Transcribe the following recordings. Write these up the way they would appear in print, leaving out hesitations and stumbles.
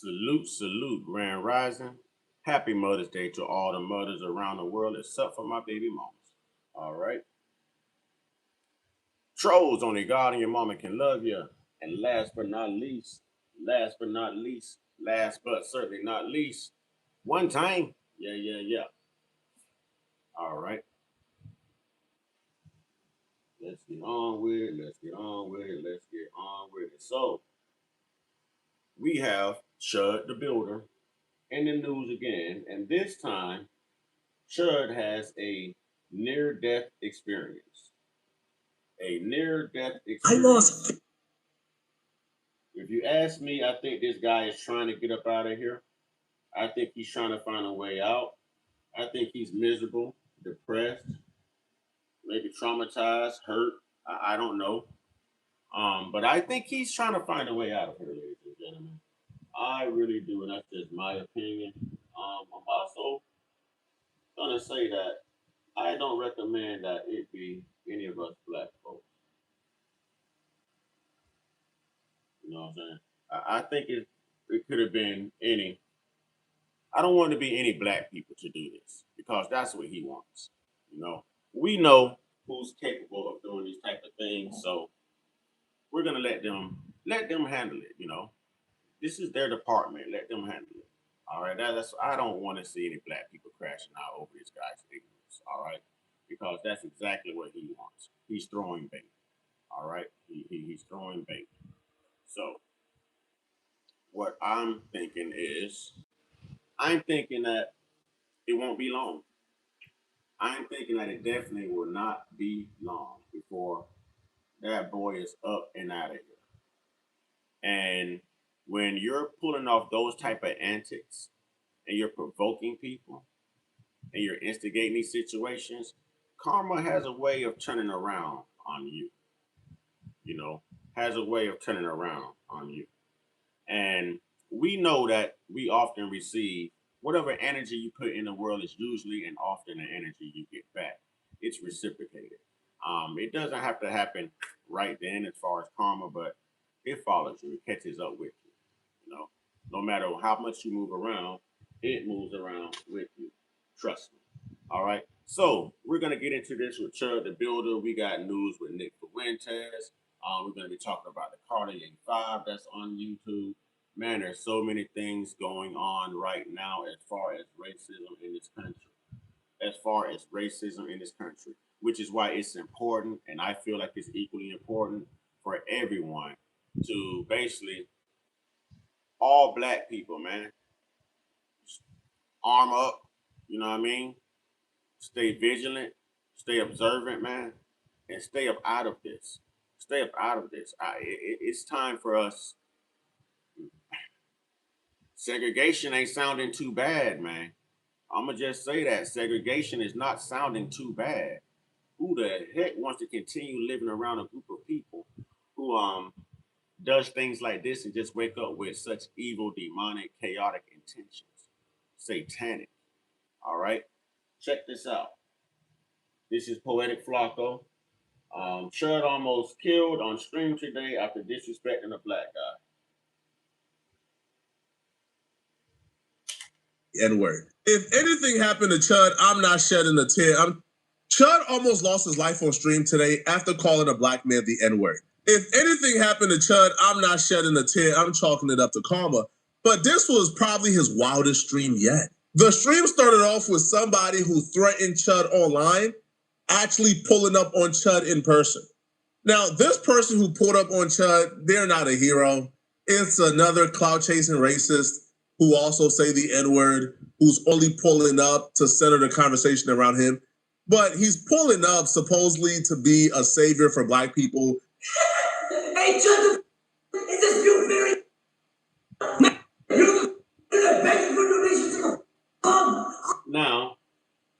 Salute, salute, Grand Rising. Happy Mother's Day to all the mothers around the world, except for my baby mamas. All right. Trolls, only God and your mama can love you. And last but not least, last but certainly not least, one time. Yeah, yeah, yeah. All right. Let's get on with it. Let's get on with it. Let's get on with it. So we have Chud the Builder in the news again. And this time, Chud has a near death experience. A near death I experience. lost. If you ask me, I think this guy is trying to get up out of here. I think he's trying to find a way out. I think he's miserable, depressed, maybe traumatized, hurt. I don't know. But I think he's trying to find a way out of here, ladies and gentlemen. I really do, and that's just my opinion. I'm also gonna say that I don't recommend that it be any of us black folks. You know what I'm saying? I think it could have been any. I don't want to be any black people to do this because that's what he wants. You know, we know who's capable of doing these type of things, so we're gonna let them handle it. You know, this is their department. Let them handle it. All right. That's I don't want to see any black people crashing out over this guy's ignorance. All right, because that's exactly what he wants. He's throwing bait. All right, he's throwing bait. So what I'm thinking that it won't be long. I'm thinking that it definitely will not be long before that boy is up and out of here. And when you're pulling off those type of antics and you're provoking people and you're instigating these situations, karma has a way of turning around on you. You know, has a way of turning around on you. And we know that we often receive whatever energy you put in the world is usually and often the energy you get back. It's reciprocated. It doesn't have to happen right then as far as karma, but it follows you. It catches up with you. You know, no matter how much you move around, it moves around with you. Trust me. All right. So we're gonna get into this with Chud the Builder. We got news with Nick Fuentes. We're gonna be talking about the Cartier 5 that's on YouTube. Man, there's so many things going on right now as far as racism in this country. As far as racism in this country, which is why it's important, and I feel like it's equally important for everyone to basically all black people, man, arm up. You know what I mean? Stay vigilant, stay observant, man, and stay up out of this. Stay up out of this. It's time for us. Segregation ain't sounding too bad, man. I'm gonna just say that segregation is not sounding too bad. Who the heck wants to continue living around a group of people who does things like this and just wake up with such evil, demonic, chaotic intentions? Satanic. All right. Check this out. This is Poetic Flocko. Chud almost killed on stream today after disrespecting a black guy. N-word. If anything happened to Chud, I'm not shedding a tear. Chud almost lost his life on stream today after calling a black man the N-word. If anything happened to Chud, I'm not shedding a tear. I'm chalking it up to karma. But this was probably his wildest stream yet. The stream started off with somebody who threatened Chud online actually pulling up on Chud in person. Now, this person who pulled up on Chud, they're not a hero. It's another clout chasing racist who also say the N-word, who's only pulling up to center the conversation around him. But he's pulling up supposedly to be a savior for black people. Hey, Chud, is this Blueberry? Now,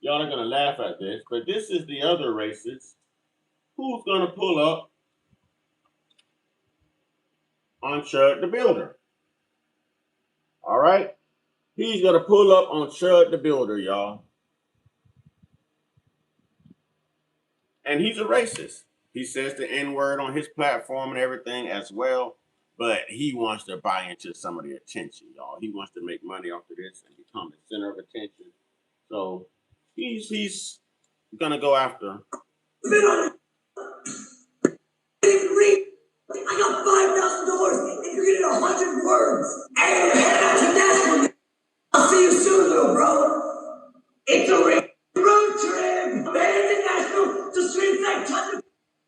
y'all are gonna laugh at this, but this is the other racist who's gonna pull up on Chud the Builder. All right? He's gonna pull up on Chud the Builder, y'all. And he's a racist. He says the N word on his platform and everything as well. but he wants to buy into some of the attention, y'all. He wants to make money off of this and become the center of attention. So he's gonna go after. I got $5,000 if you're getting 100 words. And head out to Nashville. I'll see you soon, little bro. It's a road trip. Bands in Nashville to streets like Chud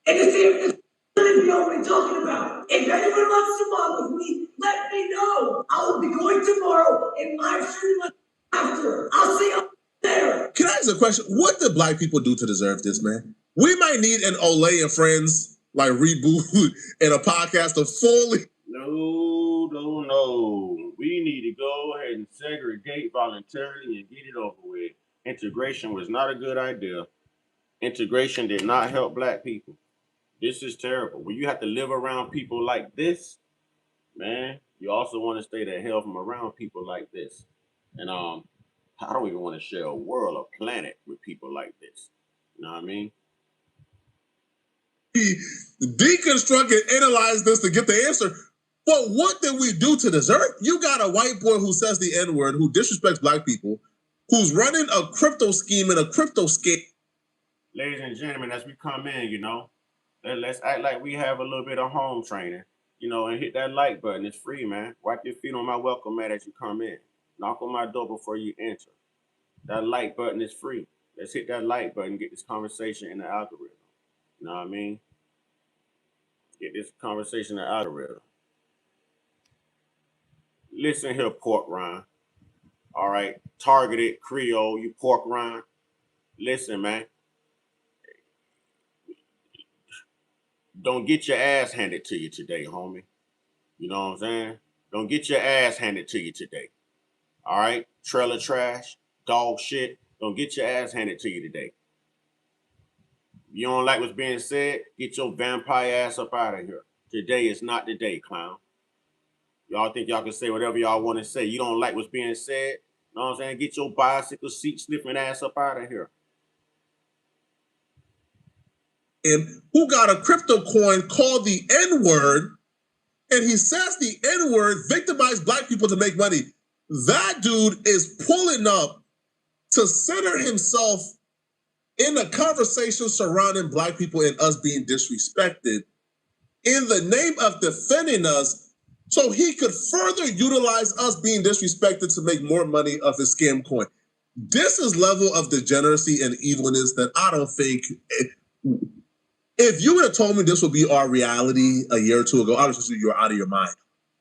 and to see if this is what we're talking about. If anyone wants to mob with me, let me know. I will be going tomorrow and live streaming after. I'll see you there. Can I ask a question? What did black people do to deserve this, man? We might need an Olay and Friends like reboot and a podcast of fully. No. We need to go ahead and segregate voluntarily and get it over with. Integration was not a good idea. Integration did not help black people. This is terrible. When you have to live around people like this, man, you also want to stay the hell from around people like this. And I don't even want to share a world or planet with people like this. You know what I mean? Deconstruct and analyze this to get the answer. But what did we do to deserve? You got a white boy who says the N-word, who disrespects black people, who's running a crypto scheme and a crypto scam. Ladies and gentlemen, as we come in, let's act like we have a little bit of home training, and hit that like button. It's free, man. Wipe your feet on my welcome mat as you come in. Knock on my door before you enter. That like button is free. Let's hit that like button, get this conversation in the algorithm. You know what I mean? Get this conversation in the algorithm. Listen here, pork rind. All right, targeted Creole, you pork rind. Listen, man. Don't get your ass handed to you today, homie. You know what I'm saying? Don't get your ass handed to you today. All right? Trailer trash, dog shit. Don't get your ass handed to you today. You don't like what's being said? Get your vampire ass up out of here. Today is not the day, clown. Y'all think y'all can say whatever y'all want to say. You don't like what's being said? You know what I'm saying? Get your bicycle seat sniffing ass up out of here. And who got a crypto coin called the N-word, and he says the N-word victimized black people to make money. That dude is pulling up to center himself in a conversation surrounding black people and us being disrespected in the name of defending us, so he could further utilize us being disrespected to make more money off his scam coin. This is level of degeneracy and evilness that I don't think. If you would have told me this would be our reality a year or two ago, obviously you're out of your mind.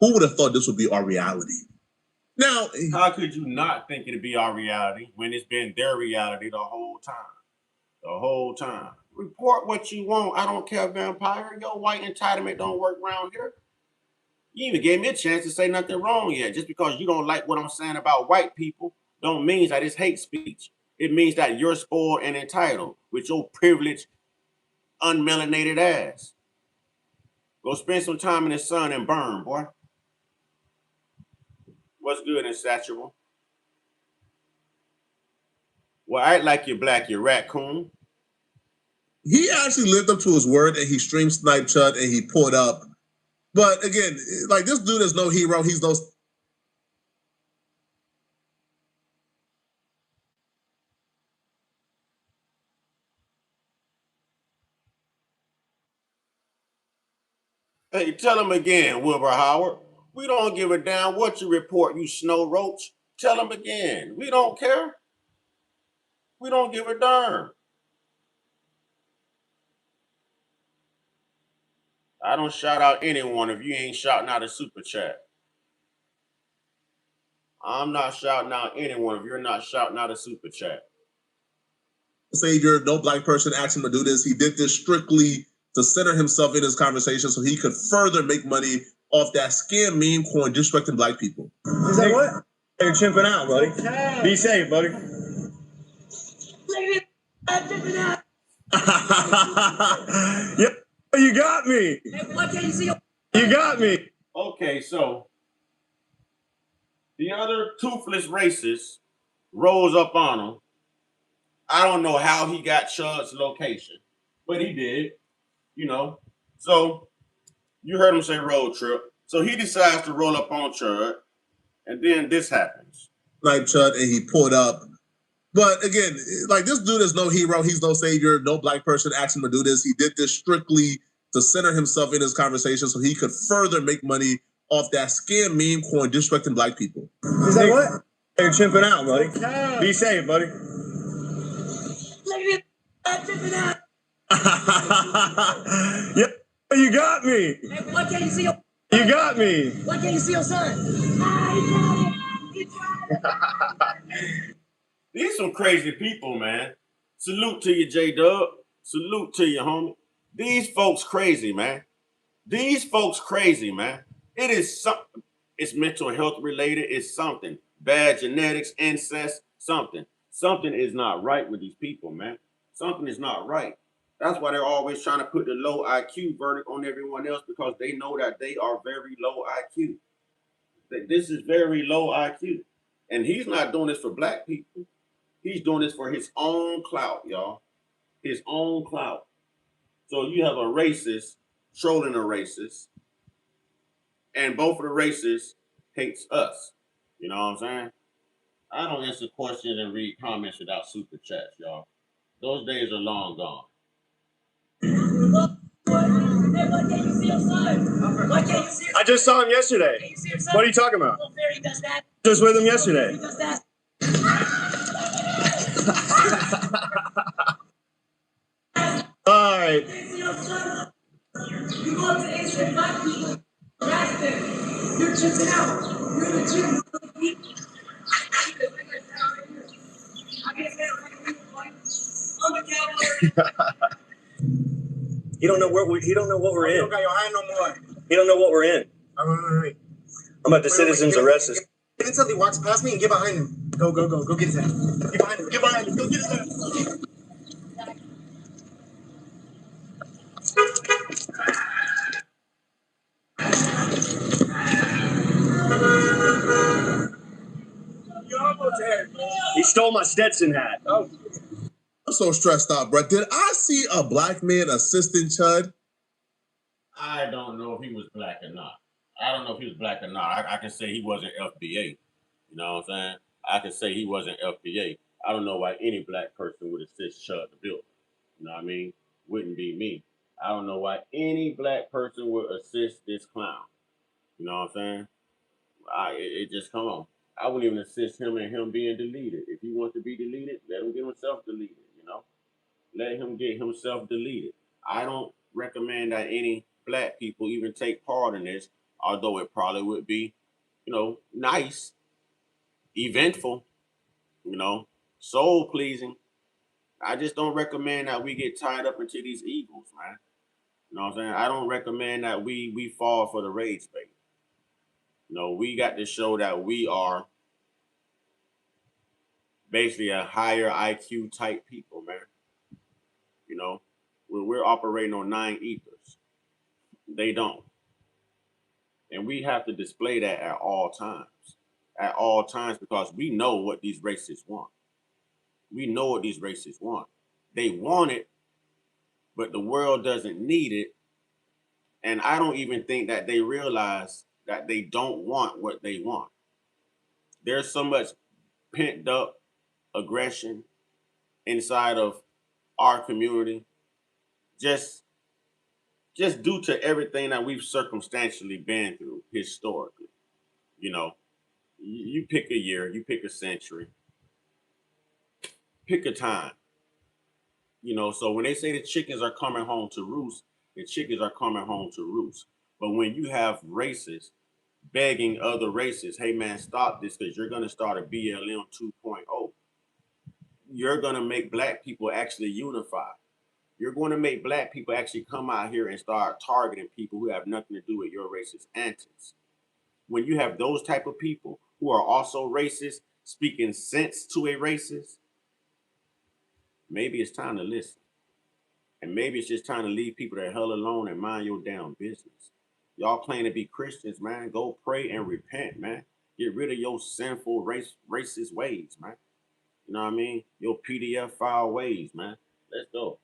Who would have thought this would be our reality? Now, how could you not think it'd be our reality when it's been their reality the whole time? The whole time. Report what you want. I don't care, vampire. Your white entitlement don't work around here. You even gave me a chance to say nothing wrong yet. Just because you don't like what I'm saying about white people don't mean that it's hate speech. It means that you're spoiled and entitled with your privileged, unmelanated ass. Go spend some time in the sun and burn, boy. What's good, insatiable? Well, act like you're black, you raccoon. He actually lived up to his word and he stream sniped Chud and he pulled up. But again, like, this dude is no hero. He's no. Hey, tell him again, Wilbur Howard. We don't give a damn what you report, you snow roach. Tell him again. We don't care. We don't give a darn. I don't shout out anyone if you ain't shouting out a super chat. I'm not shouting out anyone if you're not shouting out a super chat. Savior, no black person asked him to do this. He did this strictly to center himself in his conversation so he could further make money off that scam meme coin disrespecting black people. Is that what? Hey, you're chimping out, buddy. Okay. Be safe, buddy. Yep, you got me. You got me. Okay, so the other toothless racist rose up on him. I don't know how he got Chud's location, but he did, So you heard him say road trip. So he decides to roll up on Chud, and then this happens. Like Chud, and he pulled up. But again, like this dude is no hero. He's no savior. No black person asked him to do this. He did this strictly to center himself in his conversation so he could further make money off that scam meme coin disrespecting black people. Is that what? You're chimping out, buddy. Be safe, buddy. I'm tripping out. Yeah, you got me. Hey, why can't you see your? You got me. Why can't you see your son? Ah, he tried it. These some crazy people, man. Salute to you, J-Dub. Salute to you, homie. These folks crazy, man. These folks crazy, man. It is something. It's mental health related. It's something. Bad genetics, incest, something. Something is not right with these people, man. Something is not right. That's why they're always trying to put the low IQ verdict on everyone else because they know that they are very low IQ. This is very low IQ. And he's not doing this for black people. He's doing this for his own clout, y'all. His own clout. So you have a racist trolling a racist, and both of the races hates us. You know what I'm saying? I don't answer questions and read comments without super chats, y'all. Those days are long gone. Hey, why can't you see your son? Why can't you see your son? I just saw him yesterday. Can't you see your son? What are you talking about? Little fairy does that. Just with him yesterday. He does that. All right. Can't see your son. You go up to Asian black people, harass them. You're chipping out. You're in the gym. I can't say I'm the cowboy. He don't know what we're in. You don't got your hand no more. He don't know what we're in. Wait. I'm about the citizens arrest us. Get until he walks past me and get behind him. Go. Go get his hand. Get behind him. Get behind him. Go get his hand. You almost had it, man. He stole my Stetson hat. Oh. I'm so stressed out, bro. Did I see a black man assisting Chud? I don't know if he was black or not. I don't know if he was black or not. I can say he wasn't FBA. You know what I'm saying? I can say he wasn't FBA. I don't know why any black person would assist Chud the builder. You know what I mean? Wouldn't be me. I don't know why any black person would assist this clown. You know what I'm saying? It just come on. I wouldn't even assist him in him being deleted. If he wants to be deleted, let him get himself deleted. You know, let him get himself deleted. I don't recommend that any black people even take part in this, although it probably would be, nice, eventful, soul pleasing. I just don't recommend that we get tied up into these evils, man. You know what I'm saying? I don't recommend that we fall for the rage bait. We got to show that we are basically a higher IQ type people, man. We're operating on 9 ethers. They don't. And we have to display that at all times. At all times, because we know what these racists want. We know what these racists want. They want it, but the world doesn't need it. And I don't even think that they realize that they don't want what they want. There's so much pent up aggression inside of our community, just due to everything that we've circumstantially been through historically. You pick a year, you pick a century, pick a time. So when they say the chickens are coming home to roost, the chickens are coming home to roost. But when you have racists begging other races, hey man, stop this because you're going to start a BLM 2.0. You're going to make black people actually unify. You're going to make black people actually come out here and start targeting people who have nothing to do with your racist antics. When you have those type of people who are also racist, speaking sense to a racist, maybe it's time to listen. And maybe it's just time to leave people the hell alone and mind your damn business. Y'all claim to be Christians, man. Go pray and repent, man. Get rid of your sinful racist ways, man. You know what I mean? Your PDF file ways, man. Let's go.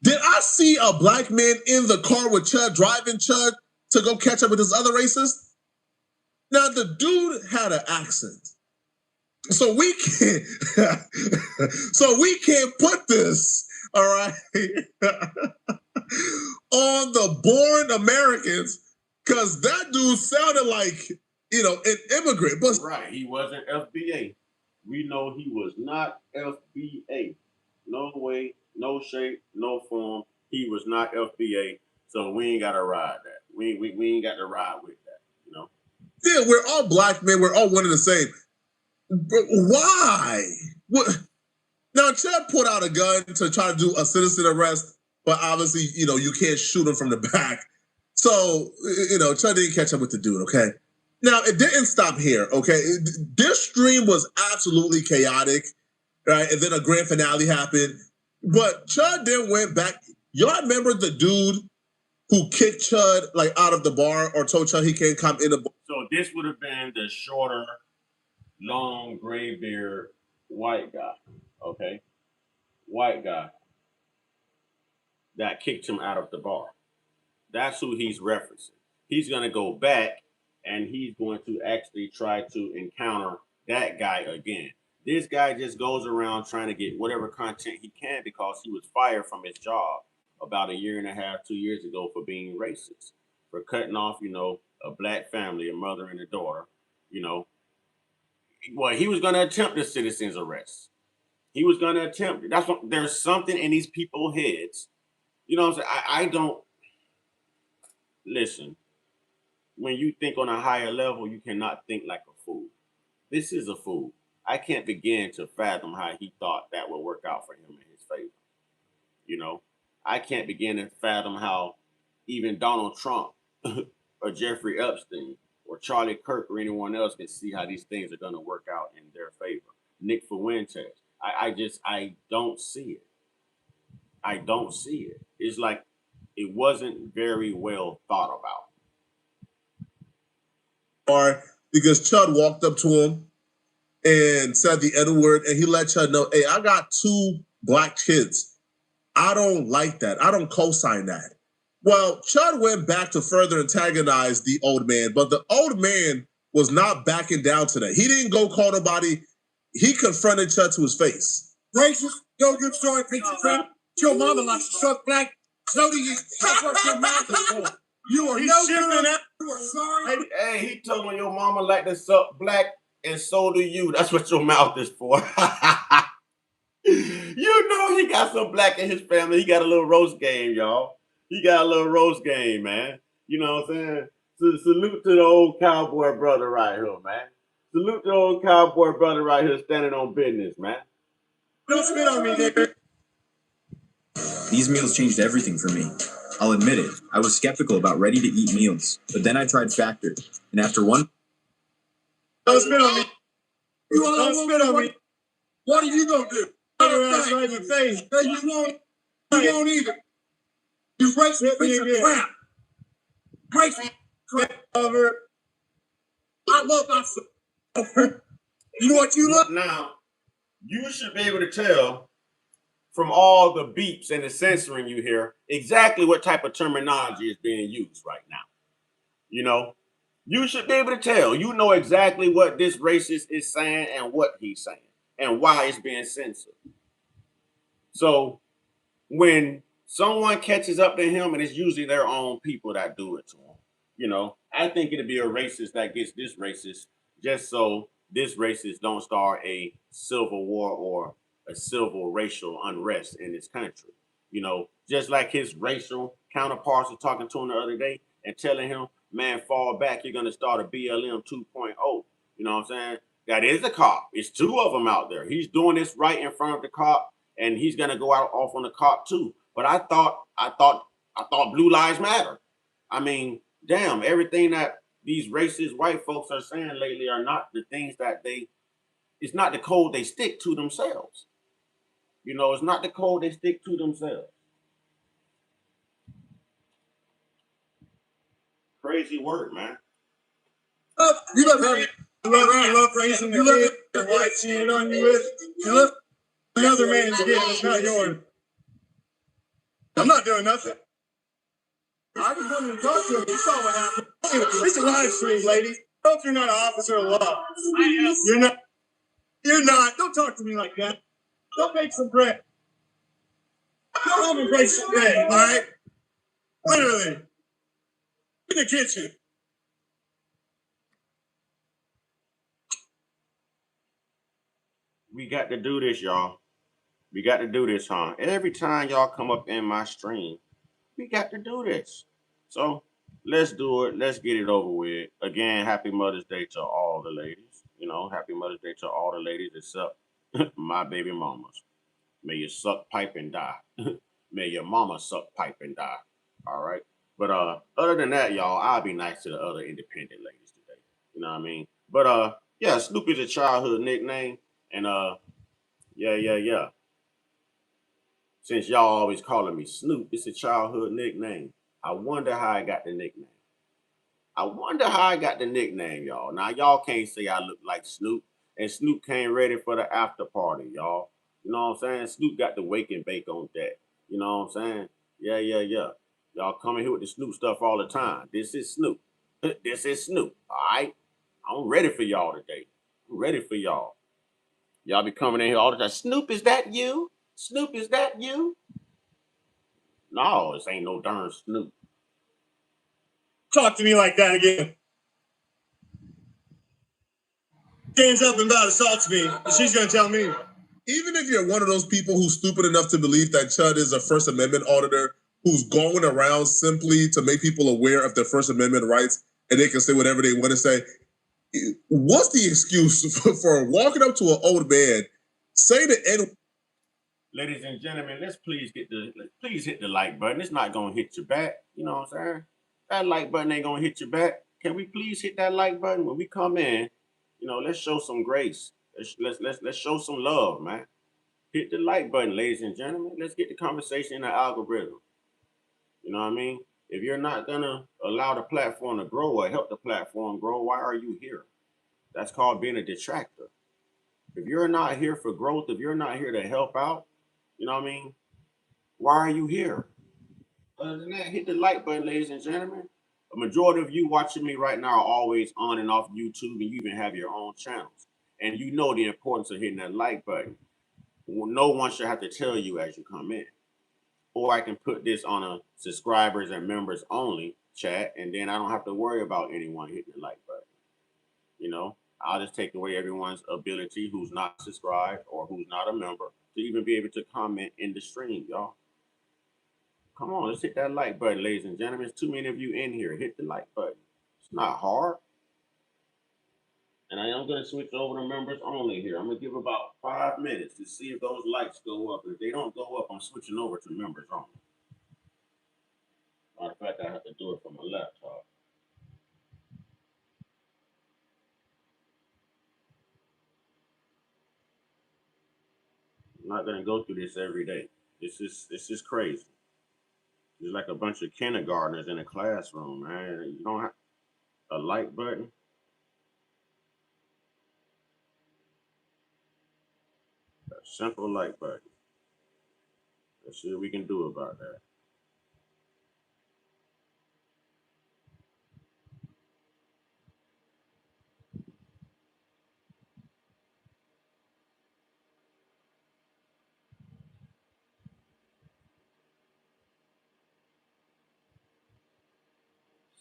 Did I see a black man in the car with Chud, driving Chud to go catch up with this other racist? Now, the dude had an accent. So we can't, put this, all right, on the born Americans, because that dude sounded like, an immigrant. But right, he wasn't FBA. We know he was not FBA. No way, no shape, no form. He was not FBA. So we ain't got to ride that. We ain't got to ride with that. Yeah, we're all black men. We're all one and the same. But why? What? Now, Chad put out a gun to try to do a citizen arrest, but obviously, you can't shoot him from the back. So, Chad didn't catch up with the dude, okay? Now, it didn't stop here, okay? This stream was absolutely chaotic, right? And then a grand finale happened. But Chud then went back. Y'all remember the dude who kicked Chud out of the bar or told Chud he can't come in the bar? So this would have been the shorter, long, gray beard white guy, okay? White guy that kicked him out of the bar. That's who he's referencing. He's going to go back and he's going to actually try to encounter that guy again. This guy just goes around trying to get whatever content he can because he was fired from his job about 1.5 years, 2 years ago for being racist, for cutting off, a black family, a mother and a daughter, Well, he was going to attempt the citizen's arrest. He was going to attempt it. There's something in these people's heads. You know what I'm saying? I don't, listen, when you think on a higher level, you cannot think like a fool. This is a fool. I can't begin to fathom how he thought that would work out for him in his favor. I can't begin to fathom how even Donald Trump or Jeffrey Epstein or Charlie Kirk or anyone else can see how these things are going to work out in their favor. Nick Fuentes. I don't see it. I don't see it. It's like it wasn't very well thought about. Or because Chud walked up to him and said the N-word, and he let Chud know, hey, I got 2 black kids. I don't like that. I don't co-sign that. Well, Chud went back to further antagonize the old man, but the old man was not backing down today. He didn't go call nobody. He confronted Chud to his face. Racist, yo, good story, piece of crap. Your mama likes to suck black. So do you. That's what your mouth is for. You are no good. You are sorry. Hey, he told me your mama like to suck black, and so do you. That's what your mouth is for. He got some black in his family. He got a little roast game, y'all. He got a little roast game, man. You know what I'm saying? So, salute to the old cowboy brother right here, man. Salute to the old cowboy brother right here standing on business, man. Don't spit on me, nigga. These meals changed everything for me. I'll admit it, I was skeptical about ready-to-eat meals, but then I tried Factor, and after one... Don't spit on me. Don't spit on me. What are you gonna do? Right in the face. Hey, you won't either. You racist piece of crap. Racist crap over. I love myself. You know what you love? Now, you should be able to tell from all the beeps and the censoring you hear exactly what type of terminology is being used right now. You should be able to tell. You know exactly what this racist is saying and what he's saying and why it's being censored. So when someone catches up to him, and it's usually their own people that do it to him, I think it'd be a racist that gets this racist just so this racist don't start a civil war or a civil racial unrest in this country. Just like his racial counterparts were talking to him the other day and telling him, man, fall back, you're going to start a BLM 2.0. You know what I'm saying? That is a cop. It's 2 of them out there. He's doing this right in front of the cop, and he's going to go out off on the cop too. But I thought Blue Lives Matter. I mean, damn, everything that these racist white folks are saying lately are not the things that it's not the code they stick to themselves. It's not the code they stick to themselves. Crazy word, man. You love raising the kid and white cheating on you with. You look another man's kid, it's not yours. I'm not doing nothing. I just wanted to talk to him. You saw what happened. It's a live stream, ladies. Hope you're not an officer of law. I am. You're not. You're not. Don't talk to me like that. Don't make some bread. Go home and break some bread, all right? Literally. In the kitchen. We got to do this, y'all. We got to do this, huh? Every time y'all come up in my stream, we got to do this. So let's do it. Let's get it over with. Again, happy Mother's Day to all the ladies. You know, happy Mother's Day to all the ladies except my baby mamas. May you suck pipe and die. May your mama suck pipe and die. All right. But other than that, y'all, I'll be nice to the other independent ladies today. You know what I mean? But yeah, Snoop is a childhood nickname. And yeah. Since y'all always calling me Snoop, it's a childhood nickname. I wonder how I got the nickname. Y'all. Now, y'all can't say I look like Snoop, and Snoop came ready for the after party, y'all. You know what I'm saying? Snoop got the wake and bake on deck. You know what I'm saying? Yeah. Y'all coming here with the Snoop stuff all the time. This is Snoop. This is Snoop. All right? I'm ready for y'all today. I'm ready for y'all. Y'all be coming in here all the time. Snoop, is that you? Snoop, is that you? No, this ain't no darn Snoop. Talk to me like that again. Stands up and about assaults me, and she's gonna tell me. Even if you're one of those people who's stupid enough to believe that Chud is a First Amendment auditor who's going around simply to make people aware of their First Amendment rights and they can say whatever they want to say, what's the excuse for walking up to an old man, say the N? Ladies and gentlemen, let's please hit the like button. It's not gonna hit your back. You know what I'm saying? That like button ain't gonna hit your back. Can we please hit that like button when we come in? You know, let's show some grace. Let's show some love, man. Hit the like button, ladies and gentlemen. Let's get the conversation in the algorithm. You know what I mean? If you're not gonna allow the platform to grow or help the platform grow, why are you here? That's called being a detractor. If you're not here for growth, if you're not here to help out, you know what I mean? Why are you here? Other than that, hit the like button, ladies and gentlemen. A majority of you watching me right now are always on and off YouTube, and you even have your own channels. And you know the importance of hitting that like button. No one should have to tell you as you come in. Or I can put this on a subscribers and members only chat, and then I don't have to worry about anyone hitting the like button. You know, I'll just take away everyone's ability who's not subscribed or who's not a member to even be able to comment in the stream, y'all. Come on, let's hit that like button, ladies and gentlemen. There's too many of you in here. Hit the like button. It's not hard. And I am going to switch over to members only here. I'm going to give about 5 minutes to see if those likes go up. If they don't go up, I'm switching over to members only. Matter of fact, I have to do it from my laptop. I'm not going to go through this every day. This is crazy. It's like a bunch of kindergartners in a classroom, man. You don't have a like button. A simple like button. Let's see what we can do about that.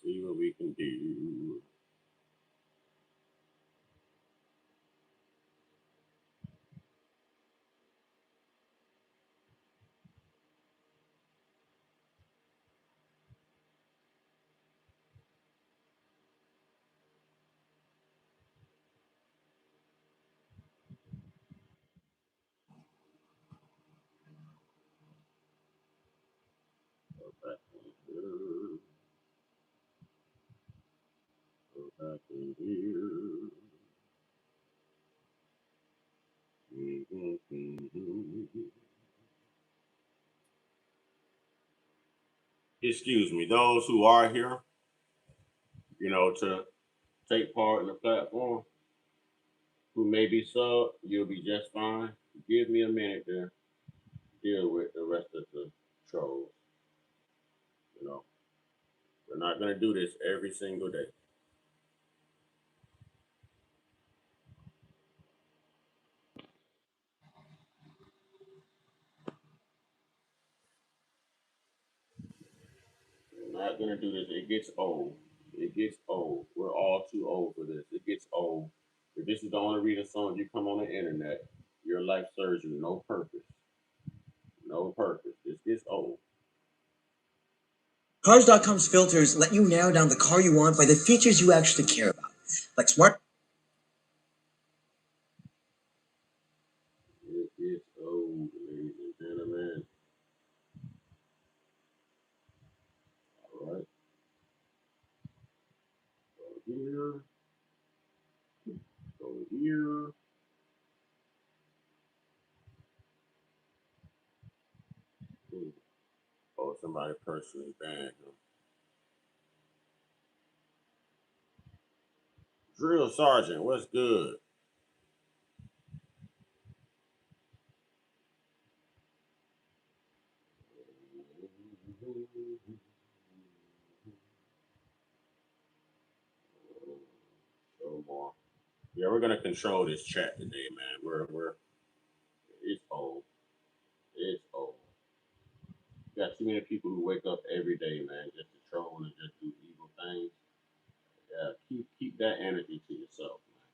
See what we can do. Go back in here. Go back in here. Excuse me, those who are here, you know, to take part in the platform, who may be sub, you'll be just fine. Give me a minute to deal with the rest of the trolls. We're not gonna do this every single day. We're not gonna do this. It gets old. It gets old. We're all too old for this. It gets old. If this is the only reason some of you come on the internet, your life serves you no purpose. No purpose. This gets old. Cars.com's filters let you narrow down the car you want by the features you actually care about, like smart. It gets old, ladies and gentlemen. All right. Go here. Go here. Oh, somebody personally banned him. Drill Sergeant, what's good? Show more. Yeah, we're gonna control this chat today, man. We're it's old. It's old. You got too many people who wake up every day, man, just to troll and just do evil things. Yeah, keep that energy to yourself, man.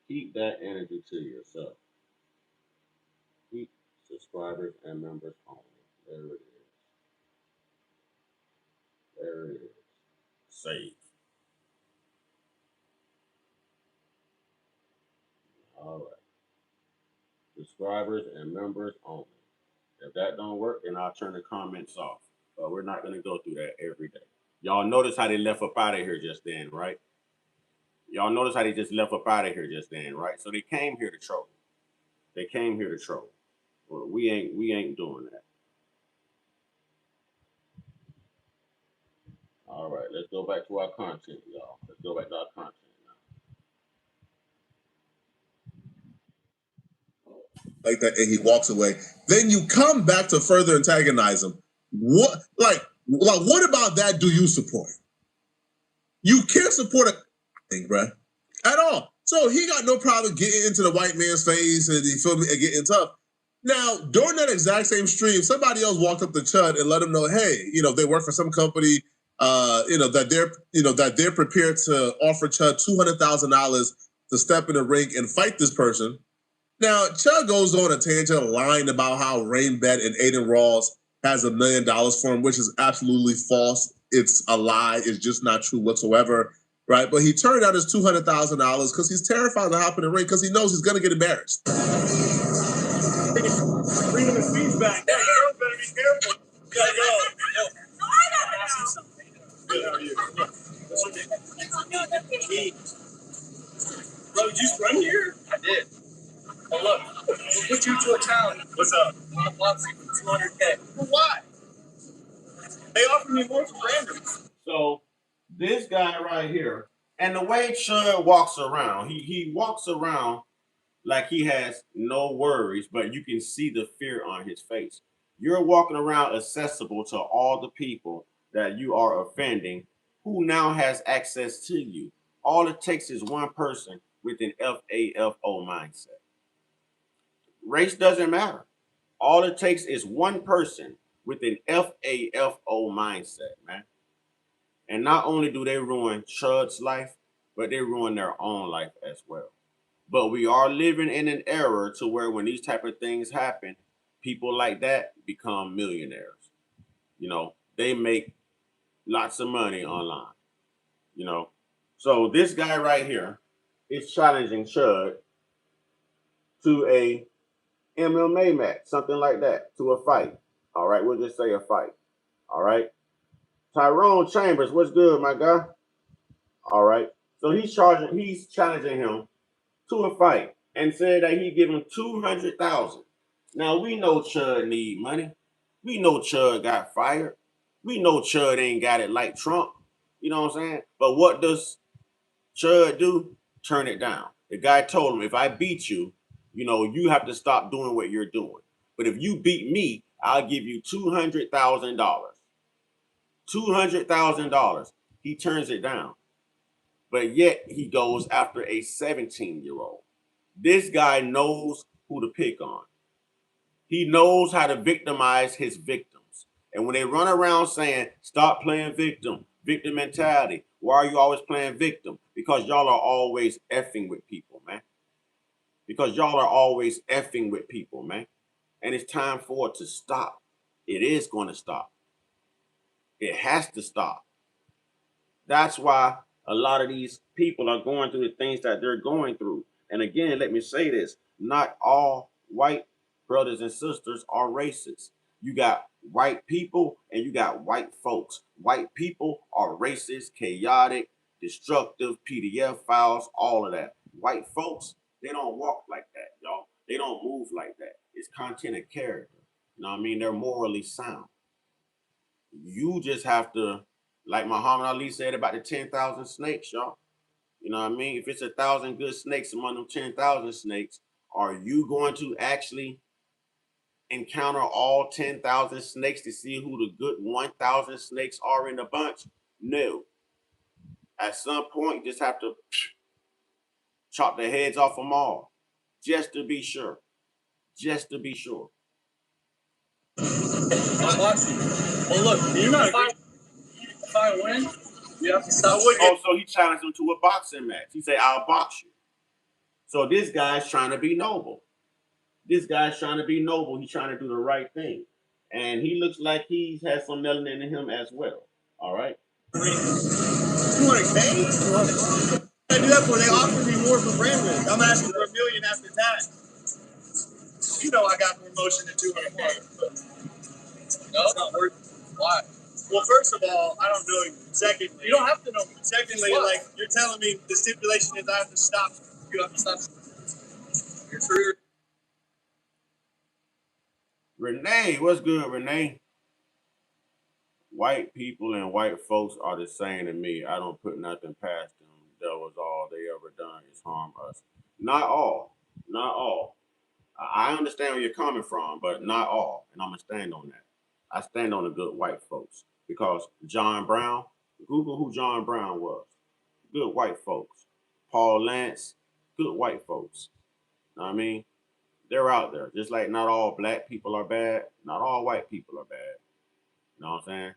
Keep that energy to yourself. Keep subscribers and members only. There it is. There it is. Save. All right. Subscribers and members only. If that don't work, then I'll turn the comments off. But we're not gonna go through that every day. Y'all notice how they left up out of here just then, right? Y'all notice how they just left up out of here just then, right? So they came here to troll. They came here to troll. Well, we ain't doing that. All right, let's go back to our content, y'all. Let's go back to our content now. Like that, and he walks away. Then you come back to further antagonize him. Like what about that do you support? You can't support a thing, bruh, at all. So he got no problem getting into the white man's face and, you feel me, and getting tough. Now, during that exact same stream, somebody else walked up to Chud and let him know, hey, they work for some company, that they're prepared to offer Chud $200,000 to step in the ring and fight this person. Now, Chud goes on a tangent, lying about how Rainbet and Aiden Ross has $1 million for him, which is absolutely false. It's a lie. It's just not true whatsoever, right? But he turned out his $200,000 because he's terrified to hop in the ring because he knows he's going to get embarrassed. Bringing the feet back. That girl better be careful. You gotta go. No, I gotta do something. Good, how are you? Bro, did you just run here? I did. Oh, look. We'll put you to a challenge. What's up? I want for $200K. For what? They offered me more for random. So this guy right here, and the way Chud walks around, he walks around like he has no worries, but you can see the fear on his face. You're walking around accessible to all the people that you are offending who now has access to you. All it takes is one person with an FAFO mindset. Race doesn't matter. All it takes is one person with an FAFO mindset, man. And not only do they ruin Chud's life, but they ruin their own life as well. But we are living in an era to where when these type of things happen, people like that become millionaires. They make lots of money online. So this guy right here is challenging Chud to a MMA match, something like that, to a fight. All right, we'll just say a fight. All right. Tyrone Chambers, what's good, my guy? All right. So he's challenging him to a fight and said that he give him 200,000. Now we know Chud need money. We know Chud got fired. We know Chud ain't got it like Trump. You know what I'm saying? But what does Chud do? Turn it down. The guy told him, if I beat you, you have to stop doing what you're doing. But if you beat me, I'll give you $200,000. $200,000. He turns it down. But yet he goes after a 17-year-old. This guy knows who to pick on. He knows how to victimize his victims. And when they run around saying, stop playing victim mentality. Why are you always playing victim? Because y'all are always effing with people, man. Because y'all are always effing with people, man. And it's time for it to stop. It is going to stop. It has to stop. That's why a lot of these people are going through the things that they're going through. And again, let me say this. Not all white brothers and sisters are racist. You got white people and you got white folks. White people are racist, chaotic, destructive, PDF files, all of that. White folks, they don't walk like that, y'all. They don't move like that. It's content and character. You know what I mean? They're morally sound. You just have to, like Muhammad Ali said about the 10,000 snakes, y'all. You know what I mean? If it's 1,000 good snakes among them 10,000 snakes, are you going to actually encounter all 10,000 snakes to see who the good 1,000 snakes are in the bunch? No. At some point, you just have to chop the heads off them all, just to be sure. Just to be sure. Well, look, you're not. If I win, you have to stop. Also, he challenged him to a boxing match. He said, I'll box you. So this guy's trying to be noble. This guy's trying to be noble. He's trying to do the right thing. And he looks like he has some melanin in him as well. All right? 200K? I do that for they offered me more for Brandon. I'm asking for $1 million after tax. You know I got promotion to 200K. No, it's not worth it. Why? Well, first of all, I don't know you. Secondly, you don't have to know me. Secondly, like you're telling me the stipulation is I have to stop. You have to stop your career. Renee, what's good, Renee? White people and white folks are the same to me. I don't put nothing past them. That was all they ever done is harm us. Not all. Not all. I understand where you're coming from, but not all. And I'm going to stand on that. I stand on the good white folks. Because John Brown, Google who John Brown was. Good white folks. Paul Lance, good white folks. You know what I mean? They're out there. Just like not all black people are bad, not all white people are bad. You know what I'm saying?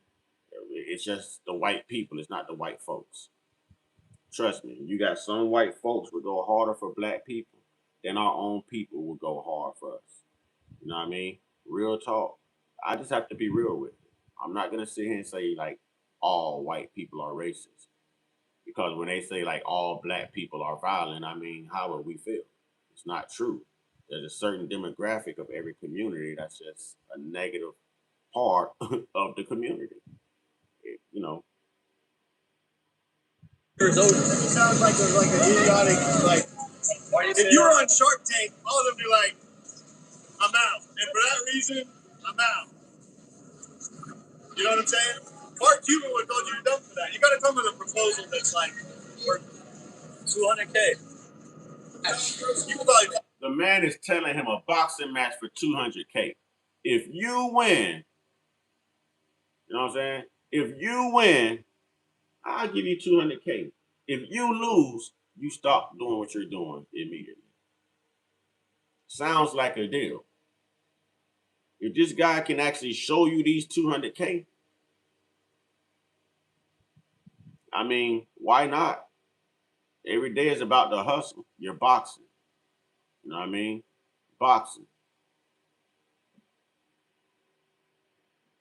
It's just the white people. It's not the white folks. Trust me. You got some white folks will go harder for black people than our own people will go hard for us. You know what I mean? Real talk. I just have to be real with it. I'm not going to sit here and say like all white people are racist. Because when they say like all black people are violent, I mean, how would we feel? It's not true. There's a certain demographic of every community that's just a negative part of the community. You know. It sounds like an idiotic, like, if you were on Shark Tank, all of them be like, I'm out. And for that reason, I'm out. You know what I'm saying? Mark Cuban would have told you you're dumb for that. You got to come with a proposal that's like, worth 200K. The man is telling him a boxing match for 200K. If you win, you know what I'm saying? If you win, I'll give you 200K. If you lose, you stop doing what you're doing immediately. Sounds like a deal. If this guy can actually show you these 200K, I mean, why not? Every day is about the hustle. You're boxing. You know what I mean? Boxing.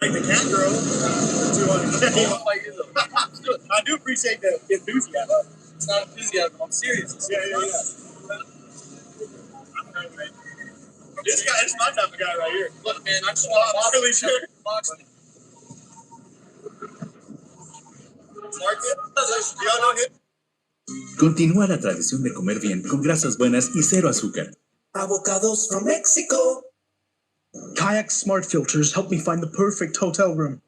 Like the cat girl, 200K. I do appreciate the enthusiasm. It's not enthusiasm. I'm serious. Yeah. This guy is my type of guy right here. Look, man, I just want to really sure. Boxing. Y'all know him? Continúa la tradición de comer bien con grasas buenas y cero azúcar. Avocados from Mexico. Kayak smart filters help me find the perfect hotel room.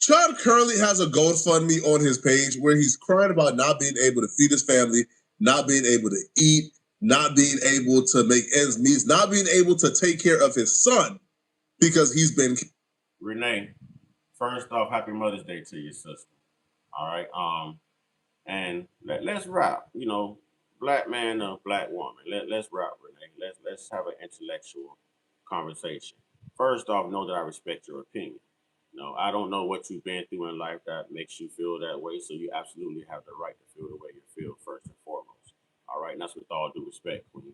Chud currently has a GoFundMe on his page where he's crying about not being able to feed his family, not being able to eat, not being able to make ends meet, not being able to take care of his son because he's been. Renee, first off, happy Mother's Day to your sister. All right. And let's rap. You know, black man or black woman. Let's rap, Renee. Let's have an intellectual conversation. First off, know that I respect your opinion. No, I don't know what you've been through in life that makes you feel that way. So you absolutely have the right to feel the way you feel first and foremost. All right. And that's with all due respect, Queen.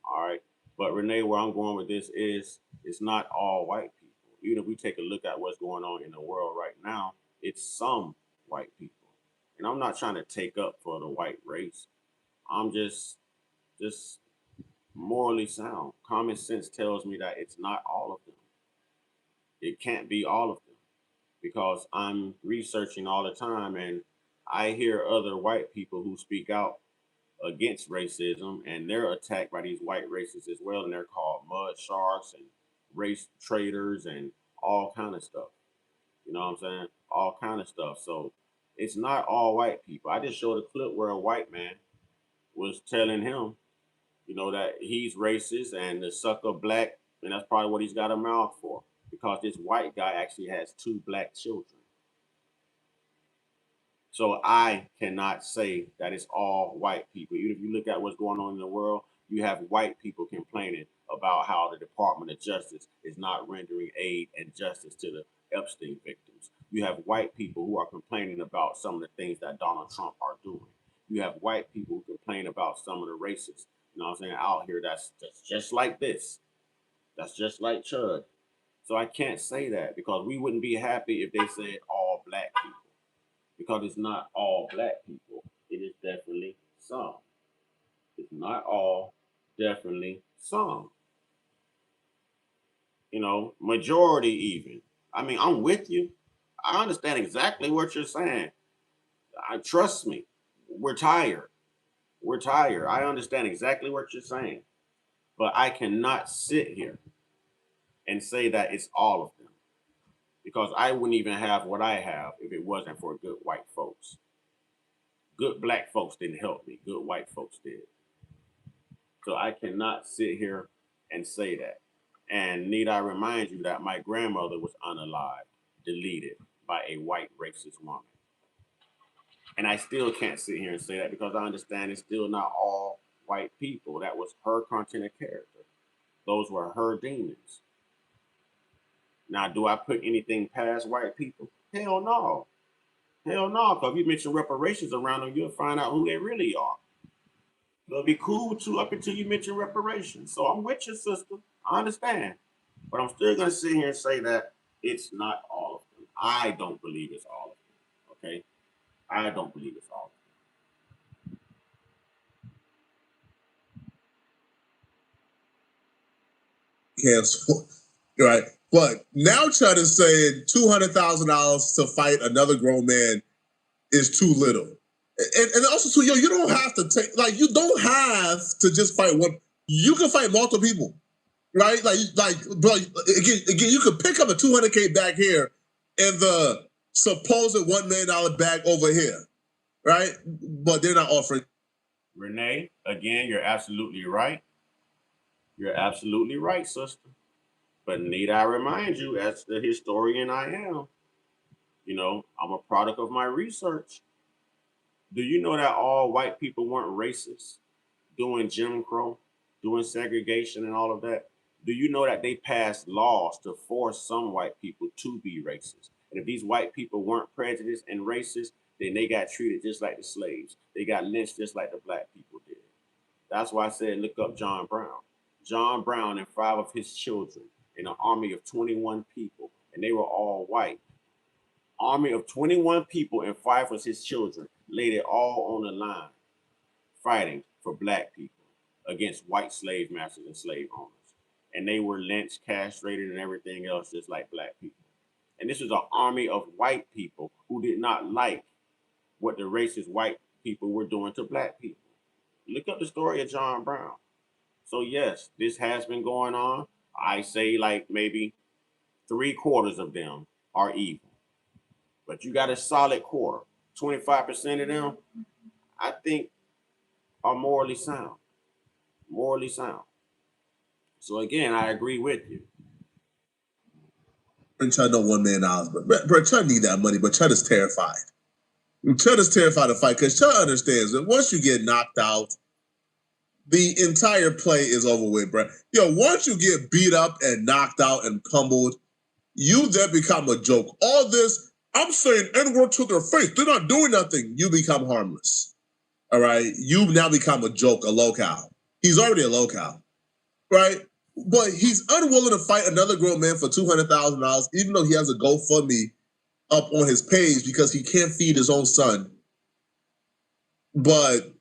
All right. But Renee, where I'm going with this is it's not all white people. Even if we take a look at what's going on in the world right now, it's some white people. And I'm not trying to take up for the white race. I'm just morally sound. Common sense tells me that it's not all of them. It can't be all of them because I'm researching all the time and I hear other white people who speak out against racism and they're attacked by these white racists as well and they're called mud sharks and race traitors and all kind of stuff. You know what I'm saying? All kind of stuff. So it's not all white people. I just showed a clip where a white man was telling him, you know, that he's racist and the sucker black, and that's probably what he's got a mouth for. Because this white guy actually has two black children. So I cannot say that it's all white people. Even if you look at what's going on in the world, you have white people complaining about how the Department of Justice is not rendering aid and justice to the Epstein victims. You have white people who are complaining about some of the things that Donald Trump are doing. You have white people who complain about some of the racists, you know what I'm saying, out here that's just like this. That's just like Chud. So I can't say that because we wouldn't be happy if they said all black people because it's not all black people. It is definitely some. It's not all, definitely some. You know, majority even. I mean, I'm with you. I understand exactly what you're saying. I trust me. We're tired. We're tired. I understand exactly what you're saying. But I cannot sit here and say that it's all of them because I wouldn't even have what I have if it wasn't for good white folks. Good black folks didn't help me. Good white folks did. So I cannot sit here and say that. And need I remind you that my grandmother was unalived, deleted by a white racist woman. And I still can't sit here and say that because I understand it's still not all white people. That was her content of character. Those were her demons. Now, do I put anything past white people? Hell no. Hell no. Because if you mention reparations around them, you'll find out who they really are. It'll be cool with you up until you mention reparations. So I'm with your sister. I understand. But I'm still going to sit here and say that it's not all of them. I don't believe it's all of them. Okay? I don't believe it's all Cancel. Right. But now Chud is saying $200,000 to fight another grown man is too little. And also too, yo, you don't have to take you don't have to just fight one. You can fight multiple people, right? Bro, again, you could pick up a 200K bag here and the supposed $1 million bag over here, right? But they're not offering. Renee, again, you're absolutely right. You're absolutely right, sister. But need I remind you, as the historian I am, you know, I'm a product of my research. Do you know that all white people weren't racist, doing Jim Crow, doing segregation and all of that? Do you know that they passed laws to force some white people to be racist? And if these white people weren't prejudiced and racist, then they got treated just like the slaves. They got lynched just like the black people did. That's why I said look up John Brown. John Brown and 5 of his children in an army of 21 people, and they were all white. Army of 21 people and 5 was his children laid it all on the line fighting for black people against white slave masters and slave owners. And they were lynched, castrated, and everything else just like black people. And this was an army of white people who did not like what the racist white people were doing to black people. Look up the story of John Brown. So yes, this has been going on. I say like maybe 3/4 of them are evil. But you got a solid quarter. 25% of them, I think, are morally sound. Morally sound. So again, I agree with you. Chud no $1 million, but bro, Chud need that money, but Chud is terrified. Chud is terrified to fight because Chud understands that once you get knocked out, the entire play is over with, bro. Yo, once you get beat up and knocked out and pummeled, you then become a joke. All this, I'm saying N-word to their face. They're not doing nothing. You become harmless. All right? You now become a joke, a locale. He's already a locale, right? But he's unwilling to fight another grown man for $200,000, even though he has a GoFundMe up on his page because he can't feed his own son. But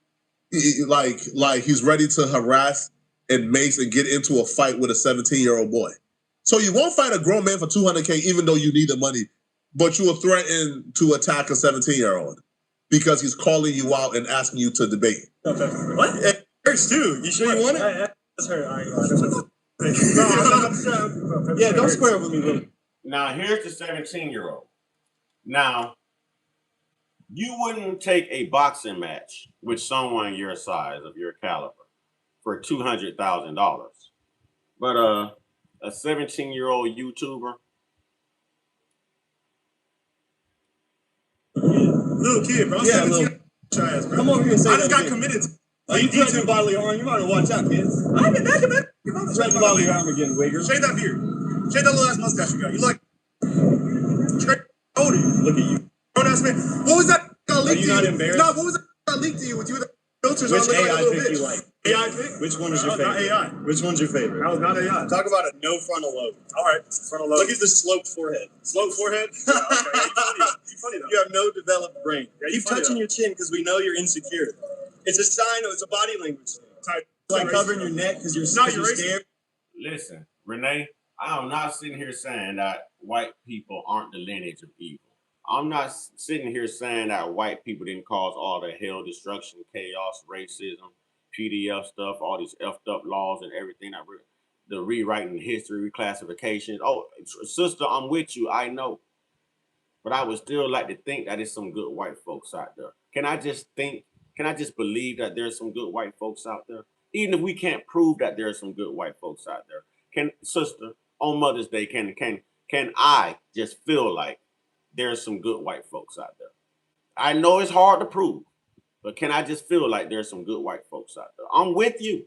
like he's ready to harass and mace and get into a fight with a 17-year-old boy. So you won't fight a grown man for $200K even though you need the money, but you will threaten to attack a 17-year-old because he's calling you out and asking you to debate. What? It hurts too. You sure you want it? That's hurt. Yeah, don't square with me, little. Now, here's the 17-year-old. Now, you wouldn't take a boxing match with someone your size, of your caliber, for $200,000. But a 17-year-old YouTuber, Little kid, bro. Yeah, 17. little. Come over here and say I just that got again. committed. You threatening bodily harm. You better watch out, kids. I haven't back him. Threatening bodily harm again, Wigger. Shave that beard. Shave that little ass mustache you got. You like straight older. Look at you. Grown ass man. What was that got leaked you to you? not embarrassed? No, what was that got leaked to you with you with the filters Which on looking like a AI little pic bitch? you like? AI pic? Which one is No, your favorite? not AI. Which one's your favorite? That was not AI. Talk about a no frontal lobe. All right, frontal lobe. Look at the sloped forehead. Sloped forehead. Yeah, okay. You funny though. You have no developed brain. Yeah, you Keep funny touching though. your chin because we know you're insecure. It's a sign. It's a body language thing. Type. Like covering your neck because you're, No, you're scared. listen, Renee, I'm not sitting here saying that white people aren't the lineage of evil. I'm not sitting here saying that white people didn't cause all the hell, destruction, chaos, racism, PDF stuff, all these effed up laws and everything, the rewriting history, reclassification. Oh, sister, I'm with you. I know. But I would still like to think that there's some good white folks out there. Can I just believe that there's some good white folks out there? Even if we can't prove that there's some good white folks out there. Sister, on Mother's Day, can I just feel like there's some good white folks out there? I know it's hard to prove, but can I just feel like there's some good white folks out there? I'm with you.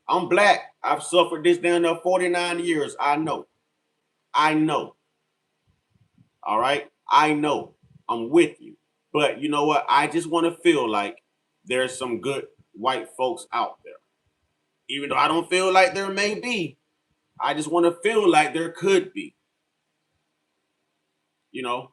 I'm black. I've suffered this down there 49 years. I know. All right? I know. I'm with you. But you know what? I just want to feel like there's some good white folks out there. Even though I don't feel like there may be, I just want to feel like there could be. You know,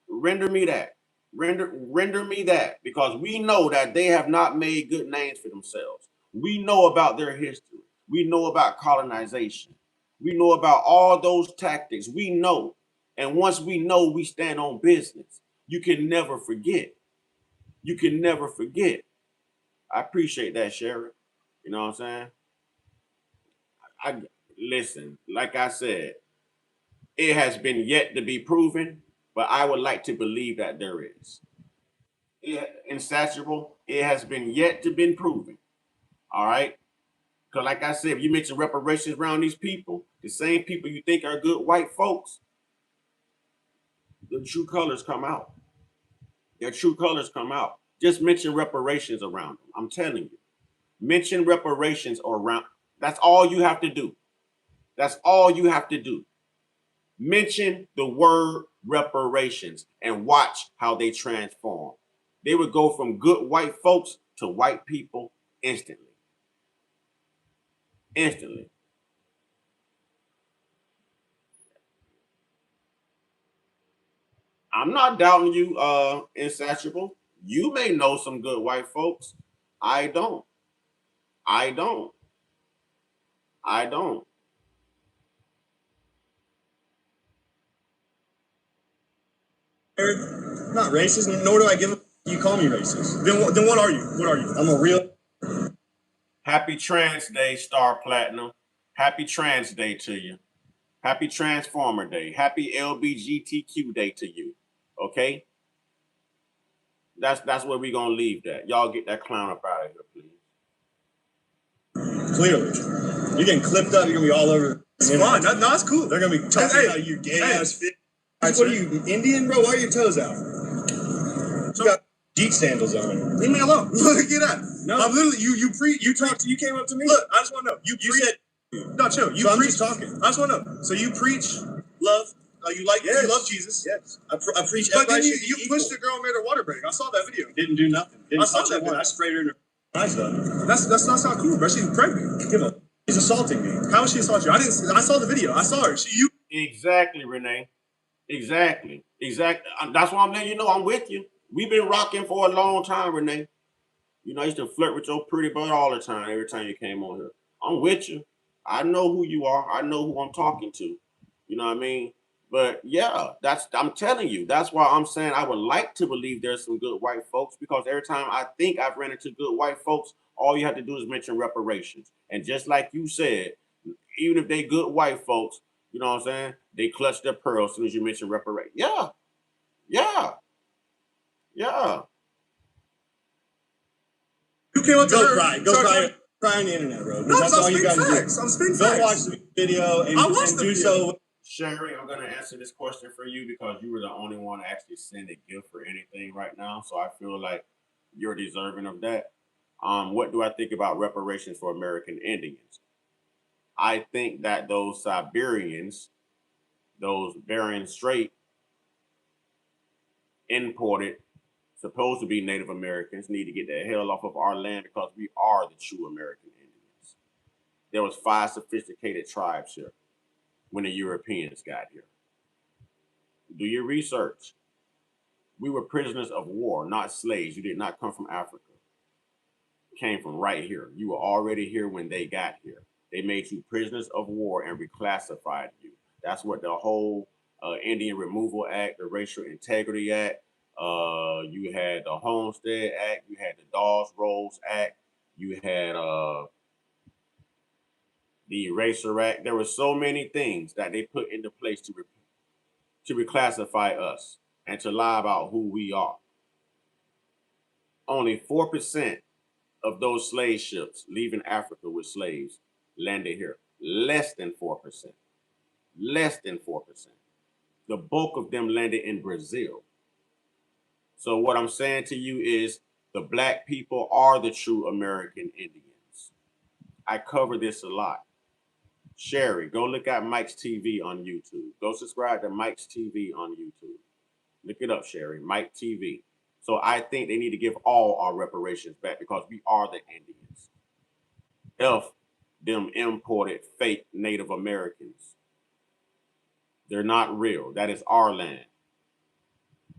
render me that. Render me that, because we know that they have not made good names for themselves. We know about their history. We know about colonization. We know about all those tactics. We know. And once we know, we stand on business. You can never forget. You can never forget. I appreciate that, Sherry. You know what I'm saying? Listen, like I said, it has been yet to be proven, but I would like to believe that there is. Insatiable, it has been yet to be proven. All right? Because like I said, if you mention reparations around these people, the same people you think are good white folks, the true colors come out. Their true colors come out. Just mention reparations around them. I'm telling you. Mention reparations around. That's all you have to do. That's all you have to do. Mention the word reparations and watch how they transform. They would go from good white folks to white people instantly. Instantly. I'm not doubting you, Insatiable. You may know some good white folks. I don't. I don't. I don't. Not racist, nor do I give a you call me racist. Then what are you? What are you? I'm a real. Happy Trans Day, Star Platinum. Happy Trans Day to you. Happy Transformer Day. Happy LBGTQ Day to you. Okay? That's where we're gonna leave that. Y'all get that clown up out of here, please. Clearly. You're getting clipped up. You're gonna be all over. It's fun. No, it's cool. They're gonna be talking about you gay ass fit. What are you, Indian, bro? Why are your toes out? You got Jeep sandals on. Leave me alone. Look at that. No, I'm literally you came up to me. Look, I just want to know. You said no, chill. You so preach. I'm just talking. I just want to know. So you preach love. You love Jesus. Yes. I preach. But then you pushed the girl and made her water break. I saw that video. Didn't do nothing. Didn't I saw touch that her one. video. I sprayed her in her eyes though. That's not cool, bro. She's pregnant. Give up. She's assaulting me. How was she assaulting you? I saw the video. I saw her. Exactly, Renee. Exactly. That's why I'm letting you know I'm with you. We've been rocking for a long time, Renee. You know, I used to flirt with your pretty butt all the time, every time you came on here. I'm with you. I know who you are. I know who I'm talking to. You know what I mean? But yeah, I'm telling you, that's why I'm saying I would like to believe there's some good white folks, because every time I think I've ran into good white folks, all you have to do is mention reparations. And just like you said, even if they good white folks, you know what I'm saying? They clutch their pearls as soon as you mention reparations. Yeah. You came up to her. Cry on the internet, bro. No, that's all you got to do. I'm spitting Go facts. watch the video and do so. Sherry, I'm going to answer this question for you because you were the only one to actually send a gift for anything right now. So I feel like you're deserving of that. What do I think about reparations for American Indians? I think that those Siberians, those Bering Strait imported, supposed to be Native Americans, need to get the hell off of our land because we are the true American Indians. There was 5 sophisticated tribes here when the Europeans got here. Do your research. We were prisoners of war, not slaves. You did not come from Africa. You came from right here. You were already here when they got here. They made you prisoners of war and reclassified you. That's what the whole Indian Removal Act, the Racial Integrity Act, you had the Homestead Act, you had the Dawes Rolls Act, you had the Eraser Act. There were so many things that they put into place to reclassify us and to lie about who we are. Only 4% of those slave ships leaving Africa with slaves landed here. Less than 4%. Less than 4%. The bulk of them landed in Brazil. So what I'm saying to you is the black people are the true American Indians. I cover this a lot. Sherry, go look at Mike's TV on YouTube. Go subscribe to Mike's TV on YouTube. Look it up, Sherry, Mike TV. So I think they need to give all our reparations back because we are the Indians. F them imported fake Native Americans. They're not real. That is our land.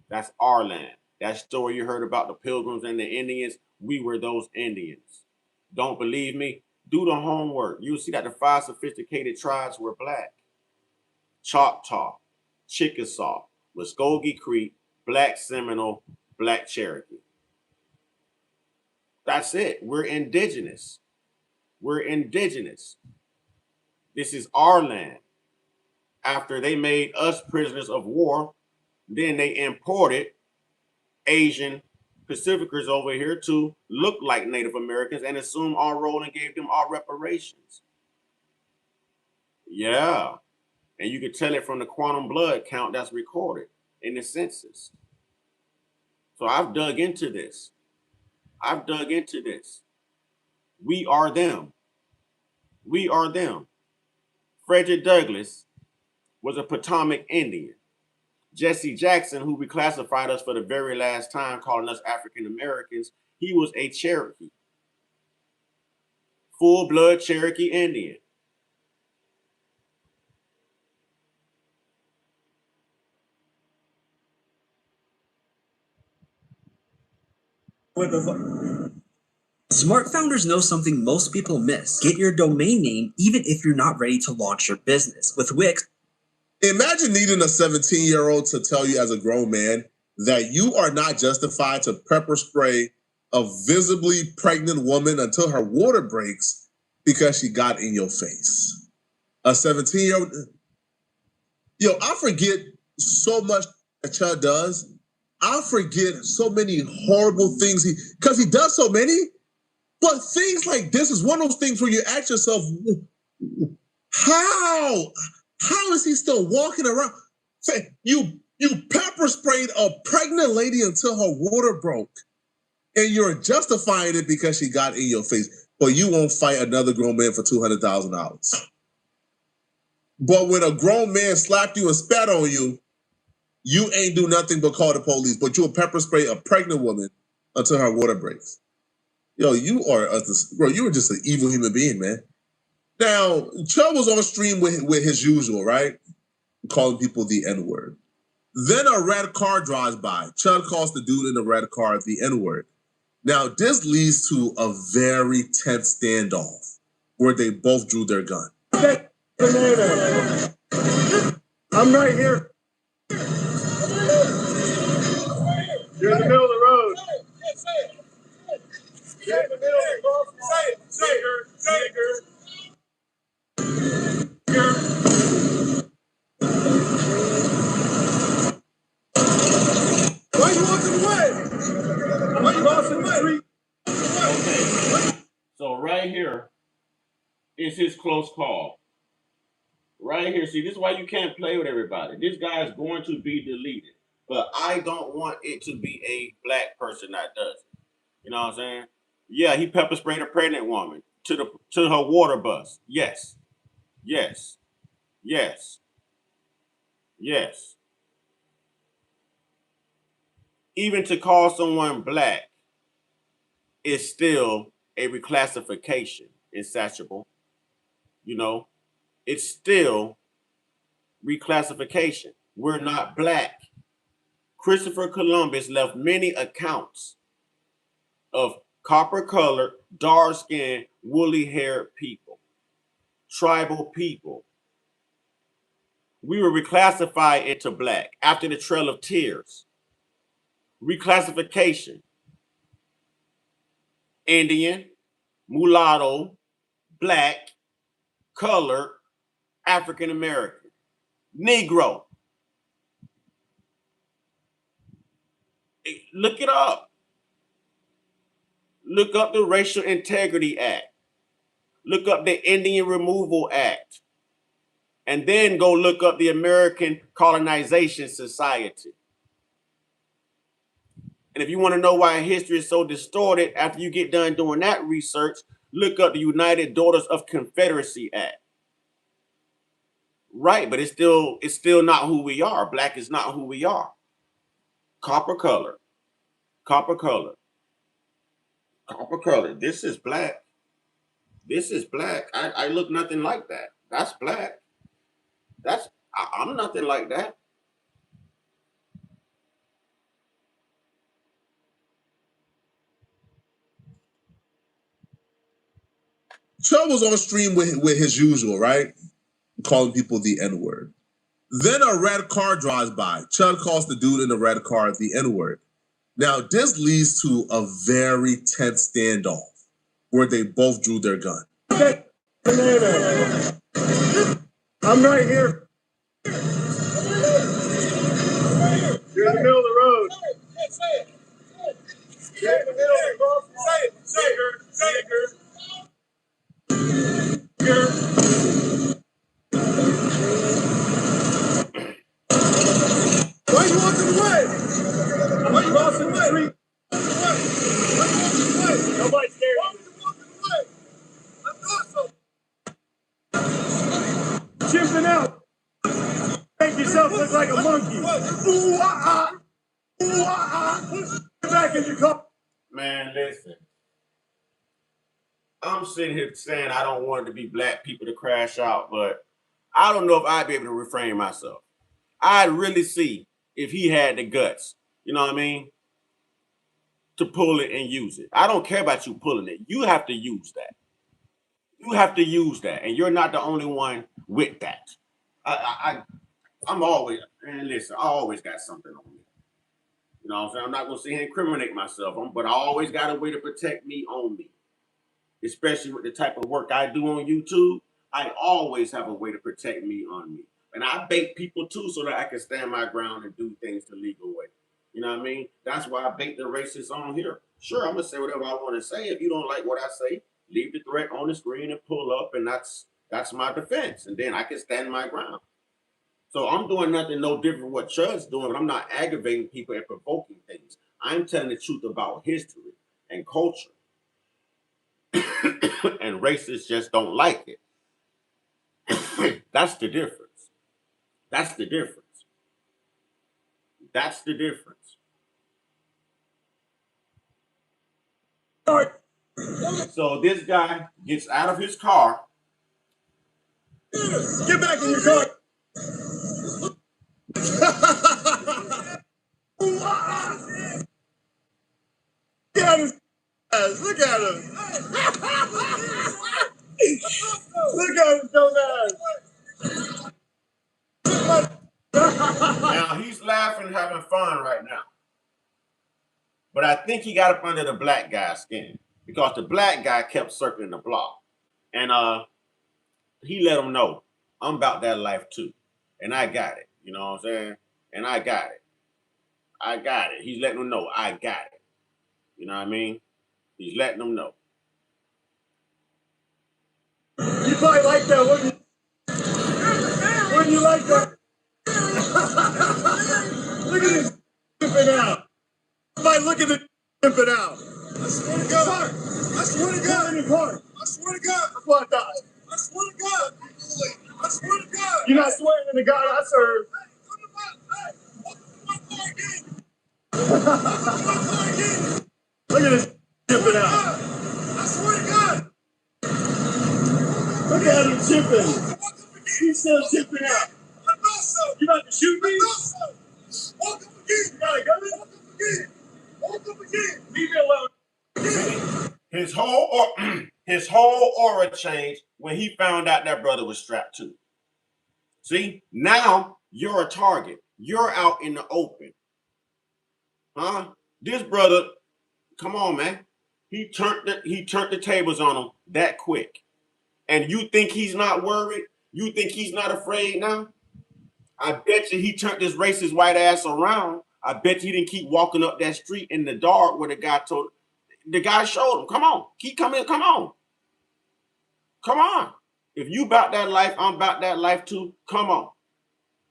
That's our land. That story you heard about the Pilgrims and the Indians, we were those Indians. Don't believe me? Do the homework. You'll see that the 5 sophisticated tribes were black. Choctaw, Chickasaw, Muskogee Creek, Black Seminole, Black Cherokee. That's it. We're indigenous. We're indigenous. This is our land. After they made us prisoners of war, then they imported Asian Pacificers over here to look like Native Americans and assume our role and gave them our reparations. Yeah. And you can tell it from the quantum blood count that's recorded in the census. So I've dug into this. We are them. We are them. Frederick Douglass was a Potomac Indian. Jesse Jackson, who reclassified us for the very last time, calling us African Americans, he was a Cherokee. Full-blood Cherokee Indian. What the fuck? Smart founders know something most people miss. Get your domain name even if you're not ready to launch your business. With Wix, Imagine needing a 17-year-old to tell you as a grown man that you are not justified to pepper spray a visibly pregnant woman until her water breaks because she got in your face. A 17-year-old. Yo, I forget so much that Chud does. I forget so many horrible things because he does so many. But things like this is one of those things where you ask yourself, How? How is he still walking around? Say, you pepper sprayed a pregnant lady until her water broke. And you're justifying it because she got in your face. But you won't fight another grown man for $200,000. But when a grown man slapped you and spat on you, you ain't do nothing but call the police. But you'll pepper spray a pregnant woman until her water breaks. Yo, you are you were just an evil human being, man. Now, Chud was on stream with his usual, right? Calling people the N-word. Then a red car drives by. Chud calls the dude in the red car the N-word. Now, this leads to a very tense standoff where they both drew their gun. I'm right here. You're in the middle of the road. You're in the middle of the road. Say it. Why are you walking away? Why are you walking away? Okay. So right here is his close call. Right here. See, this is why you can't play with everybody. This guy is going to be deleted. But I don't want it to be a black person that does it. You know what I'm saying? Yeah, he pepper sprayed a pregnant woman to her water bus. Yes. Yes. Yes. Yes. Even to call someone black is still a reclassification. Insatiable. You know, it's still reclassification. We're not black. Christopher Columbus left many accounts of copper-colored, dark-skinned, woolly-haired people, tribal people. We were reclassified into black after the Trail of Tears. Reclassification. Indian, mulatto, black, colored, African American, Negro. Look it up. Look up the Racial Integrity Act. Look up the Indian Removal Act. And then go look up the American Colonization Society. And if you want to know why history is so distorted, after you get done doing that research, look up the United Daughters of Confederacy Act. Right, but it's still not who we are. Black is not who we are. Copper color. Copper color. Copper color. This is black. This is black. I look nothing like that. That's black. I'm nothing like that. Chud was on stream with his usual, right? Calling people the N-word. Then a red car drives by. Chud calls the dude in the red car the N-word. Now, this leads to a very tense standoff where they both drew their gun. I'm right here. You're in the middle of the road. You're in the middle of the road. Say it. Why are you walking away? Why are you walking away? Nobody's scared. Why are you walking away? I'm doing something. Chimping out. Make yourself look like a monkey. Ooh, Get back in your car. Man, listen. I'm sitting here saying I don't want it to be black people to crash out, but I don't know if I'd be able to refrain myself. I'd really see if he had the guts, you know what I mean, to pull it and use it. I don't care about you pulling it. You have to use that. You have to use that, and you're not the only one with that. I'm always, and listen, I always got something on me. You know what I'm saying? I'm not going to sit here and incriminate myself, but I always got a way to protect me on me. Especially with the type of work I do on YouTube, I always have a way to protect me on me. And I bait people too so that I can stand my ground and do things the legal way. You know what I mean? That's why I bait the racists on here. Sure, I'm going to say whatever I want to say. If you don't like what I say, leave the threat on the screen and pull up, and that's That's my defense, and then I can stand my ground. So I'm doing nothing no different from what Chud's doing, but I'm not aggravating people and provoking things. I'm telling the truth about history and culture. And racists just don't like it. That's the difference. That's the difference. That's the difference. So this guy gets out of his car. Get back in your car. Look at his ass. Look at him. Look at him, dumb ass. Now he's laughing, having fun right now. But I think he got up under the black guy's skin because the black guy kept circling the block. And he let him know, I'm about that life too. And I got it. You know what I'm saying? And I got it. I got it. He's letting them know, I got it. You know what I mean? He's letting them know. You probably like that, wouldn't you? Wouldn't you like that? Look at this pimping out. Somebody look at this pimping out. I swear to God. I swear to God. In your car. I swear to God. That's what I thought. I swear to God. I swear to God. You're not swearing in the God I serve. Look at this chipping out. I swear to God. Look at him chipping. He's still chipping out. You about to shoot me? Walk up again. You got a gun? Walk up again. Walk up again. Leave me alone. His whole aura changed when he found out that brother was strapped too. See, now you're a target. You're out in the open. Huh? This brother, come on, man. He turned the tables on him that quick. And you think he's not worried? You think he's not afraid now? I bet you he turned this racist white ass around. I bet you he didn't keep walking up that street in the dark where the guy showed him, come on, keep coming, come on. Come on. If you about that life, I'm about that life too. Come on.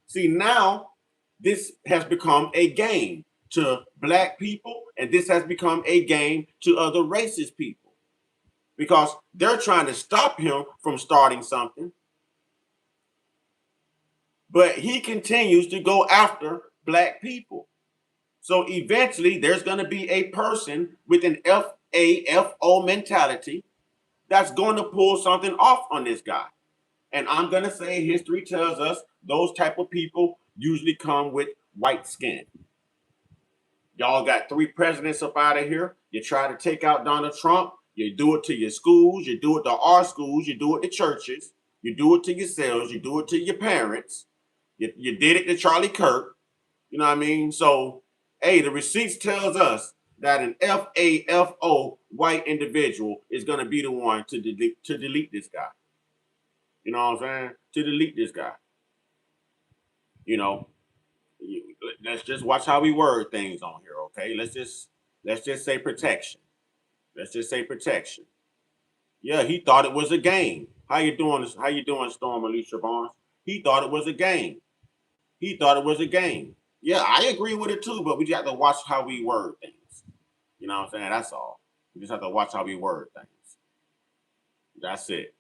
See, now this has become a game to black people, and this has become a game to other racist people because they're trying to stop him from starting something. But he continues to go after black people. So eventually there's going to be a person with an FAFO mentality that's going to pull something off on this guy. And I'm going to say history tells us those type of people usually come with white skin. Y'all got 3 presidents up out of here. You try to take out Donald Trump. You do it to your schools. You do it to our schools. You do it to churches. You do it to yourselves. You do it to your parents. You did it to Charlie Kirk. You know what I mean? So, hey, the receipts tells us that an FAFO white individual is going to be the one to delete this guy. You know what I'm saying? To delete this guy. You know, let's just watch how we word things on here, okay? Let's just say protection. Let's just say protection. Yeah, he thought it was a game. How you doing? How you doing, Storm Alicia Barnes? He thought it was a game. He thought it was a game. Yeah, I agree with it too, but we just have to watch how we word things. You know what I'm saying? That's all. We just have to watch how we word things. That's it.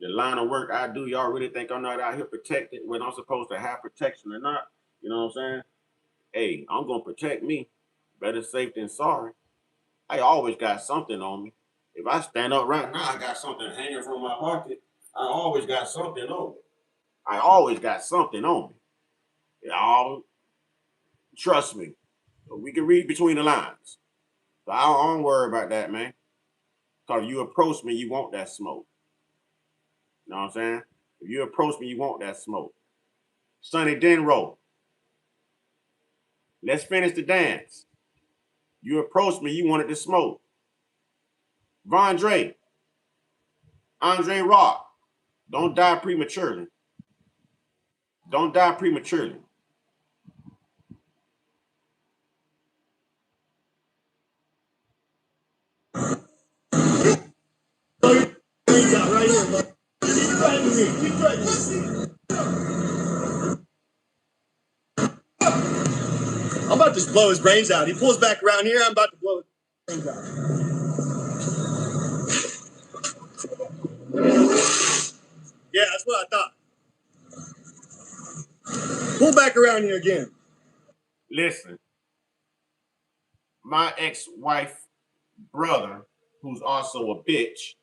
The line of work I do, y'all really think I'm not out here protected when I'm supposed to have protection or not? You know what I'm saying? Hey, I'm going to protect me. Better safe than sorry. I always got something on me. If I stand up right now, I got something hanging from my pocket. I always got something on me. I always got something on me. Y'all, trust me. We can read between the lines. So I don't worry about that, man. Because if you approach me, you want that smoke. You know what I'm saying? If you approach me, you want that smoke. Sonny Denro, let's finish the dance. You approached me, you wanted to smoke. Andre Rock, don't die prematurely. Don't die prematurely. me. Keep threatening me. I'm about to blow his brains out. He pulls back around here. I'm about to blow his brains out. Yeah, that's what I thought. Pull back around here again. Listen, my ex-wife brother, who's also a bitch,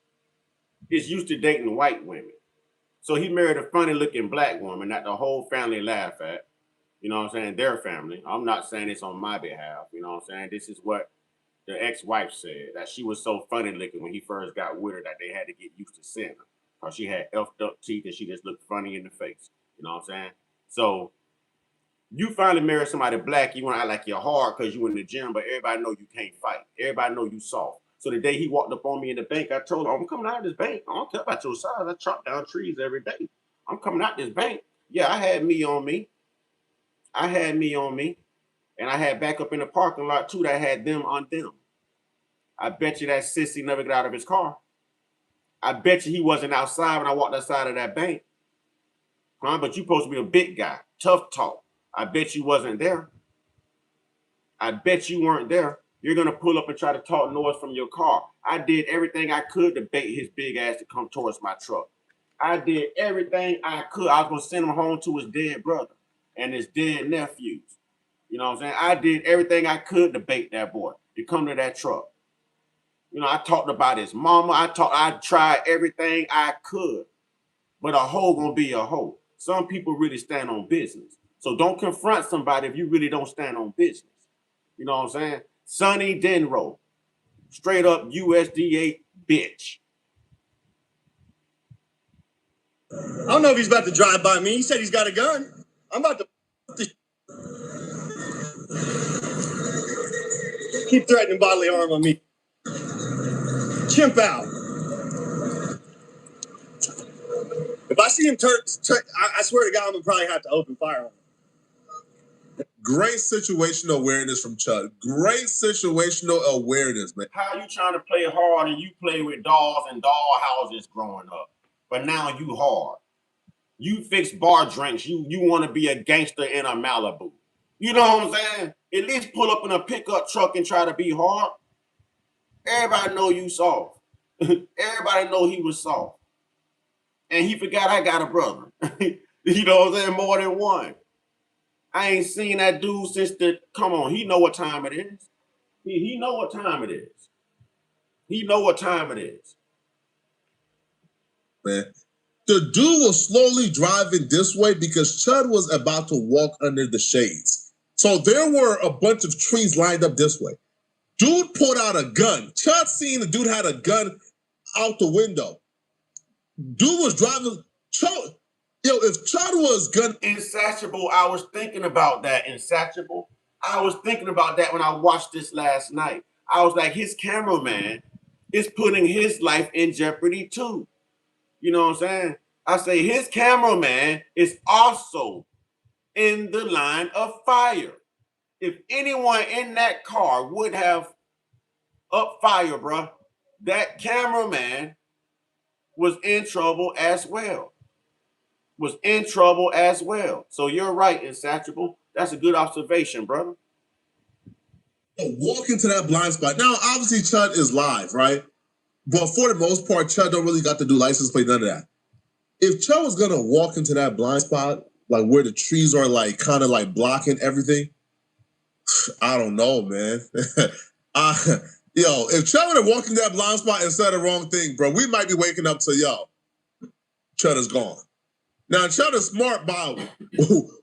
is used to dating white women. So he married a funny-looking black woman that the whole family laugh at. You know what I'm saying? Their family. I'm not saying this on my behalf. You know what I'm saying? This is what the ex-wife said, that she was so funny-looking when he first got with her that they had to get used to seeing her because she had effed up teeth and she just looked funny in the face. You know what I'm saying? So you finally marry somebody black, you want to act like you're hard because you in the gym, but everybody know you can't fight. Everybody know you soft. So the day he walked up on me in the bank, I told him, I'm coming out of this bank. I don't care about your size. I chop down trees every day. I'm coming out this bank. Yeah, I had me on me. I had me on me. And I had back up in the parking lot too that had them on them. I bet you that sissy never got out of his car. I bet you he wasn't outside when I walked outside of that bank. Huh? But you supposed to be a big guy, tough talk. I bet you wasn't there. I bet you weren't there. You're going to pull up and try to talk noise from your car. I did everything I could to bait his big ass to come towards my truck. I did everything I could. I was going to send him home to his dead brother and his dead nephews. You know what I'm saying? I did everything I could to bait that boy to come to that truck. You know, I talked about his mama. I tried everything I could. But a hoe gonna be a hoe. Some people really stand on business. So don't confront somebody if you really don't stand on business. You know what I'm saying? Sonny Denro, straight up USDA bitch. I don't know if he's about to drive by me. He said he's got a gun. I'm about to keep threatening bodily harm on me. Chimp out. If I see him I swear to God, I'm gonna probably have to open fire on him. Great situational awareness from Chud. Great situational awareness, man. How you trying to play hard and you play with dolls and doll houses growing up, but now you hard. You fix bar drinks. You want to be a gangster in a Malibu. You know what I'm saying? At least pull up in a pickup truck and try to be hard. Everybody know you soft. Everybody know he was soft. And he forgot I got a brother. You know what I'm saying? More than one. I ain't seen that dude since come on, he know what time it is. He know what time it is. He know what time it is. Man. The dude was slowly driving this way because Chud was about to walk under the shades. So there were a bunch of trees lined up this way. Dude pulled out a gun. Chud seen the dude had a gun out the window. Dude was driving. Chud, if Chud was gun insatiable, I was thinking about that. Insatiable. I was thinking about that when I watched this last night. I was like, his cameraman is putting his life in jeopardy too. You know what I'm saying? I say his cameraman is also in the line of fire. If anyone in that car would have up fire, bro, that cameraman was in trouble as well. Was in trouble as well. So you're right, Insatiable. That's a good observation, brother. Walk into that blind spot. Now, obviously, Chud is live, right? But for the most part, Chud don't really got to do license plate, none of that. If Chud was gonna walk into that blind spot, like where the trees are like kind of like blocking everything, I don't know, man. If Chud would have walked into that blind spot and said the wrong thing, bro, we might be waking up to, Chud is gone. Now, Chud is smart by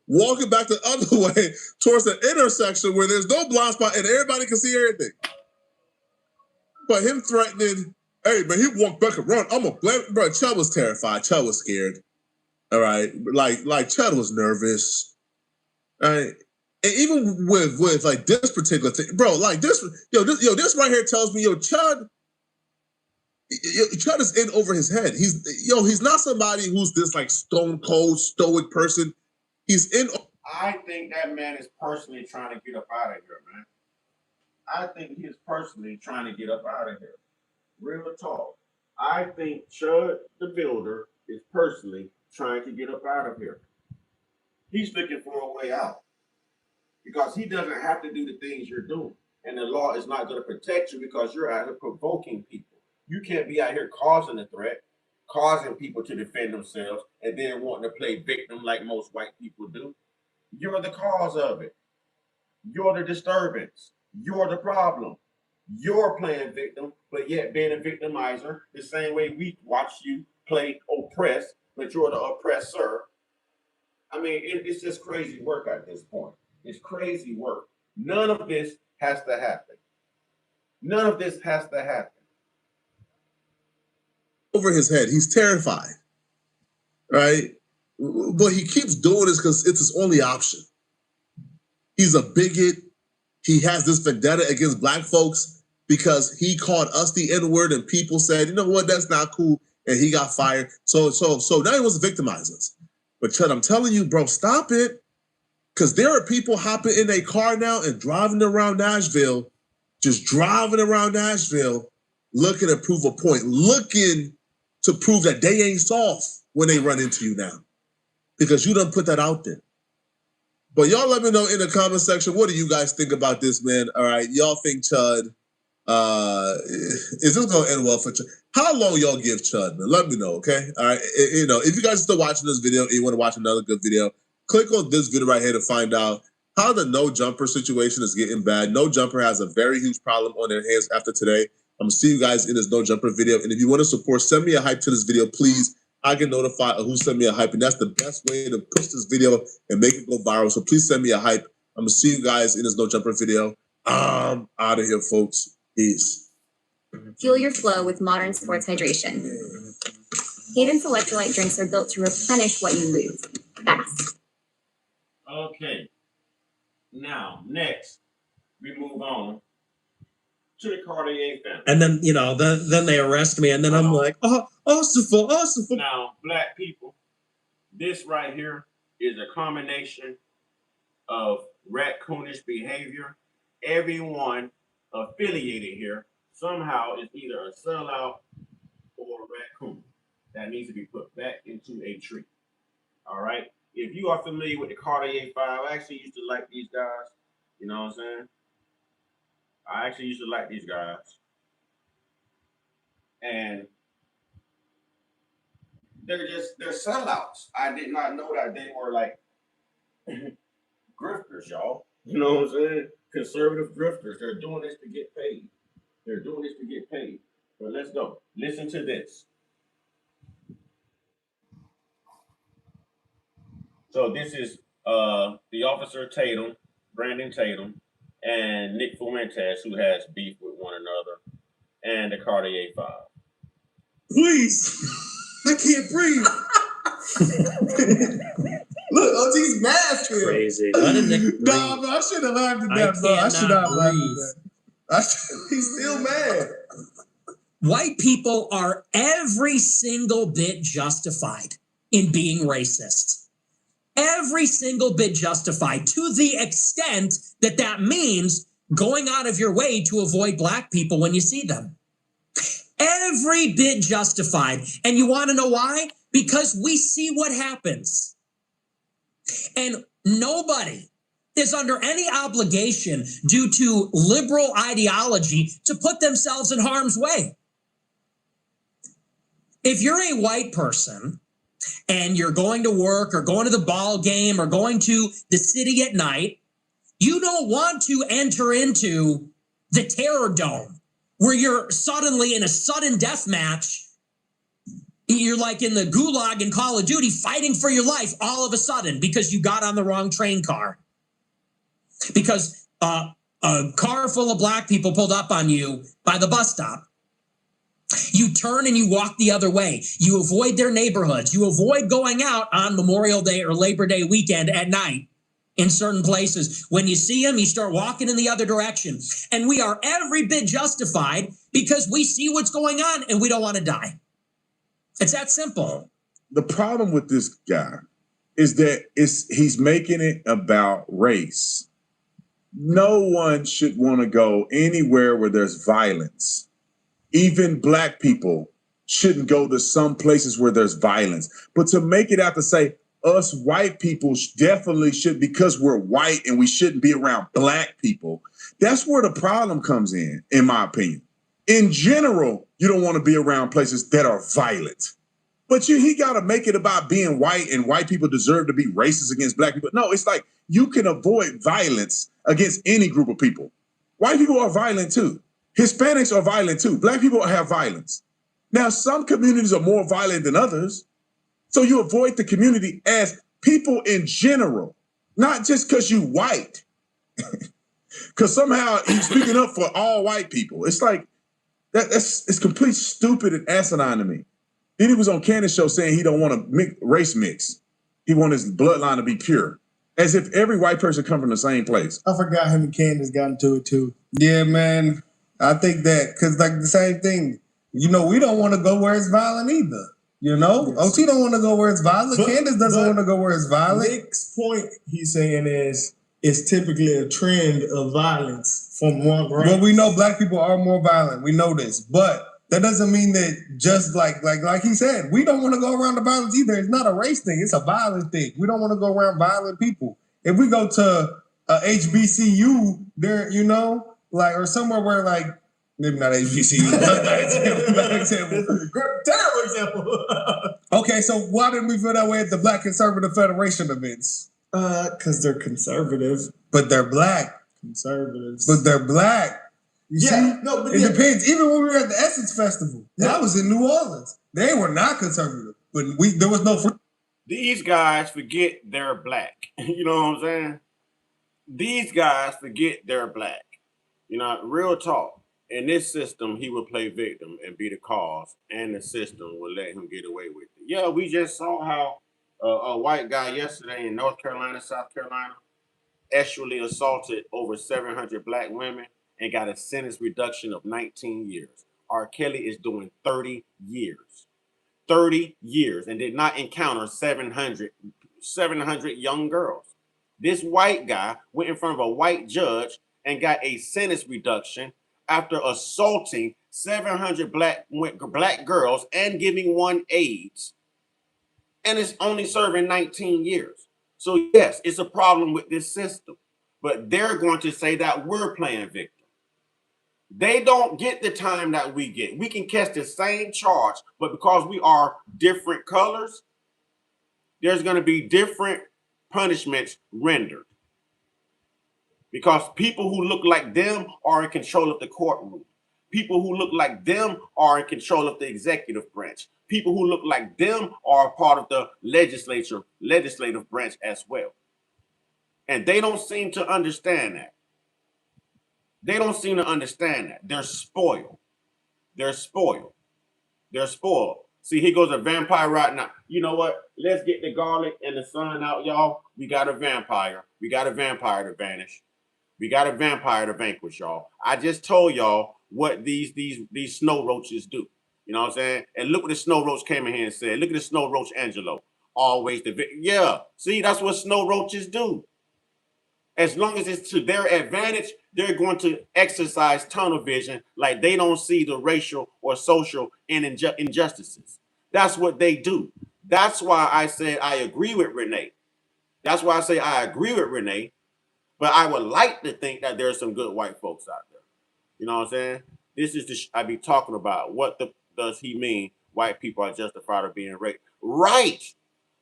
walking back the other way towards the intersection where there's no blind spot and everybody can see everything. But him threatening, hey, man, he walked back and run. I'm a blame. Bro, Chud was terrified. Chud was scared. All right. Like Chud was nervous. All right. And even with like this particular thing, bro, like this right here tells me, Chud is in over his head. He's not somebody who's this like stone cold stoic person. He's in. I think that man is personally trying to get up out of here, man. I think he's personally trying to get up out of here. Real talk. I think Chud the Builder is personally trying to get up out of here. He's looking for a way out because he doesn't have to do the things you're doing. And the law is not going to protect you because you're out here provoking people. You can't be out here causing a threat, causing people to defend themselves, and then wanting to play victim like most white people do. You're the cause of it. You're the disturbance. You're the problem. You're playing victim, but yet being a victimizer, the same way we watch you play oppressed, but you're the oppressor. I mean, it's just crazy work at this point. It's crazy work. None of this has to happen. None of this has to happen. Over his head, he's terrified, right? But he keeps doing this because it's his only option. He's a bigot. He has this vendetta against black folks because he called us the N-word and people said, you know what, that's not cool, and he got fired. So now he wants to victimize us. But Chud, I'm telling you, bro, stop it. Because there are people hopping in a car now and driving around Nashville, just driving around Nashville, looking to prove a point, looking to prove that they ain't soft when they run into you now. Because you done put that out there. But y'all let me know in the comment section, what do you guys think about this, man? All right, y'all think Chud, is this gonna end well for Chud? How long y'all give Chud, man? Let me know, okay? All right, you know, if you guys are still watching this video and you wanna watch another good video, click on this video right here to find out how the no jumper situation is getting bad. No jumper has a very huge problem on their hands after today. I'm gonna see you guys in this no jumper video. And if you wanna support, send me a hype to this video, please. I get notified of who sent me a hype, and that's the best way to push this video and make it go viral. So please send me a hype. I'm gonna see you guys in this no jumper video. I'm out of here, folks. Peace. Fuel your flow with modern sports hydration. Hayden's electrolyte drinks are built to replenish what you lose fast. Okay. Now, next, we move on to the Cartier family. And then, you know, then they arrest me, and then I'm like, oh, awesome. Now, black people, this right here is a combination of raccoonish behavior. Everyone affiliated here somehow is either a sellout or a raccoon that needs to be put back into a tree. All right? If you are familiar with the Cartier 5, I actually used to like these guys. You know what I'm saying? I actually used to like these guys. And they're sellouts. I did not know that they were like grifters, y'all. You know what I'm saying? Conservative grifters. They're doing this to get paid. They're doing this to get paid. But let's go. Listen to this. So this is the officer Tatum, Brandon Tatum, and Nick Fuentes, who has beef with one another, and the Cartier 5. Please, I can't breathe. Look, OG's mad here. Crazy. Why did Nick breathe? Nah, bro, I should have laughed at that, bro. I should not laugh at that. He's still mad. White people are every single bit justified in being racist. Every single bit justified, to the extent that that means going out of your way to avoid black people when you see them. Every bit justified. And you want to know why? Because we see what happens. And nobody is under any obligation due to liberal ideology to put themselves in harm's way. If you're a white person and you're going to work or going to the ball game or going to the city at night, you don't want to enter into the terror dome where you're suddenly in a sudden death match. You're like in the gulag in Call of Duty fighting for your life all of a sudden because you got on the wrong train car. Because a car full of black people pulled up on you by the bus stop. You turn and you walk the other way. You avoid their neighborhoods. You avoid going out on Memorial Day or Labor Day weekend at night in certain places. When you see them, you start walking in the other direction. And we are every bit justified because we see what's going on and we don't want to die. It's that simple. The problem with this guy is that he's making it about race. No one should want to go anywhere where there's violence. Even black people shouldn't go to some places where there's violence. But to make it out to say us white people definitely should, because we're white and we shouldn't be around black people, that's where the problem comes in my opinion. In general, you don't want to be around places that are violent. But he got to make it about being white and white people deserve to be racist against black people. No, it's like you can avoid violence against any group of people. White people are violent too. Hispanics are violent too. Black people have violence. Now, some communities are more violent than others. So you avoid the community as people in general, not just because you white. Because somehow you're speaking up for all white people. It's like, it's complete stupid and asinine to me. Then he was on Candace's show saying he don't want to race mix. He want his bloodline to be pure. As if every white person come from the same place. I forgot him and Candace got into it too. Yeah, man. I think that, because like the same thing, we don't want to go where it's violent either. Yes. OT don't want to go where it's violent. Candace doesn't want to go where it's violent. Nick's point he's saying is it's typically a trend of violence from one race. Well, we know black people are more violent. We know this. But that doesn't mean that just like he said, we don't want to go around the violence either. It's not a race thing. It's a violent thing. We don't want to go around violent people. If we go to a HBCU there, or somewhere where like, maybe not HBCU, bad example. Terrible example. Okay, so why didn't we feel that way at the Black Conservative Federation events? Because they're conservative. But they're black. Conservatives. But they're black. You see? No, but it depends. Even when we were at the Essence Festival, that was in New Orleans. They were not conservative, but there was no. These guys forget they're black. You know what I'm saying? These guys forget they're black. Real talk. In this system, he would play victim and be the cause, and the system would let him get away with it. Yeah, we just saw how a white guy yesterday in North Carolina, South Carolina, actually assaulted over 700 black women and got a sentence reduction of 19 years. R. Kelly is doing 30 years. 30 years and did not encounter 700 young girls. This white guy went in front of a white judge and got a sentence reduction after assaulting 700 black girls and giving one AIDS. And it's only serving 19 years. So yes, it's a problem with this system. But they're going to say that we're playing victim. They don't get the time that we get. We can catch the same charge, but because we are different colors, there's going to be different punishments rendered. Because people who look like them are in control of the courtroom. People who look like them are in control of the executive branch. People who look like them are part of the legislative branch as well. And they don't seem to understand that. They don't seem to understand that. They're spoiled. They're spoiled. They're spoiled. See, here goes a vampire right now. You know what? Let's get the garlic and the sun out, y'all. We got a vampire. We got a vampire to vanish. We got a vampire to vanquish, y'all. I just told y'all what these snow roaches do. You know what I'm saying? And look what the snow roach came in here and said. Look at the snow roach Angelo. Always yeah. See, that's what snow roaches do. As long as it's to their advantage, they're going to exercise tunnel vision like they don't see the racial or social injustices. That's what they do. That's why I said I agree with Renee. That's why I say I agree with Renee, but I would like to think that there's some good white folks out there. You know what I'm saying? This is the I be talking about. What does he mean? White people are justified of being raped.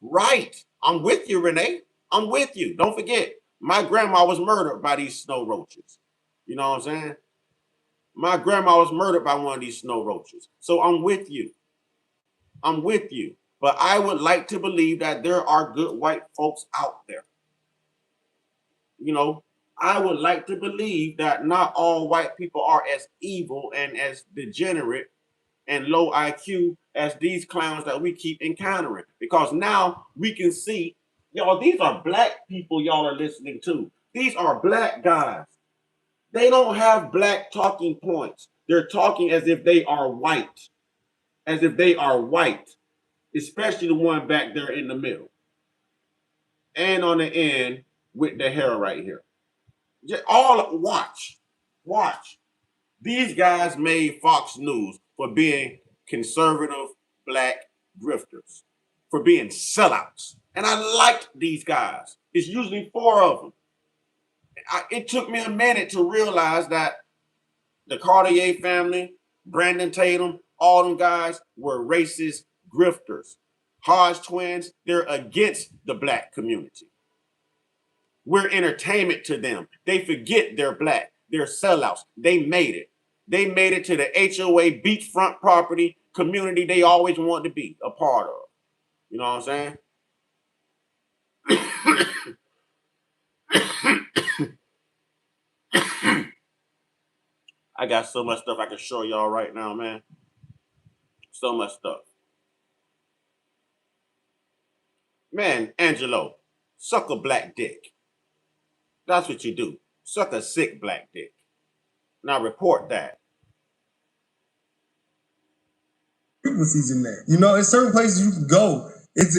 Right. I'm with you, Renee. I'm with you. Don't forget. My grandma was murdered by these snow roaches. You know what I'm saying? My grandma was murdered by one of these snow roaches. So I'm with you. I'm with you. But I would like to believe that there are good white folks out there. I would like to believe that not all white people are as evil and as degenerate and low IQ as these clowns that we keep encountering. Because now we can see, y'all, these are black people y'all are listening to. These are black guys. They don't have black talking points. They're talking as if they are white. As if they are white. Especially the one back there in the middle. And on the end with the hair right here. Just watch. These guys made Fox News for being conservative black grifters for being sellouts. And I liked these guys. It's usually 4 of them. It took me a minute to realize that the Cartier family, Brandon Tatum, all them guys were racist grifters. Hodge twins, they're against the black community. We're entertainment to them. They forget they're black. They're sellouts. They made it. They made it to the HOA beachfront property community they always wanted to be a part of. You know what I'm saying? I got so much stuff I can show y'all right now, man. So much stuff. Man, Angelo, suck a black dick. That's what you do. Suck a sick black dick. Now report that. Frequencies in there. You know, it's certain places you can go. It's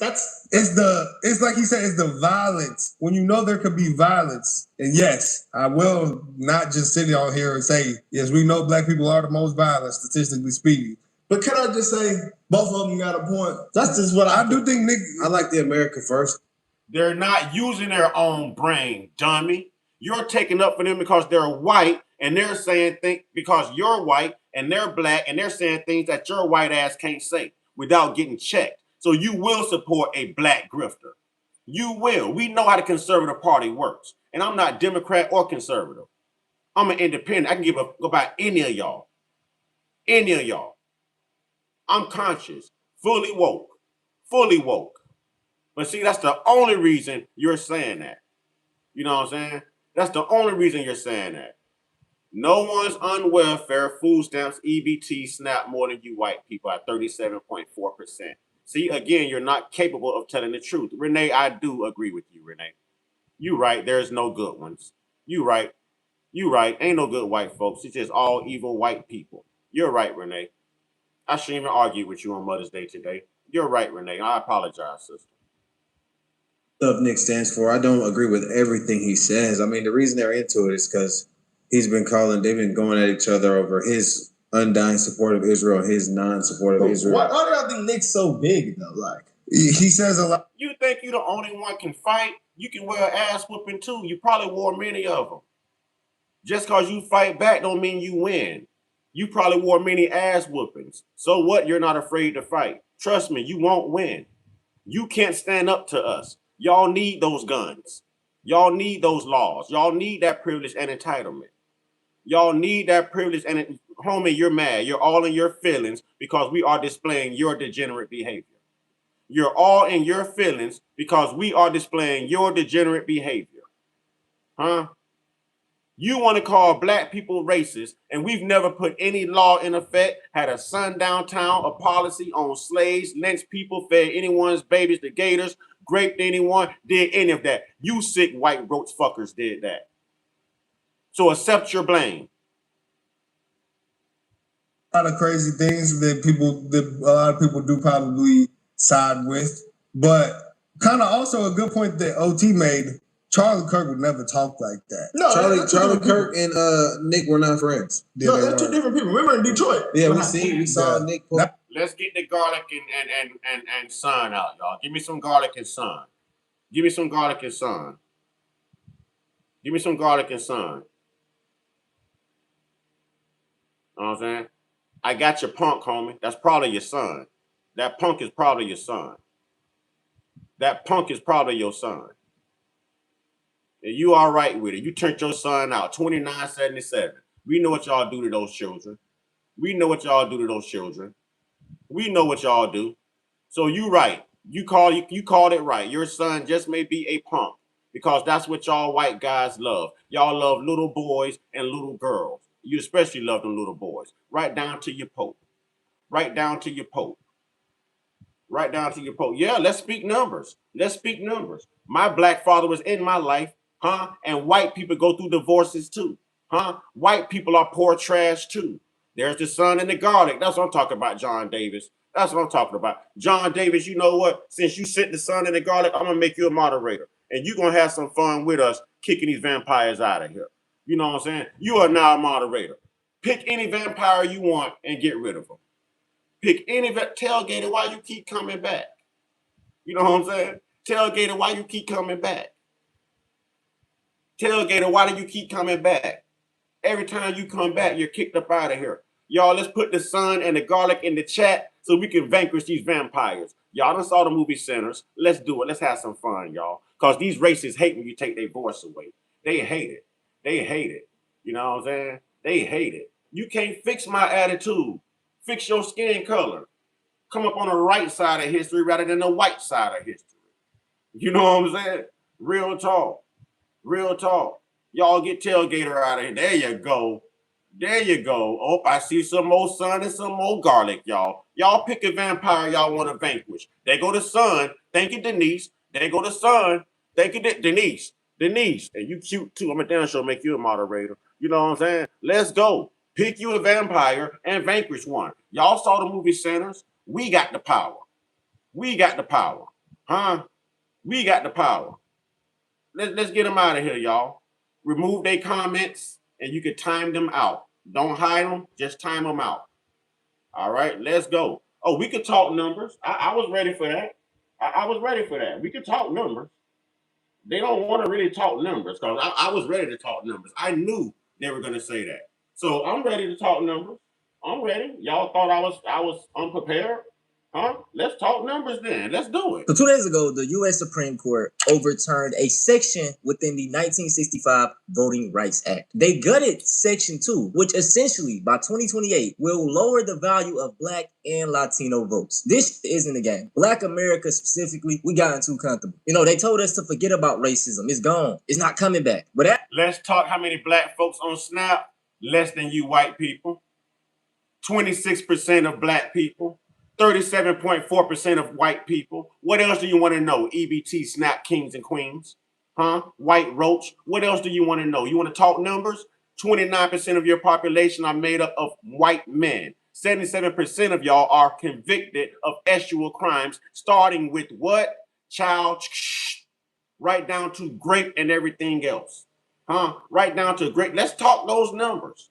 like he said, it's the violence. When you know there could be violence. And yes, I will not just sit on here and say, yes, we know black people are the most violent, statistically speaking. But can I just say, both of them got a point? That's just what I do think, Nick. I like the America first. They're not using their own brain, dummy. You're taking up for them because they're white and they're saying things because you're white and they're black and they're saying things that your white ass can't say without getting checked. So you will support a black grifter. You will. We know how the conservative party works. And I'm not Democrat or conservative. I'm an independent. I can go by any of y'all. Any of y'all. I'm conscious, fully woke. Fully woke. But see, that's the only reason you're saying that. You know what I'm saying? That's the only reason you're saying that. No one's on welfare, food stamps, EBT, SNAP more than you white people at 37.4%. See, again, you're not capable of telling the truth. Renee, I do agree with you, Renee. You right, there's no good ones. You right. You right. Ain't no good white folks. It's just all evil white people. You're right, Renee. I shouldn't even argue with you on Mother's Day today. You're right, Renee. I apologize, sister. Stuff Nick stands for. I don't agree with everything he says. I mean, the reason they're into it is because they've been going at each other over his undying support of Israel, his non-support of Israel. Why do y'all think Nick's so big, though? Like, he says a lot. You think you the only one can fight? You can wear ass whooping too. You probably wore many of them. Just because you fight back don't mean you win. You probably wore many ass whoopings. So what? You're not afraid to fight. Trust me, you won't win. You can't stand up to us. Y'all need those guns. Y'all need those laws. Y'all need that privilege and entitlement. Y'all need that privilege and homie, you're mad. You're all in your feelings because we are displaying your degenerate behavior. You're all in your feelings because we are displaying your degenerate behavior. Huh? You want to call black people racist, and we've never put any law in effect, had a sundown town, a policy on slaves, lynched people, fed anyone's babies to gators, raped anyone, did any of that. You sick white roach fuckers did that. So accept your blame. A lot of crazy things that a lot of people do probably side with, but kind of also a good point that OT made. Charlie Kirk would never talk like that. No, Charlie Kirk and Nick were not friends. Yeah, no, they're two different people. Remember in Detroit? Yeah, we saw Nick. Let's get the garlic and sun out, y'all. Give me some garlic and sun. Give me some garlic and sun. Give me some garlic and sun. You know what I'm saying? I got your punk, homie. That's probably your son. That punk is probably your son. That punk is probably your son. And you all right with it. You turned your son out, 2977. We know what y'all do to those children. We know what y'all do to those children. We know what y'all do. So you right. You called it right. Your son just may be a punk because that's what y'all white guys love. Y'all love little boys and little girls. You especially love them little boys. Right down to your Pope. Right down to your Pope. Right down to your Pope. Yeah, let's speak numbers. Let's speak numbers. My black father was in my life. Huh? And white people go through divorces too. Huh? White people are poor trash too. There's the sun and the garlic. That's what I'm talking about, John Davis. That's what I'm talking about. John Davis, you know what? Since you sent the sun and the garlic, I'm going to make you a moderator. And you're going to have some fun with us kicking these vampires out of here. You know what I'm saying? You are now a moderator. Pick any vampire you want and get rid of them. Pick any tailgater, why you keep coming back? You know what I'm saying? Tailgater, why you keep coming back? Tailgater, why do you keep coming back? Every time you come back, you're kicked up out of here. Y'all, let's put the sun and the garlic in the chat so we can vanquish these vampires. Y'all done saw the movie Sinners. Let's do it. Let's have some fun, y'all. Because these racists hate when you take their voice away. They hate it. They hate it. You know what I'm saying? They hate it. You can't fix my attitude. Fix your skin color. Come up on the right side of history rather than the white side of history. You know what I'm saying? Real talk. Real talk. Y'all get tailgater out of here. There you go. There you go. Oh, I see some more sun and some more garlic, y'all. Y'all pick a vampire y'all want to vanquish. There go the sun. Thank you, Denise. There go the sun. Thank you, Denise. Denise. And you cute too. I'm a damn sure make you a moderator. You know what I'm saying? Let's go. Pick you a vampire and vanquish one. Y'all saw the movie Sinners. We got the power. We got the power. Huh? We got the power. Let's get them out of here, y'all. Remove their comments and you can time them out. Don't hide them, just time them out. All right, let's go. Oh, we could talk numbers. I was ready for that. I was ready for that. We could talk numbers. They don't want to really talk numbers because I was ready to talk numbers. I knew they were going to say that. So I'm ready to talk numbers. I'm ready. Y'all thought I was unprepared? Huh? Let's talk numbers then. Let's do it. So 2 days ago, the U.S. Supreme Court overturned a section within the 1965 Voting Rights Act. They gutted Section 2, which essentially, by 2028, will lower the value of Black and Latino votes. This isn't a game. Black America specifically, we gotten too comfortable. You know, they told us to forget about racism. It's gone. It's not coming back. But let's talk how many Black folks on Snap. Less than you white people. 26% of Black people. 37.4% of white people. What else do you want to know? EBT, Snap Kings and Queens. Huh? White Roach. What else do you want to know? You want to talk numbers? 29% of your population are made up of white men. 77% of y'all are convicted of sexual crimes, starting with what? Child, right down to grape and everything else. Huh? Right down to grape. Let's talk those numbers.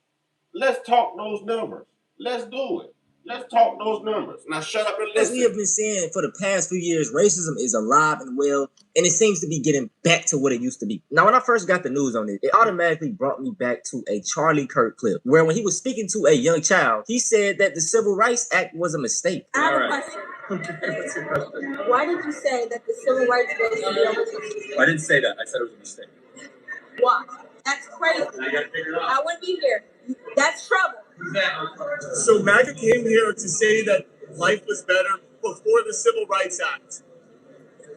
Let's talk those numbers. Let's do it. Let's talk those numbers. Now shut up and listen. As we have been saying for the past few years, racism is alive and well, and it seems to be getting back to what it used to be. Now, when I first got the news on it, it automatically brought me back to a Charlie Kirk clip, where when he was speaking to a young child, he said that the Civil Rights Act was a mistake. I have a question. Why did you say that the Civil Rights Bill should be overturned? I didn't say that. I said it was a mistake. Why? That's crazy. I wouldn't be here. That's trouble. So MAGA came here to say that life was better before the Civil Rights Act.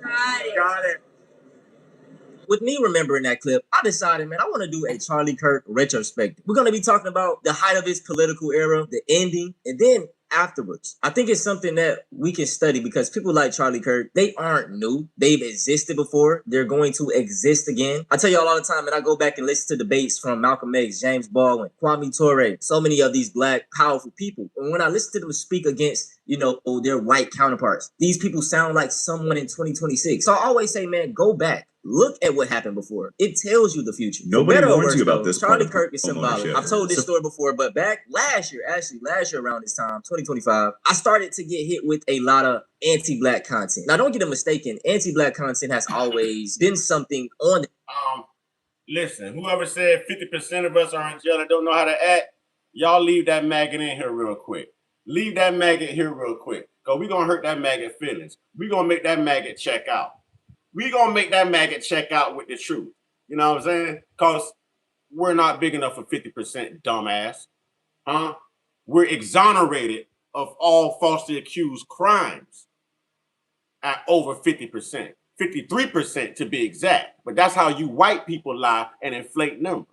Got it. With me remembering that clip, I decided, man, I want to do a Charlie Kirk retrospective. We're going to be talking about the height of his political era, the ending, and then afterwards. I think it's something that we can study because people like Charlie Kirk, they aren't new. They've existed before. They're going to exist again. I tell y'all all the time, and I go back and listen to debates from Malcolm X, James Baldwin, Kwame Ture, so many of these Black powerful people. And when I listen to them speak against, you know, their white counterparts, these people sound like someone in 2026. So I always say, man, go back. Look at what happened before. It tells you the future. Nobody warns you about this. Charlie Kirk is symbolic. I've told this story before, but back last year around this time, 2025, I started to get hit with a lot of anti-Black content. Now, don't get it mistaken. Anti-Black content has always been something on. Listen, whoever said 50% of us are in jail and don't know how to act, y'all leave that maggot in here real quick. Leave that maggot here real quick. Because we're going to hurt that maggot feelings. We're going to make that maggot check out. We're going to make that maggot check out with the truth. You know what I'm saying? Because we're not big enough for 50%, dumbass. Huh? We're exonerated of all falsely accused crimes at over 50%. 53% to be exact. But that's how you white people lie and inflate numbers.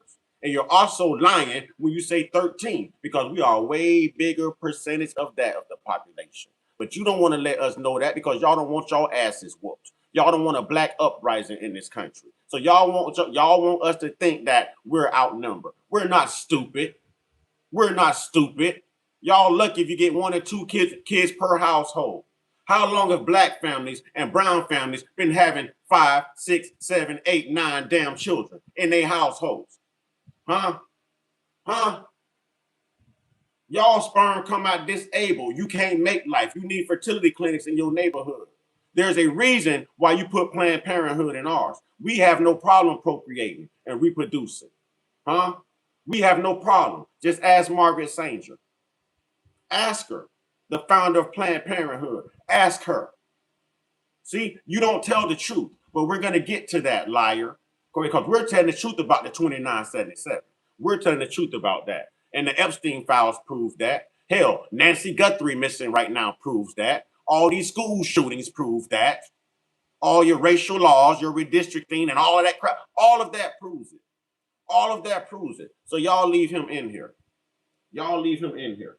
And you're also lying when you say 13, because we are a way bigger percentage of that of the population. But you don't want to let us know that because y'all don't want y'all asses whooped. Y'all don't want a Black uprising in this country. So y'all want us to think that we're outnumbered. We're not stupid. We're not stupid. Y'all lucky if you get 1 or 2 kids per household. How long have Black families and brown families been having 5, 6, 7, 8, 9 damn children in their households? Huh? Y'all sperm come out disabled. You can't make life. You need fertility clinics in your neighborhood. There's a reason why you put Planned Parenthood in ours. We have no problem procreating and reproducing. Huh? We have no problem. Just ask Margaret Sanger. Ask her, the founder of Planned Parenthood. Ask her. See, you don't tell the truth, but we're going to get to that, liar. Because we're telling the truth about the 2977. We're telling the truth about that. And the Epstein files prove that. Hell, Nancy Guthrie missing right now proves that. All these school shootings prove that. All your racial laws, your redistricting, and all of that crap, all of that proves it. All of that proves it. So y'all leave him in here. Y'all leave him in here.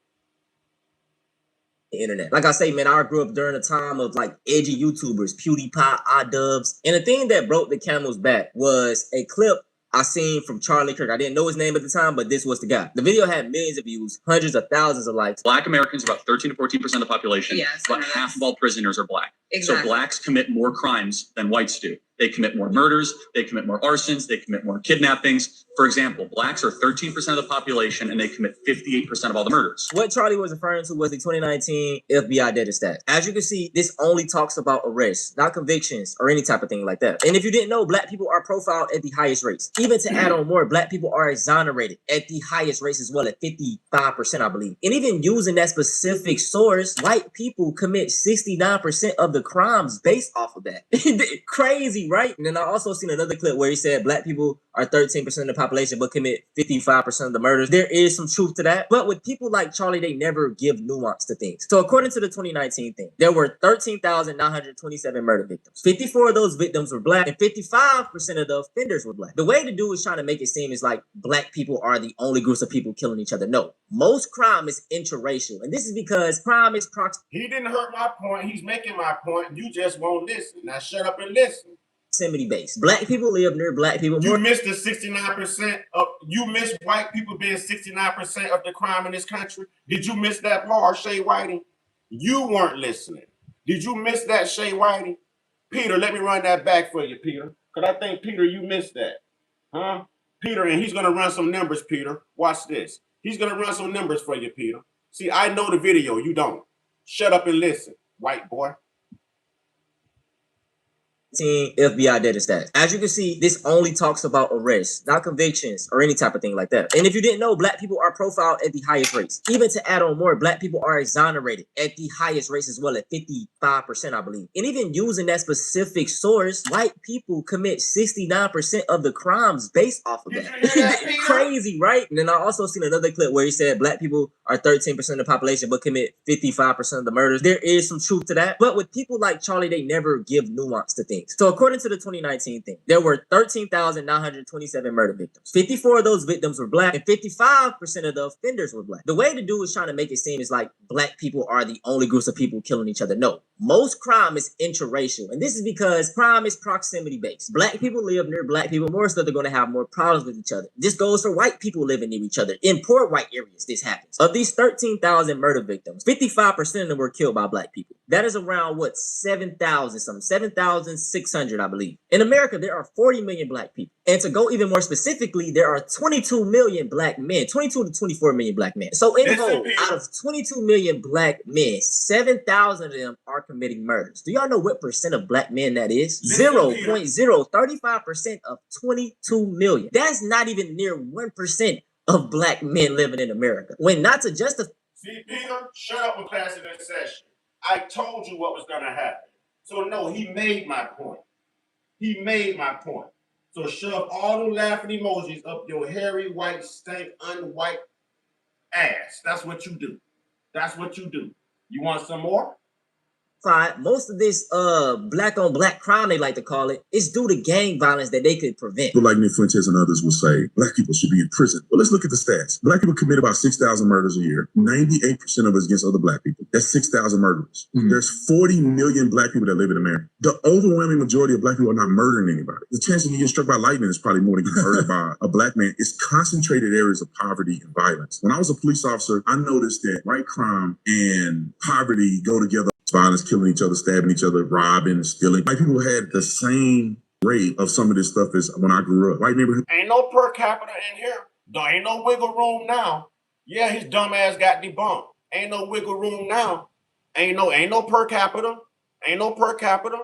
Internet. Like I say, man, I grew up during a time of like edgy YouTubers, PewDiePie, iDubbbz. And the thing that broke the camel's back was a clip I seen from Charlie Kirk. I didn't know his name at the time, but this was the guy. The video had millions of views, hundreds of thousands of likes. Black Americans are about 13 to 14% of the population, but half of all prisoners are black. Exactly. So blacks commit more crimes than whites do. They commit more murders, they commit more arsons, they commit more kidnappings. For example, blacks are 13% of the population and they commit 58% of all the murders. What Charlie was referring to was the 2019 FBI data stats. As you can see, this only talks about arrests, not convictions or any type of thing like that. And if you didn't know, black people are profiled at the highest rates. Even to add on more, black people are exonerated at the highest rates as well, at 55%, I believe. And even using that specific source, white people commit 69% of the crimes based off of that. Crazy, right? And then I also seen another clip where he said black people are 13% of the population but commit 55% of the murders. There is some truth to that. But with people like Charlie, they never give nuance to things. So according to the 2019 thing, there were 13,927 murder victims. 54 of those victims were black and 55% of the offenders were black. The way the dude was trying to make it seem is like black people are the only groups of people killing each other. No, most crime is interracial. And this is because crime is He didn't hurt my point. He's making my point. You just won't listen. Now shut up and listen. Proximity based. Black people live near black people. You missed the 69% of, you missed white people being 69% of the crime in this country. Did you miss that part, Shay Whiting? You weren't listening. Did you miss that, Shay Whiting? Peter, let me run that back for you, Peter. Because I think, Peter, you missed that. Huh? Peter, and he's going to run some numbers, Peter. Watch this. He's going to run some numbers for you, Peter. See, I know the video. You don't. Shut up and listen, white boy. FBI data stats. As you can see, this only talks about arrests, not convictions or any type of thing like that. And if you didn't know, black people are profiled at the highest rates. Even to add on more, black people are exonerated at the highest rates as well, at 55%, I believe. And even using that specific source, white people commit 69% of the crimes based off of that. Crazy, right? And then I also seen another clip where he said black people are 13% of the population but commit 55% of the murders. There is some truth to that. But with people like Charlie, they never give nuance to things. So according to the 2019 thing, there were 13,927 murder victims. 54 of those victims were black and 55% of the offenders were black. The way the dude was trying to make it seem is like black people are the only groups of people killing each other. No, most crime is interracial. And this is because crime is proximity based. Black people live near black people more, so they're going to have more problems with each other. This goes for white people living near each other. In poor white areas, this happens. Of these 13,000 murder victims, 55% of them were killed by black people. That is around what, 7,600, I believe. In America, there are 40 million black people. And to go even more specifically, there are 22 million black men, 22 to 24 million black men. So in whole, out of 22 million black men, 7,000 of them are committing murders. Do y'all know what percent of black men that is? 0.035% of 22 million. That's not even near 1% of black men living in America. When not to justify. See, Peter, shut up and pass it in session. I told you what was going to happen. So no, he made my point. He made my point. So shove all the laughing emojis up your hairy, white, stank, unwhite ass. That's what you do. That's what you do. You want some more? Most of this black on black crime, they like to call it, is due to gang violence that they could prevent. People like Nick Fuentes and others will say black people should be in prison. Well, let's look at the stats. Black people commit about 6,000 murders a year. 98% of us against other black people. That's 6,000 murderers. Mm-hmm. There's 40 million black people that live in America. The overwhelming majority of black people are not murdering anybody. The chance of you getting struck by lightning is probably more than getting murdered by a black man. It's concentrated areas of poverty and violence. When I was a police officer, I noticed that white crime and poverty go together. Violence, killing each other, stabbing each other, robbing, stealing. White people had the same rate of some of this stuff as when I grew up. White neighborhood. Ain't no per capita in here. There ain't no wiggle room now. Yeah, his dumb ass got debunked. Ain't no wiggle room now. Ain't no per capita. Ain't no per capita.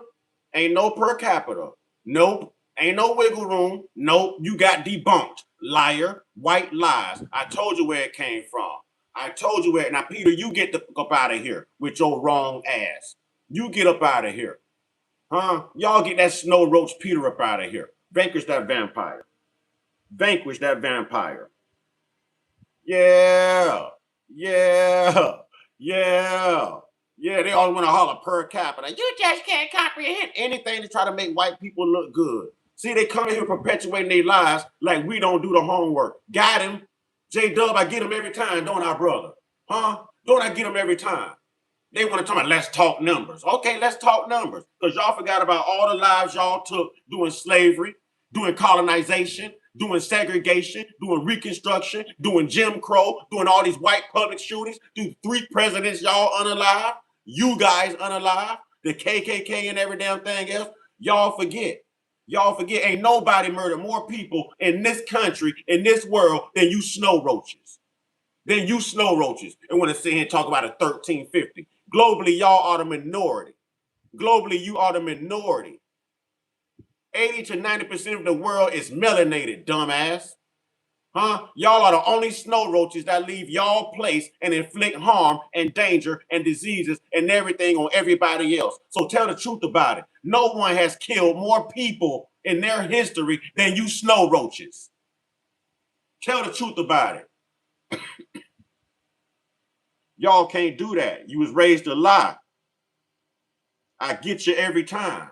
Ain't no per capita. Nope. Ain't no wiggle room. Nope. You got debunked. Liar. White lies. I told you where it came from. I told you where. Now, Peter, you get the fuck up out of here with your wrong ass. You get up out of here. Huh? Y'all get that snow roach Peter up out of here. Vanquish that vampire. Vanquish that vampire. Yeah. Yeah. Yeah. Yeah, they all want to holler per capita. You just can't comprehend anything to try to make white people look good. See, they come in here perpetuating their lies like we don't do the homework. Got him. J-Dub, I get him every time, don't I, brother? Huh? Don't I get him every time? They want to talk about let's talk numbers. Okay, let's talk numbers. Because y'all forgot about all the lives y'all took doing slavery, doing colonization, doing segregation, doing Reconstruction, doing Jim Crow, doing all these white public shootings, do 3 presidents y'all unalive, you guys unalive, the KKK and every damn thing else. Y'all forget. Y'all forget ain't nobody murdered more people in this country, in this world, than you snow roaches. Than you snow roaches. And want to sit here and talk about a 1350. Globally, y'all are the minority. Globally, you are the minority. 80 to 90% of the world is melanated, dumbass. Huh? Y'all are the only snow roaches that leave y'all place and inflict harm and danger and diseases and everything on everybody else. So tell the truth about it. No one has killed more people in their history than you snow roaches. Tell the truth about it. Y'all can't do that. You was raised to lie. I get you every time.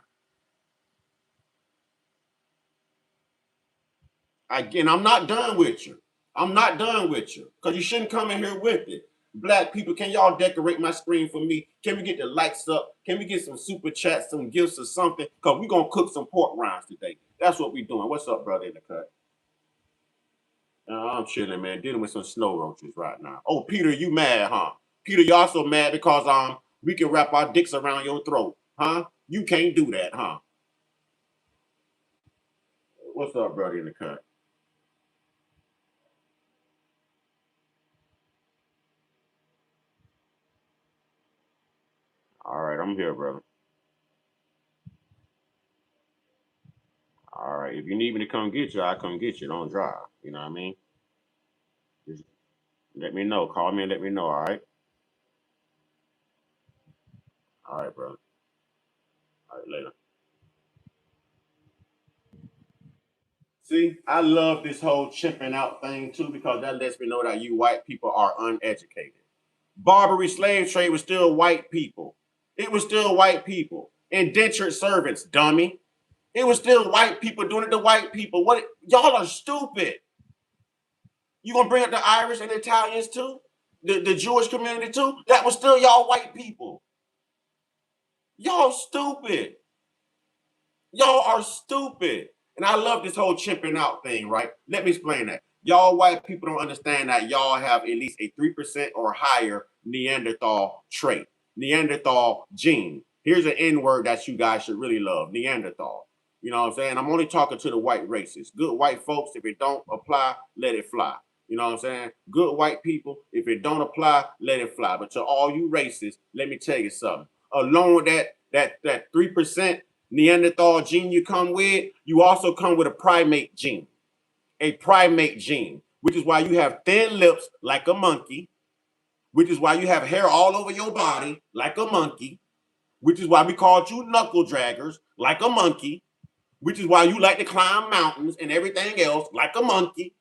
Again, I'm not done with you. I'm not done with you because you shouldn't come in here with it. Black people, can y'all decorate my screen for me? Can we get the lights up? Can we get some super chats, some gifts or something? Because we're going to cook some pork rinds today. That's what we're doing. What's up, brother in the cut? I'm chilling, man. Dealing with some snow roaches right now. Oh, Peter, you mad, huh? Peter, you also mad because we can wrap our dicks around your throat, huh? You can't do that, huh? What's up, brother in the cut? All right, I'm here, brother. All right, if you need me to come get you, I'll come get you. Don't drive. You know what I mean? Just let me know. Call me and let me know, all right? All right, brother. All right, later. See, I love this whole chipping out thing too because that lets me know that you white people are uneducated. Barbary slave trade was still white people. It was still white people. Indentured servants, dummy. It was still white people doing it to white people. What? Y'all are stupid. You gonna bring up the Irish and the Italians too? The Jewish community too? That was still y'all white people. Y'all stupid. Y'all are stupid. And I love this whole chipping out thing, right? Let me explain that. Y'all white people don't understand that y'all have at least a 3% or higher Neanderthal trait, Neanderthal gene. Here's an N word that you guys should really love, Neanderthal. You know what I'm saying? I'm only talking to the white races. Good white folks, if it don't apply, let it fly. You know what I'm saying? Good white people, if it don't apply, let it fly. But to all you racists, let me tell you something. Along with that 3% Neanderthal gene you come with, you also come with a primate gene. A primate gene, which is why you have thin lips like a monkey, which is why you have hair all over your body like a monkey, which is why we called you knuckle draggers like a monkey, which is why you like to climb mountains and everything else like a monkey.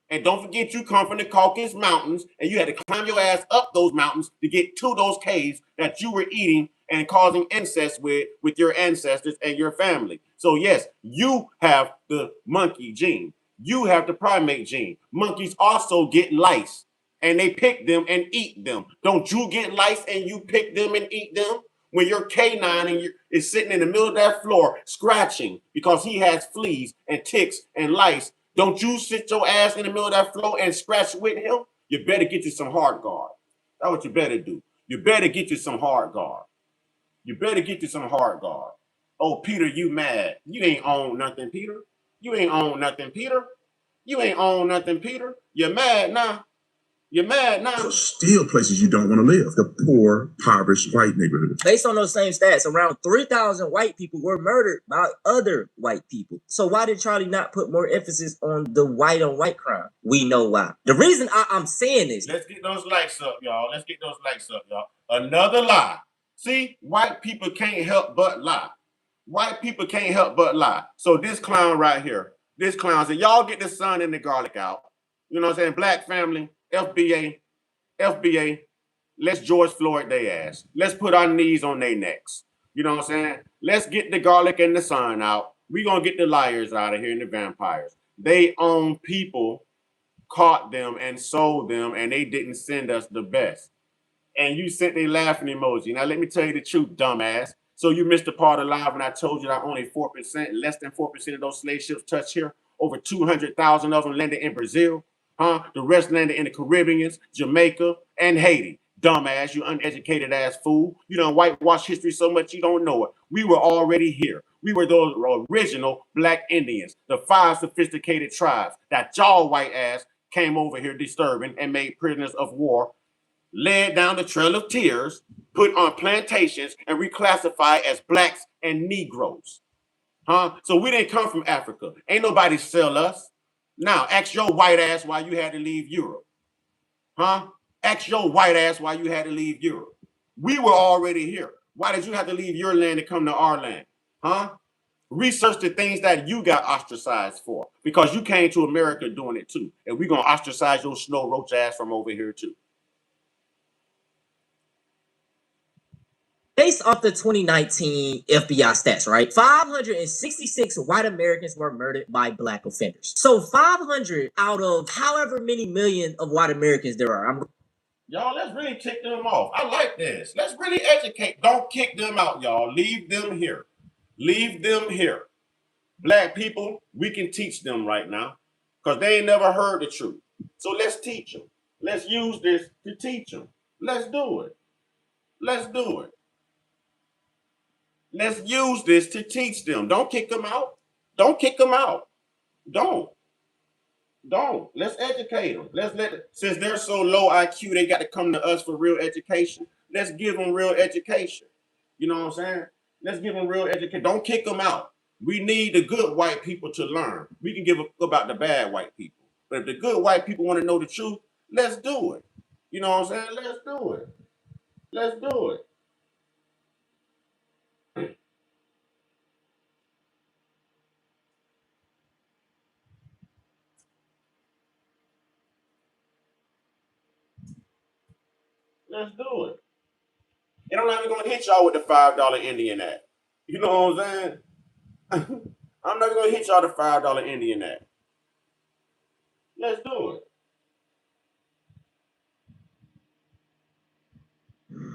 And don't forget you come from the Caucasus Mountains and you had to climb your ass up those mountains to get to those caves that you were eating and causing incest with your ancestors and your family. So yes, you have the monkey gene. You have the primate gene. Monkeys also get lice and they pick them and eat them. Don't you get lice and you pick them and eat them? When your canine is sitting in the middle of that floor scratching because he has fleas and ticks and lice, don't you sit your ass in the middle of that floor and scratch with him? You better get you some hard guard. That's what you better do. You better get you some hard guard. You better get you some hard guard. Oh, Peter, you mad. You ain't own nothing, Peter. You ain't own nothing, Peter. You ain't own nothing, Peter. You're mad now. You're mad now. There's still places you don't want to live. The poor, impoverished white neighborhoods. Based on those same stats, around 3,000 white people were murdered by other white people. So why did Charlie not put more emphasis on the white on white crime? We know why. The reason I'm saying this. Let's get those likes up, y'all. Let's get those likes up, y'all. Another lie. See, white people can't help but lie. White people can't help but lie. So this clown right here, this clown said, y'all get the sun and the garlic out. You know what I'm saying? Black family, FBA, let's George Floyd their ass. Let's put our knees on their necks. You know what I'm saying? Let's get the garlic and the sun out. We're going to get the liars out of here and the vampires. They own people, caught them and sold them, and they didn't send us the best. And you sent a laughing emoji. Now, let me tell you the truth, dumbass. So you missed the part of live when I told you that only 4%, less than 4% of those slave ships touched here. Over 200,000 of them landed in Brazil. The rest landed in the Caribbean, Jamaica, and Haiti. Dumbass, you uneducated ass fool. You done whitewash history so much you don't know it. We were already here. We were those original Black Indians, the 5 sophisticated tribes that y'all white ass came over here disturbing and made prisoners of war, led down the trail of tears, put on plantations, and reclassified as blacks and Negroes. So we didn't come from Africa. Ain't nobody sell us. Now, ask your white ass why you had to leave Europe. Ask your white ass why you had to leave Europe. We were already here. Why did you have to leave your land to come to our land? Research the things that you got ostracized for, because you came to America doing it too. And we're going to ostracize your snow roach ass from over here too. Based off the 2019 FBI stats, right? 566 white Americans were murdered by Black offenders. So 500 out of however many million of white Americans there are. Y'all, let's really kick them off. I like this. Let's really educate. Don't kick them out, y'all. Leave them here. Leave them here. Black people, we can teach them right now because they ain't never heard the truth. So let's teach them. Let's use this to teach them. Let's do it. Let's do it. Let's use this to teach them. Don't kick them out. Don't kick them out. Don't. Let's educate them. Since they're so low IQ, they got to come to us for real education. Let's give them real education. You know what I'm saying? Let's give them real education. Don't kick them out. We need the good white people to learn. We can give a about the bad white people. But if the good white people want to know the truth, let's do it. You know what I'm saying? Let's do it. Let's do it. Let's do it. And I'm not even going to hit y'all with the $5 Indian Act. You know what I'm saying? I'm not going to hit y'all the $5 Indian Act. Let's do it.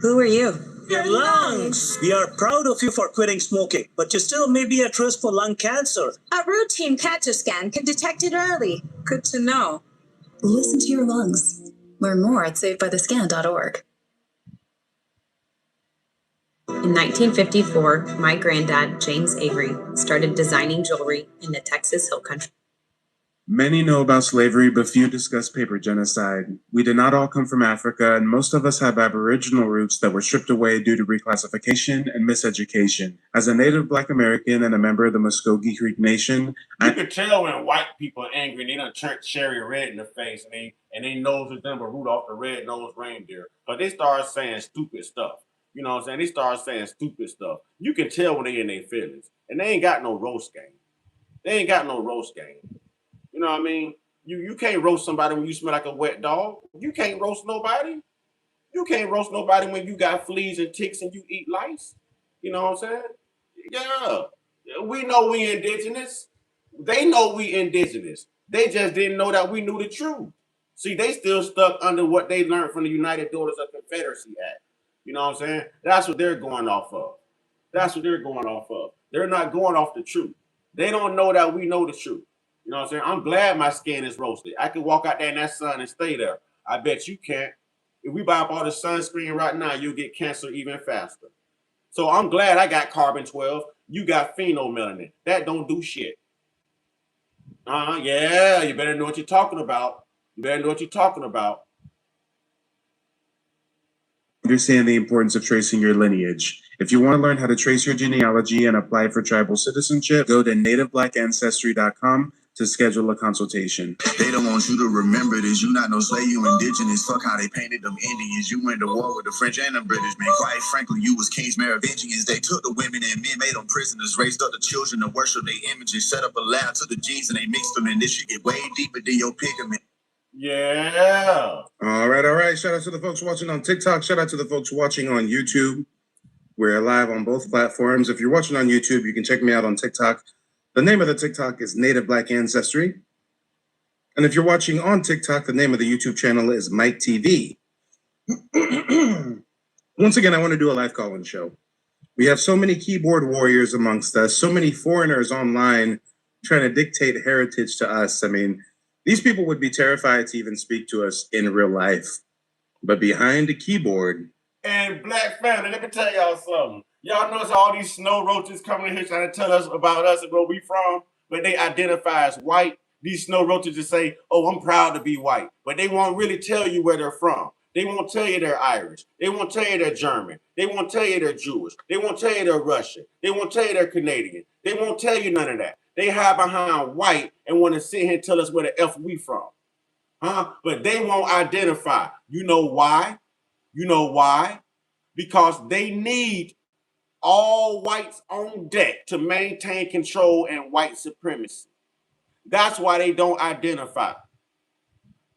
Who are you? Your lungs. We are proud of you for quitting smoking, but you still may be at risk for lung cancer. A routine cancer scan can detect it early. Good to know. Listen to your lungs. Learn more at savedbythescan.org. In 1954, my granddad, James Avery, started designing jewelry in the Texas Hill Country. Many know about slavery, but few discuss paper genocide. We did not all come from Africa, and most of us have Aboriginal roots that were stripped away due to reclassification and miseducation. As a native Black American and a member of the Muskogee Creek Nation, you can tell when white people are angry and they done turned cherry red in the face and they nose resemble Rudolph the Red-Nosed Reindeer. But they start saying stupid stuff. You know what I'm saying? They start saying stupid stuff. You can tell when they in their feelings. And they ain't got no roast game. They ain't got no roast game. You know what I mean? You can't roast somebody when you smell like a wet dog. You can't roast nobody. You can't roast nobody when you got fleas and ticks and you eat lice. You know what I'm saying? Yeah. We know we indigenous. They know we indigenous. They just didn't know that we knew the truth. See, they still stuck under what they learned from the United Daughters of Confederacy Act. You know what I'm saying? That's what they're going off of. That's what they're going off of. They're not going off the truth. They don't know that we know the truth. You know what I'm saying? I'm glad my skin is roasted. I can walk out there in that sun and stay there. I bet you can't. If we buy up all the sunscreen right now, you'll get cancer even faster. So I'm glad I got carbon 12. You got phenomelanin. That don't do shit. Yeah, you better know what you're talking about. You better know what you're talking about. understand the importance of tracing your lineage. If you want to learn how to trace your genealogy and apply for tribal citizenship, go to nativeblack.ancestry.com to schedule a consultation. They don't want you to remember this. You not no slave, you indigenous. Fuck how they painted them Indians. You went to war with the French and the British, man. Quite frankly, you was kings Merovingians. They took the women and men, made them prisoners, raised up the children to worship their images, set up a lab to the genes and they mixed them, and this shit get way deeper than your pigment. Yeah. All right. Shout out to the folks watching on TikTok. Shout out to the folks watching on YouTube. We're live on both platforms. If you're watching on YouTube, you can check me out on TikTok. The name of the TikTok is Native Black Ancestry. And if you're watching on TikTok, the name of the YouTube channel is Mike TV. Once again, I want to do a live call-in show. We have so many keyboard warriors amongst us, so many foreigners online trying to dictate heritage to us. I mean, these people would be terrified to even speak to us in real life. But behind the keyboard... And Black family, let me tell y'all something. Y'all notice all these snow roaches coming in here trying to tell us about us and where we from, but they identify as white. These snow roaches just say, oh, I'm proud to be white. But they won't really tell you where they're from. They won't tell you they're Irish. They won't tell you they're German. They won't tell you they're Jewish. They won't tell you they're Russian. They won't tell you they're Canadian. They won't tell you none of that. They hide behind white and want to sit here and tell us where the F we from. But they won't identify. You know why? You know why? Because they need all whites on deck to maintain control and white supremacy. That's why they don't identify.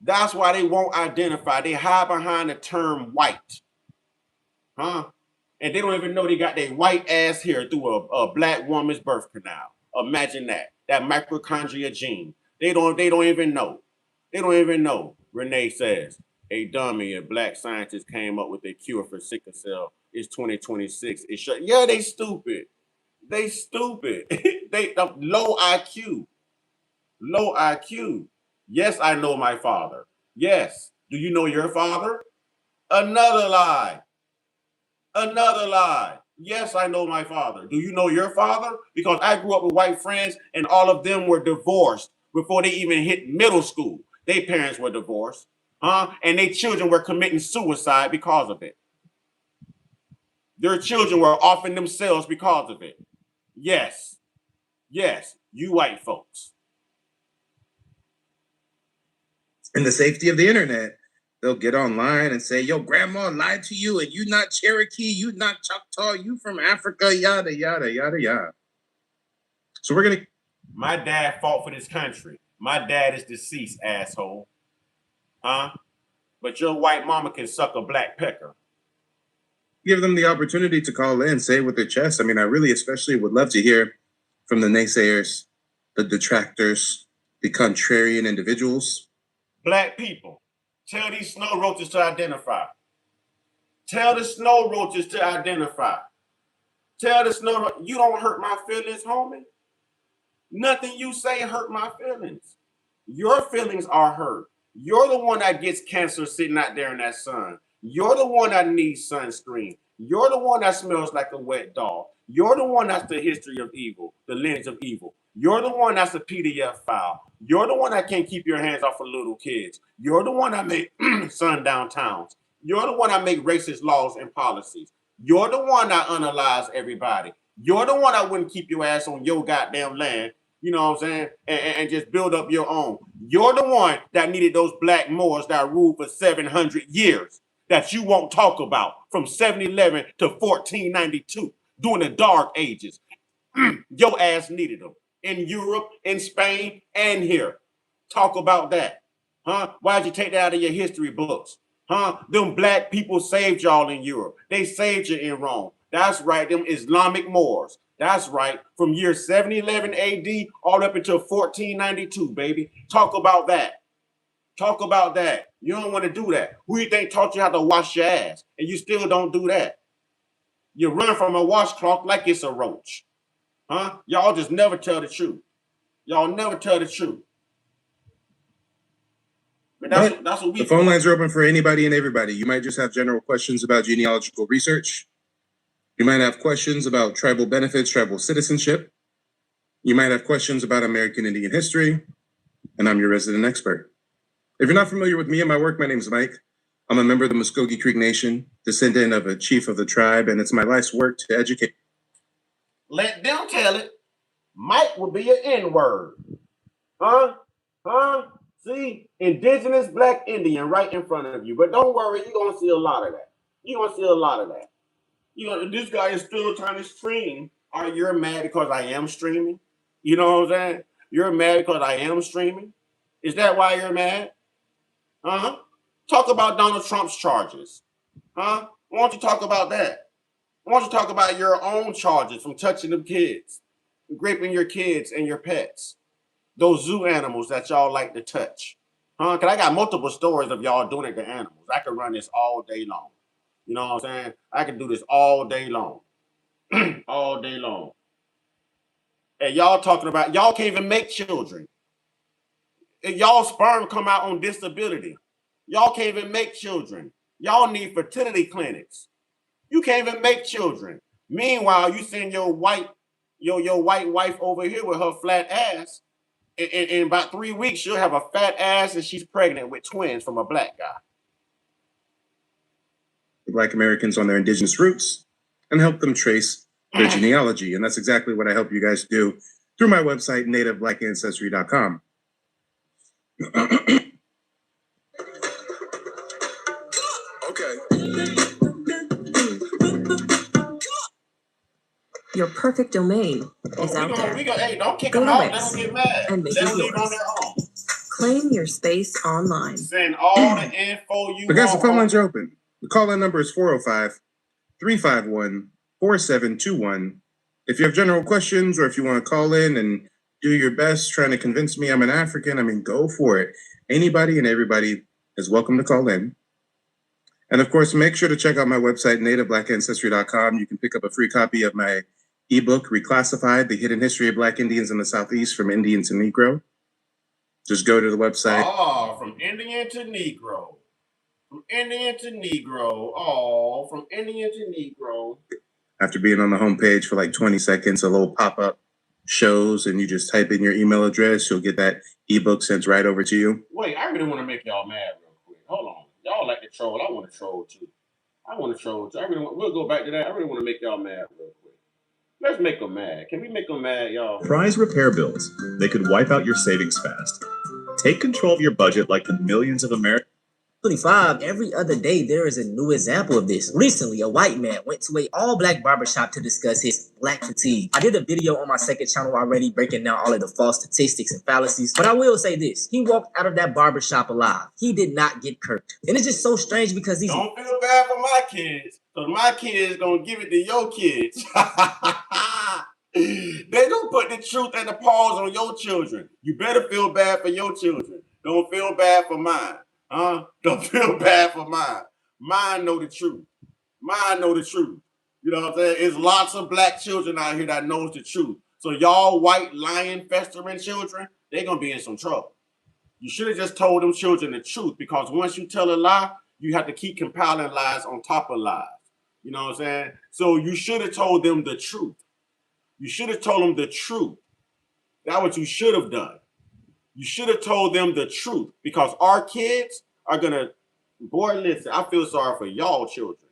That's why they won't identify. They hide behind the term white. And they don't even know they got their white ass here through a black woman's birth canal. Imagine that. That mitochondria gene. They don't even know. They don't even know. Renee says, a dummy, a black scientist came up with a cure for sickle cell. It's 2026. Yeah, they stupid. They stupid. They low IQ. Low IQ. Yes, I know my father. Yes. Do you know your father? Another lie. Another lie. Yes, I know my father. Do you know your father? Because I grew up with white friends and all of them were divorced before they even hit middle school. Their parents were divorced. And their children were committing suicide because of it. Their children were offing themselves because of it. Yes. Yes, you white folks. In the safety of the internet, they'll get online and say, yo, grandma lied to you and you not Cherokee, you not Choctaw, you from Africa, yada, yada, yada, yada. So we're going to... My dad fought for this country. My dad is deceased, asshole. But your white mama can suck a black pecker. Give them the opportunity to call in, say it with their chest. I mean, I really especially would love to hear from the naysayers, the detractors, the contrarian individuals. Black people, tell these snow roaches to identify. Tell the snow roaches to identify. Tell the snow you don't hurt my feelings, homie. Nothing you say hurt my feelings. Your feelings are hurt. You're the one that gets cancer sitting out there in that sun. You're the one that needs sunscreen. You're the one that smells like a wet dog. You're the one that's the history of evil, the lens of evil. You're the one that's a PDF file. You're the one that can't keep your hands off of little kids. You're the one that make sundown towns. You're the one that make racist laws and policies. You're the one that unalives everybody. You're the one that wouldn't keep your ass on your goddamn land. You know what I'm saying? And just build up your own. You're the one that needed those black Moors that ruled for 700 years that you won't talk about from 711 to 1492 during the Dark Ages. Your ass needed them in Europe, in Spain, and here. Talk about that. Why'd you take that out of your history books? Them black people saved y'all in Europe. They saved you in Rome. That's right, them Islamic Moors. That's right, from year 711 AD all up until 1492, baby. Talk about that. Talk about that. You don't want to do that. Who you think taught you how to wash your ass? And you still don't do that. You run from a washcloth like it's a roach. Y'all just never tell the truth. Y'all never tell the truth. But that's what we... The phone lines are open for anybody and everybody. You might just have general questions about genealogical research. You might have questions about tribal benefits, tribal citizenship. You might have questions about American Indian history. And I'm your resident expert. If you're not familiar with me and my work, my name is Mike. I'm a member of the Muskogee Creek Nation, descendant of a chief of the tribe, and it's my life's work to educate. Let them tell it. Mike will be an N-word. Huh? See? Indigenous Black Indian right in front of you. But don't worry, you're going to see a lot of that. You're going to see a lot of that. This guy is still trying to stream. You're mad because I am streaming? You know what I'm saying? You're mad because I am streaming? Is that why you're mad? Talk about Donald Trump's charges. Why don't you talk about that? Why don't you talk about your own charges from touching them kids, raping your kids and your pets, those zoo animals that y'all like to touch? Because I got multiple stories of y'all doing it to animals. I could run this all day long. You know what I'm saying? I can do this all day long. All day long. And y'all talking about, y'all can't even make children. If y'all sperm come out on disability, y'all can't even make children. Y'all need fertility clinics. You can't even make children. Meanwhile, you send your white wife over here with her flat ass. In about 3 weeks, she'll have a fat ass and she's pregnant with twins from a black guy. Black Americans on their indigenous roots and help them trace their genealogy. And that's exactly what I help you guys do through my website, nativeblack.ancestry.com. Okay. Your perfect domain is out there. Hey, don't kick Go them to out. Let Wix them get mad. and make Let it them leave yours. on their own. Claim your space online. Send all the info you But guys, the want. phone lines are open. The call-in number is 405-351-4721. If you have general questions or if you want to call in and do your best trying to convince me I'm an African, I mean, go for it. Anybody and everybody is welcome to call in. And of course, make sure to check out my website, nativeblack.ancestry.com. You can pick up a free copy of my ebook, Reclassified, The Hidden History of Black Indians in the Southeast from Indian to Negro. Just go to the website. Oh, from Indian to Negro. From Indian to Negro. Oh, from Indian to Negro. After being on the homepage for like 20 seconds, a little pop-up shows, and you just type in your email address. You'll get that ebook sent right over to you. Wait, I really want to make y'all mad real quick. Hold on. Y'all like to troll. I want to troll too. We'll go back to that. I really want to make y'all mad real quick. Let's make them mad. Can we make them mad, y'all? Prize repair bills. They could wipe out your savings fast. Take control of your budget like the millions of Americans. 25, every other day there is a new example of this. Recently, a white man went to a all-black barbershop to discuss his black fatigue. I did a video on my second channel already breaking down all of the false statistics and fallacies, but I will say this. He walked out of that barbershop alive. He did not get kirked. And it's just so strange because these— Don't feel bad for my kids, because my kids gonna give it to your kids. They gonna put the truth and the pause on your children. You better feel bad for your children. Don't feel bad for mine. Don't feel bad for mine. Mine know the truth. Mine know the truth. You know what I'm saying? It's lots of black children out here that knows the truth. So y'all white lying, festering children, they're going to be in some trouble. You should have just told them children the truth, because once you tell a lie, you have to keep compiling lies on top of lies. You know what I'm saying? So you should have told them the truth. You should have told them the truth. That's what you should have done. You should have told them the truth, because our kids are going to, boy, listen, I feel sorry for y'all children.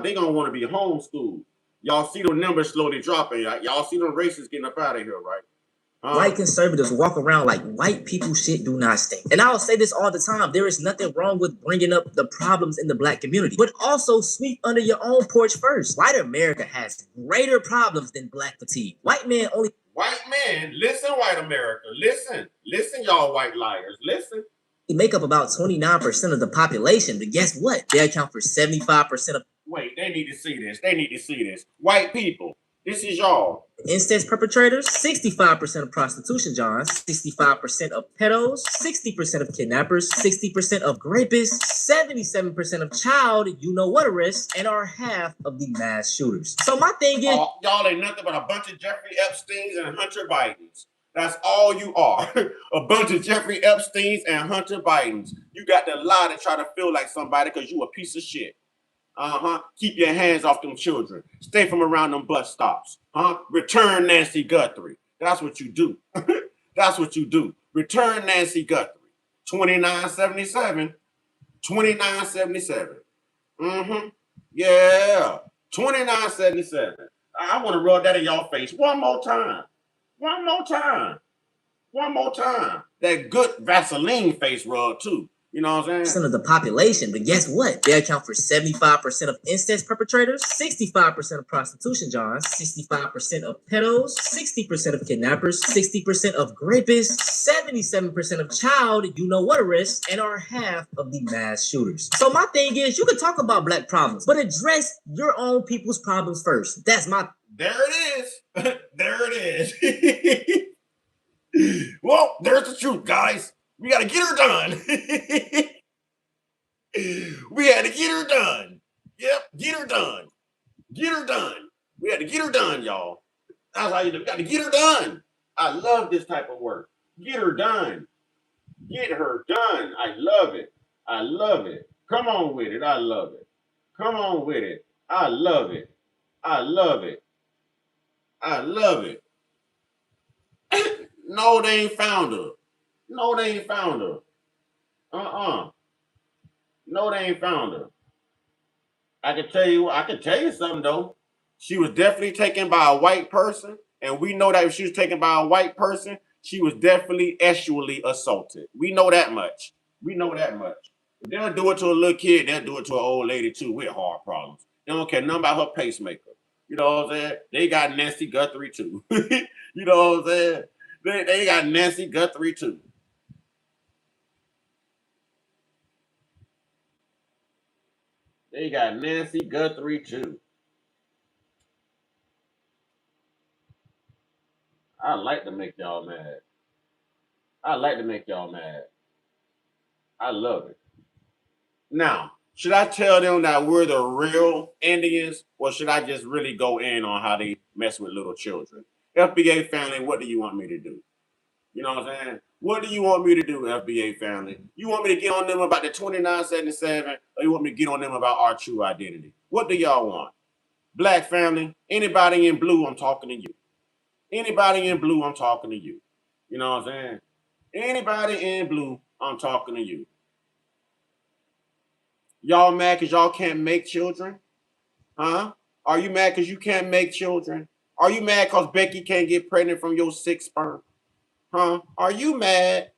They going to want to be homeschooled. Y'all see the numbers slowly dropping. Y'all see the racists getting up out of here, right? white conservatives walk around like white people shit do not stink. And I'll say this all the time. There is nothing wrong with bringing up the problems in the black community, but also sweep under your own porch first. White America has greater problems than black fatigue. White men only... White men, listen, white America, listen, y'all white liars, listen. They make up about 29% of the population, but guess what? They account for 75% of... Wait, they need to see this. They need to see this. White people, this is y'all. Incest perpetrators, 65% of prostitution johns, 65% of pedos, 60% of kidnappers, 60% of rapists, 77% of child you-know-what arrests, and are half of the mass shooters. So my thing is... y'all ain't nothing but a bunch of Jeffrey Epsteins and Hunter Bidens. That's all you are. A bunch of Jeffrey Epsteins and Hunter Bidens. You got to lie to try to feel like somebody because you a piece of shit. Keep your hands off them children. Stay from around them bus stops. Return Nancy Guthrie. That's what you do. That's what you do. Return Nancy Guthrie. 2977. $29.77. Yeah. $29.77. I want to rub that in y'all face one more time. One more time. One more time. That good Vaseline face rub too. You know what I'm saying? Of the population, but guess what? They account for 75% of incest perpetrators, 65% of prostitution jars, 65% of pedos, 60% of kidnappers, 60% of rapists, 77% of child you-know-what-arists, and are half of the mass shooters. So my thing is, you can talk about black problems, but address your own people's problems first. That's my... There it is. There it is. Well, there's the truth, guys. We got to get her done. We had to get her done. Yep, get her done. Get her done. We had to get her done, y'all. That's how you do. We got to get her done. I love this type of work. Get her done. Get her done. I love it. I love it. Come on with it. I love it. Come on with it. I love it. I love it. I love it. No, they ain't found her. No, they ain't found her. No, they ain't found her. I can tell you something though. She was definitely taken by a white person, and we know that if she was taken by a white person, she was definitely sexually assaulted. We know that much. We know that much. If they'll do it to a little kid, they'll do it to an old lady too with heart problems. They don't care nothing about her pacemaker. You know what I'm saying? They got Nancy Guthrie too. You know what I'm saying? They got Nancy Guthrie too. They got Nancy Guthrie too. I like to make y'all mad. I like to make y'all mad. I love it. Now, should I tell them that we're the real Indians, or should I just really go in on how they mess with little children? FBA family, what do you want me to do? You know what I'm saying? What do you want me to do, FBA family? You want me to get on them about the 2977, or you want me to get on them about our true identity? What do y'all want? Black family, anybody in blue, I'm talking to you. Anybody in blue, I'm talking to you. You know what I'm saying? Anybody in blue, I'm talking to you. Y'all mad because y'all can't make children? Huh? Are you mad because you can't make children? Are you mad because Becky can't get pregnant from your 6 sperm? Huh? Are you mad?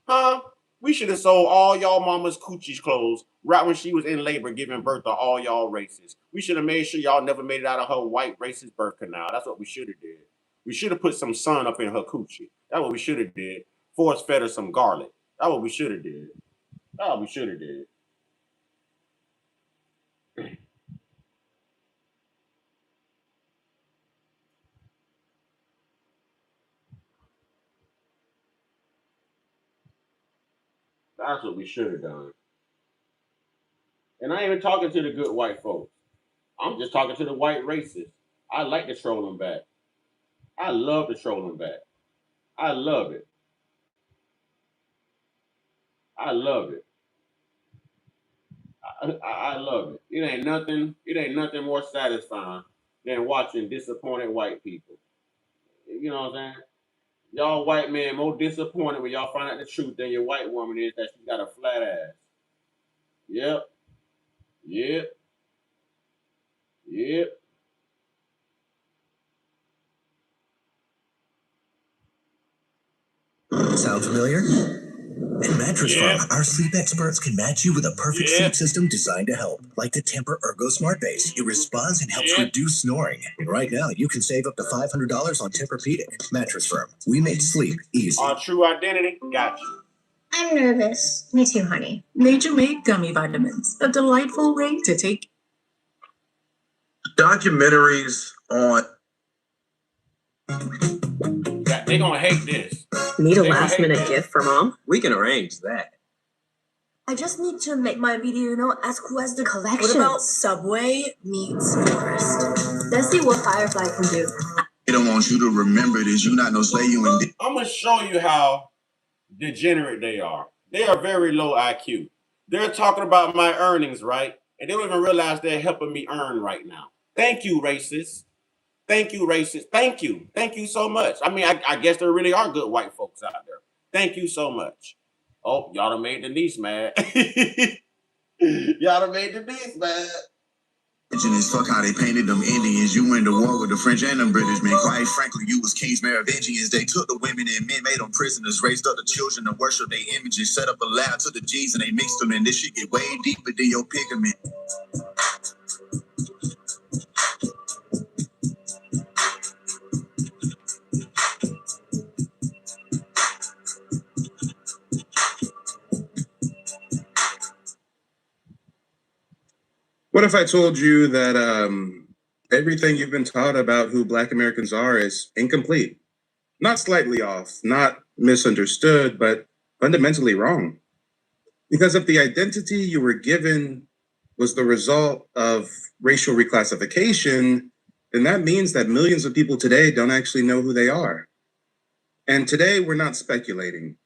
Huh? We should have sold all y'all mama's coochie clothes right when she was in labor giving birth to all y'all races. We should have made sure y'all never made it out of her white racist birth canal. That's what we should have did. We should have put some sun up in her coochie. That's what we should have did. Force fed her some garlic. That's what we should have did. That's what we should have did. That's what we should have done. And I ain't even talking to the good white folks. I'm just talking to the white racists. I like to troll them back. I love to troll them back. I love it. I love it. I love it. It ain't nothing more satisfying than watching disappointed white people. You know what I'm saying? Y'all white men more disappointed when y'all find out the truth than your white woman is that she got a flat ass. Yep. Yep. Yep. Sound familiar? At Mattress Firm, our sleep experts can match you with a perfect sleep system designed to help, like the Temper Ergo Smart Base. It responds and helps reduce snoring. And right now, you can save up to $500 on Tempur-Pedic. Mattress Firm, we make sleep easy. Our true identity, got you. I'm nervous. Me too, honey. Nature made gummy vitamins, a delightful way to take. Documentaries on. They gonna hate this. Need a last minute gift for mom? We can arrange that. I just need to make my video, as cool as the collection. What about Subway meets Forest? Let's see what Firefly can do. They don't want you to remember this. You not no slave. You and I'm gonna show you how degenerate they are. They are very low IQ. They're talking about my earnings, right? And they don't even realize they're helping me earn right now. Thank you, racist. Thank you, racist. Thank you. Thank you so much. I mean, I guess there really are good white folks out there. Thank you so much. Oh, y'all done made the niece mad. Y'all done made the beast, man. Is fuck how they painted them Indians. You went to war with the French and the British, man. Quite frankly, you was kings Merovingians. They took the women and men, made them prisoners, raised up the children to worship their images, set up a lab to the G's and they mixed them, and this shit get way deeper than your pigment. What if I told you that everything you've been taught about who Black Americans are is incomplete? Not slightly off, not misunderstood, but fundamentally wrong. Because if the identity you were given was the result of racial reclassification, then that means that millions of people today don't actually know who they are. And today we're not speculating.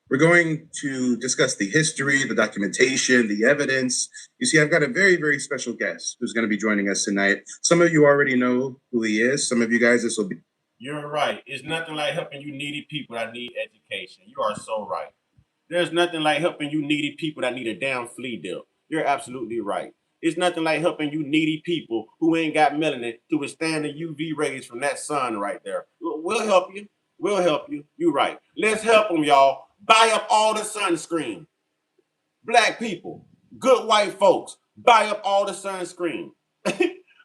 We're going to discuss the history, the documentation, the evidence. You see, I've got a very, very special guest who's going to be joining us tonight. Some of you already know who he is. Some of you guys, this will be. You're right. It's nothing like helping you needy people that need education. You are so right. There's nothing like helping you needy people that need a damn flea dip. You're absolutely right. It's nothing like helping you needy people who ain't got melanin to withstand the UV rays from that sun right there. We'll help you. We'll help you. You're right. Let's help them, y'all. Buy up all the sunscreen. Black people, good white folks, buy up all the sunscreen.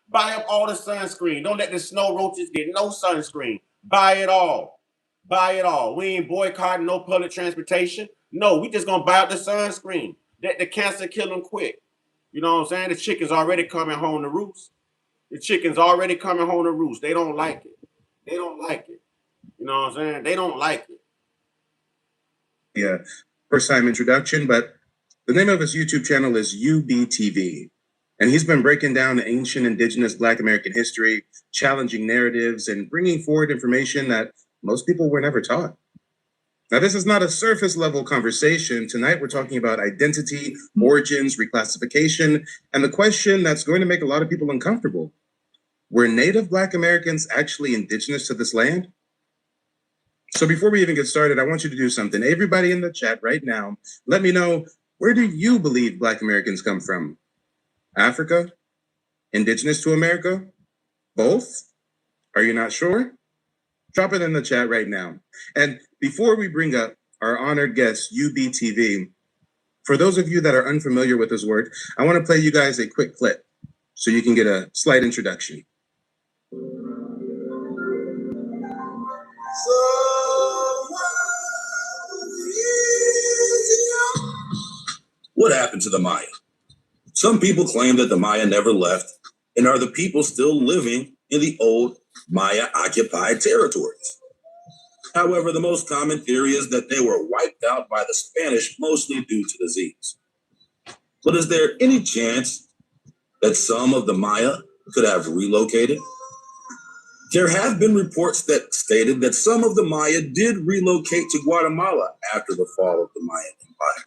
Buy up all the sunscreen. Don't let the snow roaches get no sunscreen. Buy it all. Buy it all. We ain't boycotting no public transportation. No, we just gonna buy up the sunscreen. Let the cancer kill them quick. You know what I'm saying? The chicken's already coming home to roost. The chicken's already coming home to roost. They don't like it. They don't like it. You know what I'm saying? They don't like it. Yeah, first time introduction, but the name of his YouTube channel is UBTV. And he's been breaking down ancient indigenous Black American history, challenging narratives, and bringing forward information that most people were never taught. Now, this is not a surface level conversation. Tonight, we're talking about identity, origins, reclassification, and the question that's going to make a lot of people uncomfortable. Were Native Black Americans actually indigenous to this land? So before we even get started, I want you to do something. Everybody in the chat right now, let me know, where do you believe Black Americans come from? Africa? Indigenous to America? Both? Are you not sure? Drop it in the chat right now. And before we bring up our honored guest, UBTV, for those of you that are unfamiliar with his work, I want to play you guys a quick clip so you can get a slight introduction. What happened to the Maya? Some people claim that the Maya never left and are the people still living in the old Maya-occupied territories. However, the most common theory is that they were wiped out by the Spanish, mostly due to disease. But is there any chance that some of the Maya could have relocated? There have been reports that stated that some of the Maya did relocate to Guatemala after the fall of the Mayan Empire.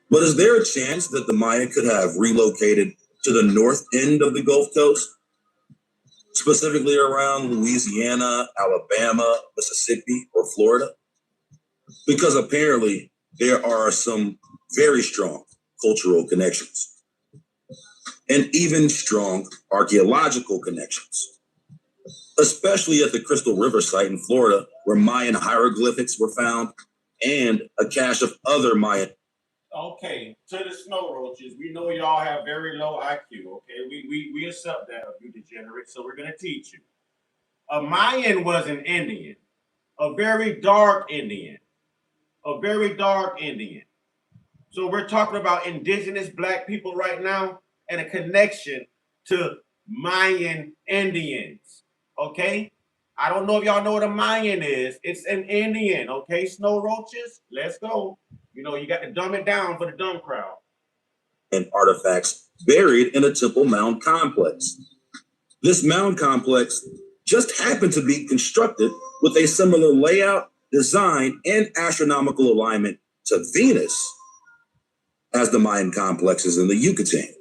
But is there a chance that the Maya could have relocated to the north end of the Gulf Coast, specifically around Louisiana, Alabama, Mississippi, or Florida? Because apparently there are some very strong cultural connections and even strong archaeological connections, especially at the Crystal River site in Florida, where Mayan hieroglyphics were found and a cache of other Mayan. Okay, to the snow roaches, we know y'all have very low IQ, okay? We accept that of you degenerates, so we're gonna teach you. A Mayan was an Indian, a very dark Indian, a very dark Indian. So we're talking about indigenous Black people right now and a connection to Mayan Indians, okay? I don't know if y'all know what a Mayan is. It's an Indian, okay? Snow roaches, let's go. You know, you got to dumb it down for the dumb crowd. And artifacts buried in a Temple Mound complex. This mound complex just happened to be constructed with a similar layout, design, and astronomical alignment to Venus as the Mayan complexes in the Yucatan.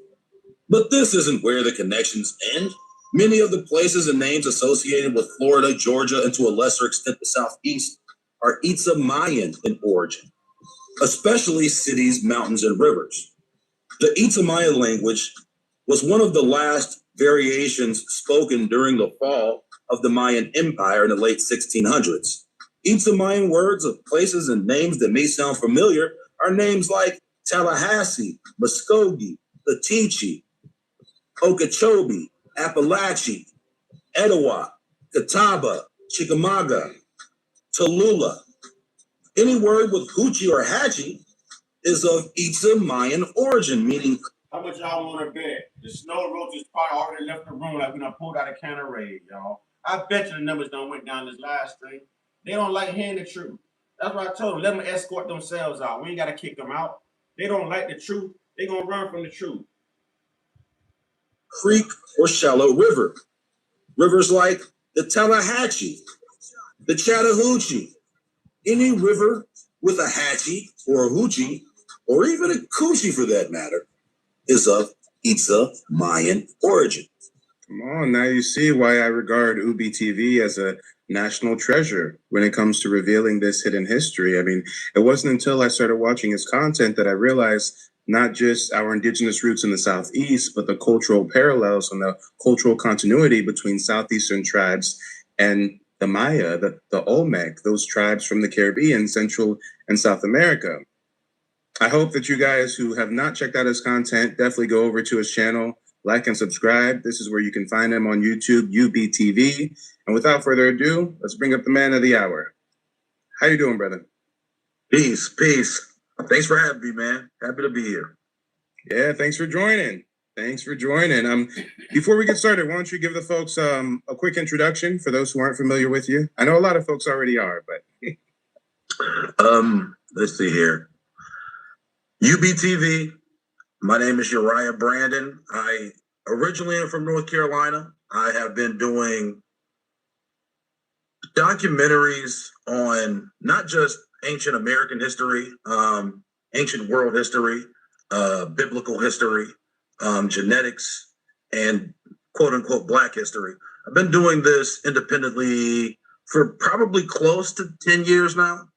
But this isn't where the connections end. Many of the places and names associated with Florida, Georgia, and to a lesser extent the Southeast are Itza Mayan in origin. especially cities, mountains, and rivers. The Itzamaya language was one of the last variations spoken during the fall of the Mayan Empire in the late 1600s. Itzamayan words of places and names that may sound familiar are names like Tallahassee, Muskogee, Latichi, Okeechobee, Appalachie, Etowah, Catawba, Chickamauga, Tallulah. Any word with Hoochie or Hatchie is of Itzamayan origin, meaning. How much y'all want to bet? The snow roaches probably already left the room like we done pulled out a can of raid, y'all. I bet you the numbers done went down this last stream. They don't like hearing the truth. That's what I told them. Let them escort themselves out. We ain't got to kick them out. They don't like the truth. They going to run from the truth. Creek or shallow river. Rivers like the Tallahatchie, the Chattahoochee. Any river with a hatchie or a hoochie, or even a coochie for that matter, is of Itzamayan origin. Come on, now you see why I regard Ubi TV as a national treasure when it comes to revealing this hidden history. I mean, it wasn't until I started watching his content that I realized not just our indigenous roots in the Southeast, but the cultural parallels and the cultural continuity between Southeastern tribes and the Maya, the Olmec, those tribes from the Caribbean, Central and South America. I hope that you guys who have not checked out his content definitely go over to his channel, like and subscribe. This is where you can find him on YouTube, UBTV. And without further ado, let's bring up the man of the hour. How you doing, brother? Peace, peace. Thanks for having me, man. Happy to be here. Yeah, thanks for joining. Thanks for joining. Before we get started, why don't you give the folks a quick introduction for those who aren't familiar with you? I know a lot of folks already are, but let's see here. UBTV. My name is Uriah Brandon. I originally am from North Carolina. I have been doing documentaries on not just ancient American history, ancient world history, biblical history, genetics, and quote unquote Black history. I've been doing this independently for probably close to 10 years now.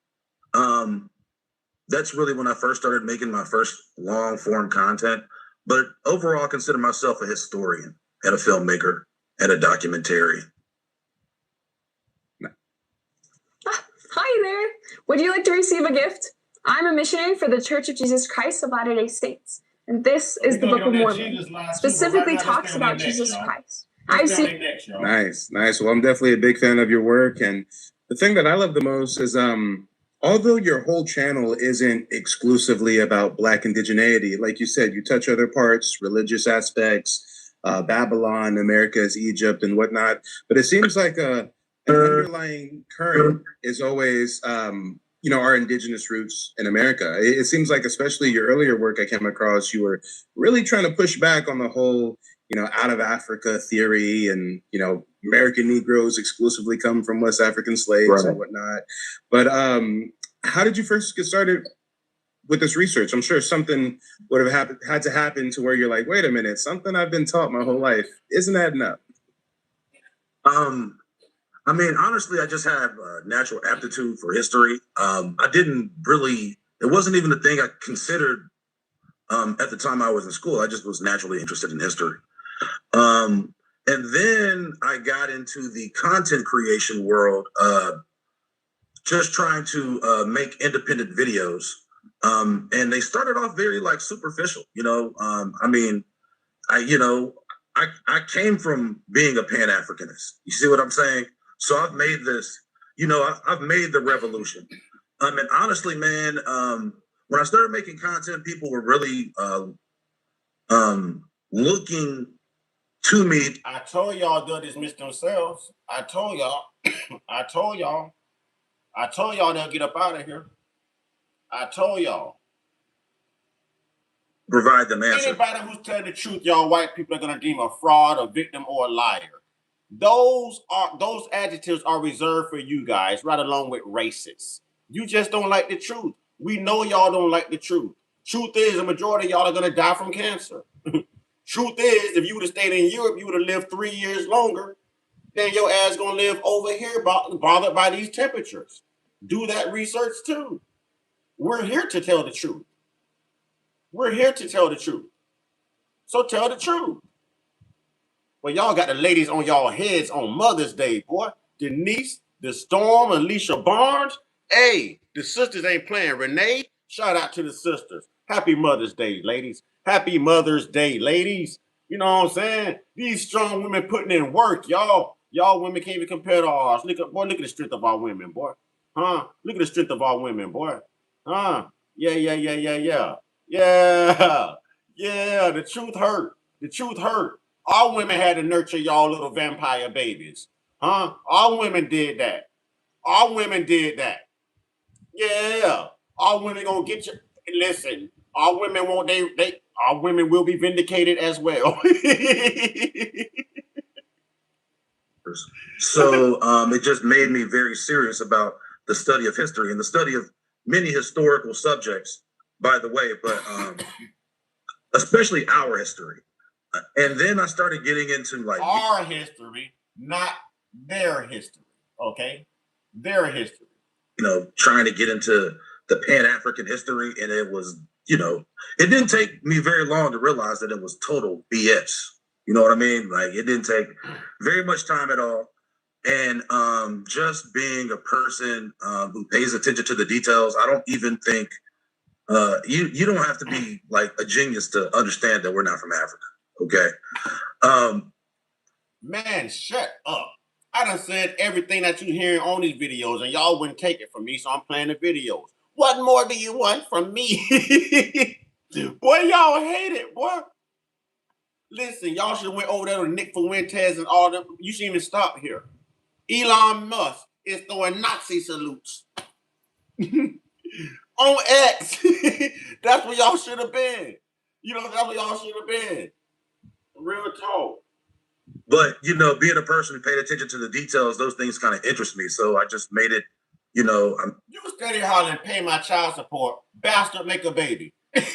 That's really when I first started making my first long form content. But overall, I consider myself a historian and a filmmaker and a documentarian. Hi there. Would you like to receive a gift? I'm a missionary for the Church of Jesus Christ of Latter-day Saints. And this is the Book of Mormon. Specifically talks about Jesus Christ. I've seen. Nice. Well, I'm definitely a big fan of your work. And the thing that I love the most is although your whole channel isn't exclusively about Black indigeneity, like you said, you touch other parts, religious aspects, Babylon, America's Egypt, and whatnot. But it seems like an underlying current is always, our indigenous roots in America. It seems like, especially your earlier work I came across, you were really trying to push back on the whole, out of Africa theory and, American Negroes exclusively come from West African slaves and whatnot. But how did you first get started with this research? I'm sure something would have had to happen to where you're like, wait a minute, something I've been taught my whole life isn't adding up. I mean, honestly, I just have a natural aptitude for history. I didn't really, it wasn't even a thing I considered at the time I was in school. I just was naturally interested in history. And then I got into the content creation world, just trying to make independent videos. And they started off very superficial, I came from being a Pan-Africanist. You see what I'm saying? So I've made this, I've made the revolution. And honestly, man, when I started making content, people were really looking to me. I told y'all they'll dismiss themselves. I told y'all they'll get up out of here. I told y'all. Provide them answers. Anybody who's telling the truth, y'all white people are gonna deem a fraud, a victim, or a liar. Those adjectives are reserved for you guys, right along with racist. You just don't like the truth. We know y'all don't like the truth. Truth is, the majority of y'all are gonna die from cancer. Truth is, if you would have stayed in Europe, you would have lived 3 years longer. Then your ass gonna live over here bothered by these temperatures. Do that research too. we're here to tell the truth. We're here to tell the truth. So tell the truth. Well, y'all got the ladies on y'all heads on Mother's Day, boy. Denise, the Storm, Alicia Barnes. Hey, the sisters ain't playing. Renee, shout out to the sisters. Happy Mother's Day, ladies. Happy Mother's Day, ladies. You know what I'm saying? These strong women putting in work, y'all. Y'all women can't even compare to ours. Look at the strength of our women, boy. Huh? Look at the strength of our women, boy. Huh? Yeah. Yeah, the truth hurt. The truth hurt. All women had to nurture y'all little vampire babies. Huh? All women did that. All women did that. Yeah. All women gonna get you. Listen, all women won't they all women will be vindicated as well. So it just made me very serious about the study of history and the study of many historical subjects, by the way, but especially our history. And then I started getting into like our history, not their history. Okay? Their history. You know, trying to get into the Pan-African history, and it was, you know, it didn't take me very long to realize that it was total BS. You know what I mean? Like, it didn't take very much time at all. And just being a person who pays attention to the details, I don't even think you don't have to be like a genius to understand that we're not from Africa. Okay. Man, shut up. I done said everything that you hearing on these videos, and y'all wouldn't take it from me, so I'm playing the videos. What more do you want from me? Boy, y'all hate it, boy. Listen, y'all should have went over there to Nick Fuentes and all them. You shouldn't even stop here. Elon Musk is throwing Nazi salutes. On X. That's where y'all should have been. You know, that's where y'all should have been. Real talk. But, you know, being a person who paid attention to the details, those things kind of interest me. So I just made it, you know. You steady hollering, pay my child support. Bastard, make a baby. Make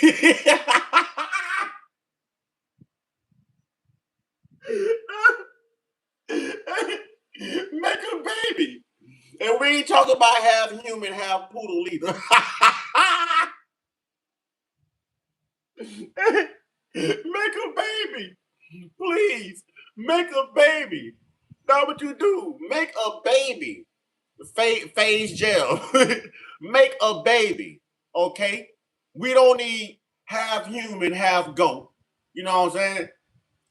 a baby. And we ain't talking about half human, half poodle either. Make a baby. Please. Make a baby. That's what you do. Make a baby. Phase gel. Make a baby. Okay? We don't need half human, half goat. You know what I'm saying?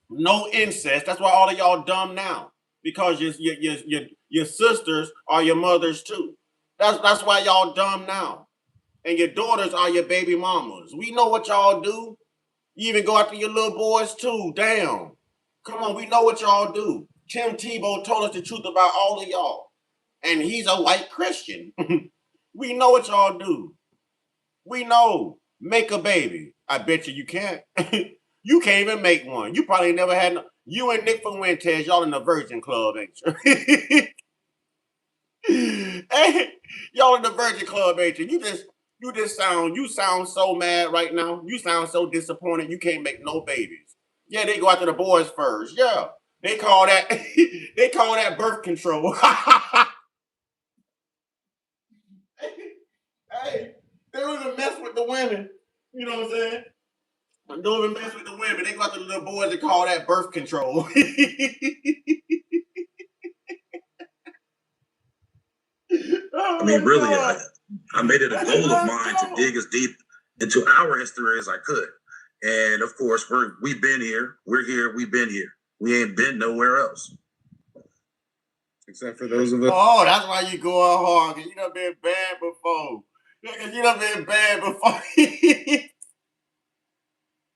No incest. That's why all of y'all dumb now. Because your sisters are your mothers too. That's why y'all dumb now. And your daughters are your baby mamas. We know what y'all do. You even go after your little boys too. Damn. Come on, we know what y'all do. Tim Tebow told us the truth about all of y'all. And he's a white Christian. We know what y'all do. We know. Make a baby. I bet you can't. You can't even make one. You probably never had no. You and Nick Fuentes, y'all in the Virgin Club, ain't you? Hey, y'all in the Virgin Club, ain't you? You sound so mad right now. You sound so disappointed. You can't make no babies. Yeah, they go after the boys first. Yeah, they call that they call that birth control. Hey, they don't even mess with the women. You know what I'm saying? Don't even mess with the women. They go after the little boys and call that birth control. I mean, really, I made it a goal of mine to dig as deep into our history as I could. And of course, we've been here. We're here. We've been here. We ain't been nowhere else. Except for those of us. Oh, that's why you going hard. Because you done been bad before. Because you done been bad before.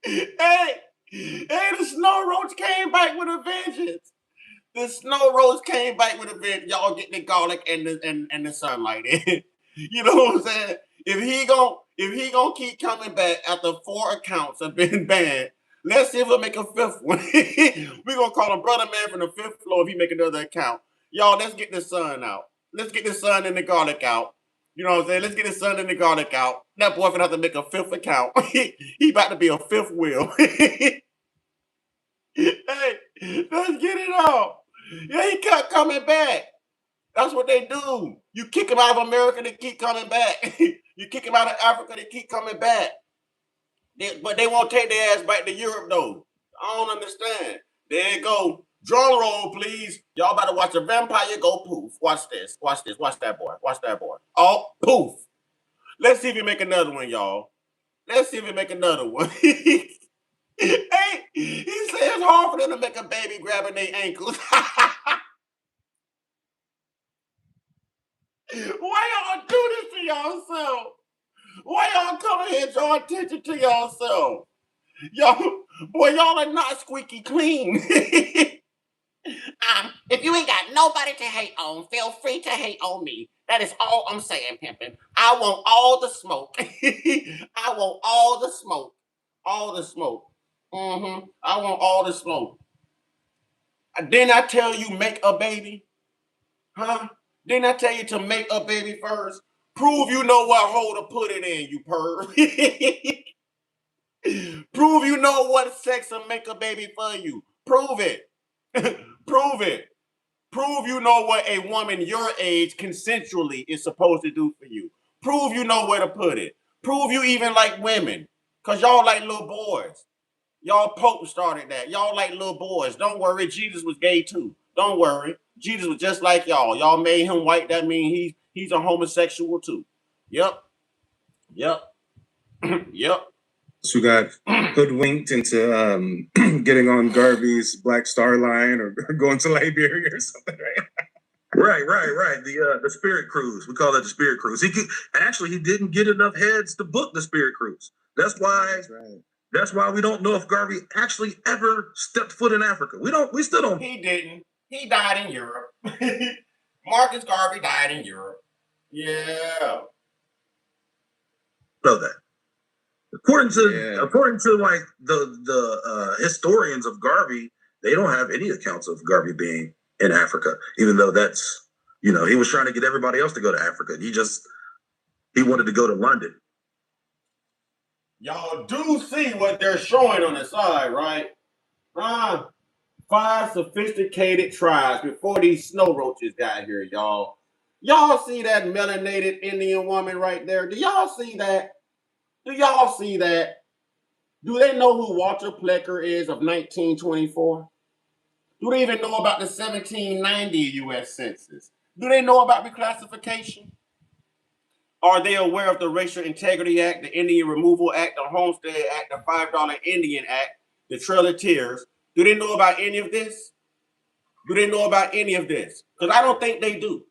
Hey, the Snow Roach came back with a vengeance. The Snow Roach came back with a vengeance. Y'all get the garlic and the sunlight. You know what I'm saying? If he gonna keep coming back after 4 accounts have been banned, let's see if we'll make a 5th one. We're gonna call him Brother Man from the 5th floor if he make another account. Y'all, let's get the sun out. Let's get the sun and the garlic out. You know what I'm saying? Let's get the sun and the garlic out. That boy finna have to make a 5th account. He about to be a 5th wheel. Hey, let's get it out. Yeah, he kept coming back. That's what they do. You kick him out of America, they keep coming back. You kick them out of Africa, they keep coming back. But they won't take their ass back to Europe, though. I don't understand. There you go. Drum roll, please. Y'all about to watch a vampire go poof. Watch this. Watch this. Watch that boy. Watch that boy. Oh, poof. Let's see if we make another one, y'all. Let's see if we make another one. Hey, he said it's hard for them to make a baby grabbing their ankles. Why y'all do this to yourself? Why y'all come here and draw attention to yourself? Y'all, boy, y'all are not squeaky clean. If you ain't got nobody to hate on, feel free to hate on me. That is all I'm saying, pimpin'. I want all the smoke. I want all the smoke. All the smoke. I want all the smoke. Didn't I tell you make a baby? Huh? Didn't I tell you to make a baby first? Prove you know what hole to put it in, you perv. Prove you know what sex will make a baby for you. Prove it. Prove it. Prove you know what a woman your age consensually is supposed to do for you. Prove you know where to put it. Prove you even like women. Because y'all like little boys. Y'all Pope started that. Y'all like little boys. Don't worry, Jesus was gay too. Don't worry. Jesus was just like y'all. Y'all made him white. That means he's a homosexual too. Yep. Yep. Yep. Who got hoodwinked into getting on Garvey's Black Star Line or going to Liberia or something, right? Right. The Spirit Cruise. We call it the Spirit Cruise. He didn't get enough heads to book the Spirit Cruise. That's why we don't know if Garvey actually ever stepped foot in Africa. We still don't. He didn't. He died in Europe. Marcus Garvey died in Europe. Yeah. Know that. According to like the historians of Garvey, they don't have any accounts of Garvey being in Africa, even though that's, he was trying to get everybody else to go to Africa. He wanted to go to London. Y'all do see what they're showing on the side, right? 5 sophisticated tribes before these snow roaches got here, y'all. Y'all see that melanated Indian woman right there? Do y'all see that? Do y'all see that? Do they know who Walter Plecker is of 1924? Do they even know about the 1790 U.S. Census? Do they know about reclassification? Are they aware of the Racial Integrity Act, the Indian Removal Act, the Homestead Act, the $5 Indian Act, the Trail of Tears? Do they know about any of this? Do they know about any of this? Because I don't think they do.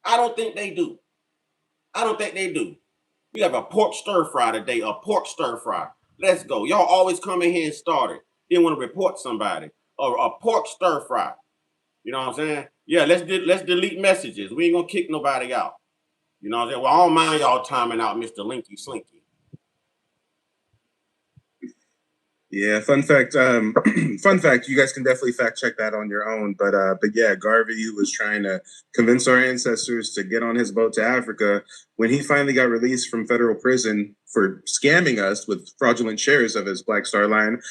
I don't think they do. We have a pork stir fry today, a pork stir fry. Let's go. Y'all always come in here and start it. Then want to report somebody. Or a pork stir fry. You know what I'm saying? Yeah, let's delete messages. We ain't gonna kick nobody out. You know what I'm saying? Well, I don't mind y'all timing out Mr. Linky Slinky. Yeah, fun fact, you guys can definitely fact check that on your own. But yeah, Garvey was trying to convince our ancestors to get on his boat to Africa. When he finally got released from federal prison for scamming us with fraudulent shares of his Black Star Line,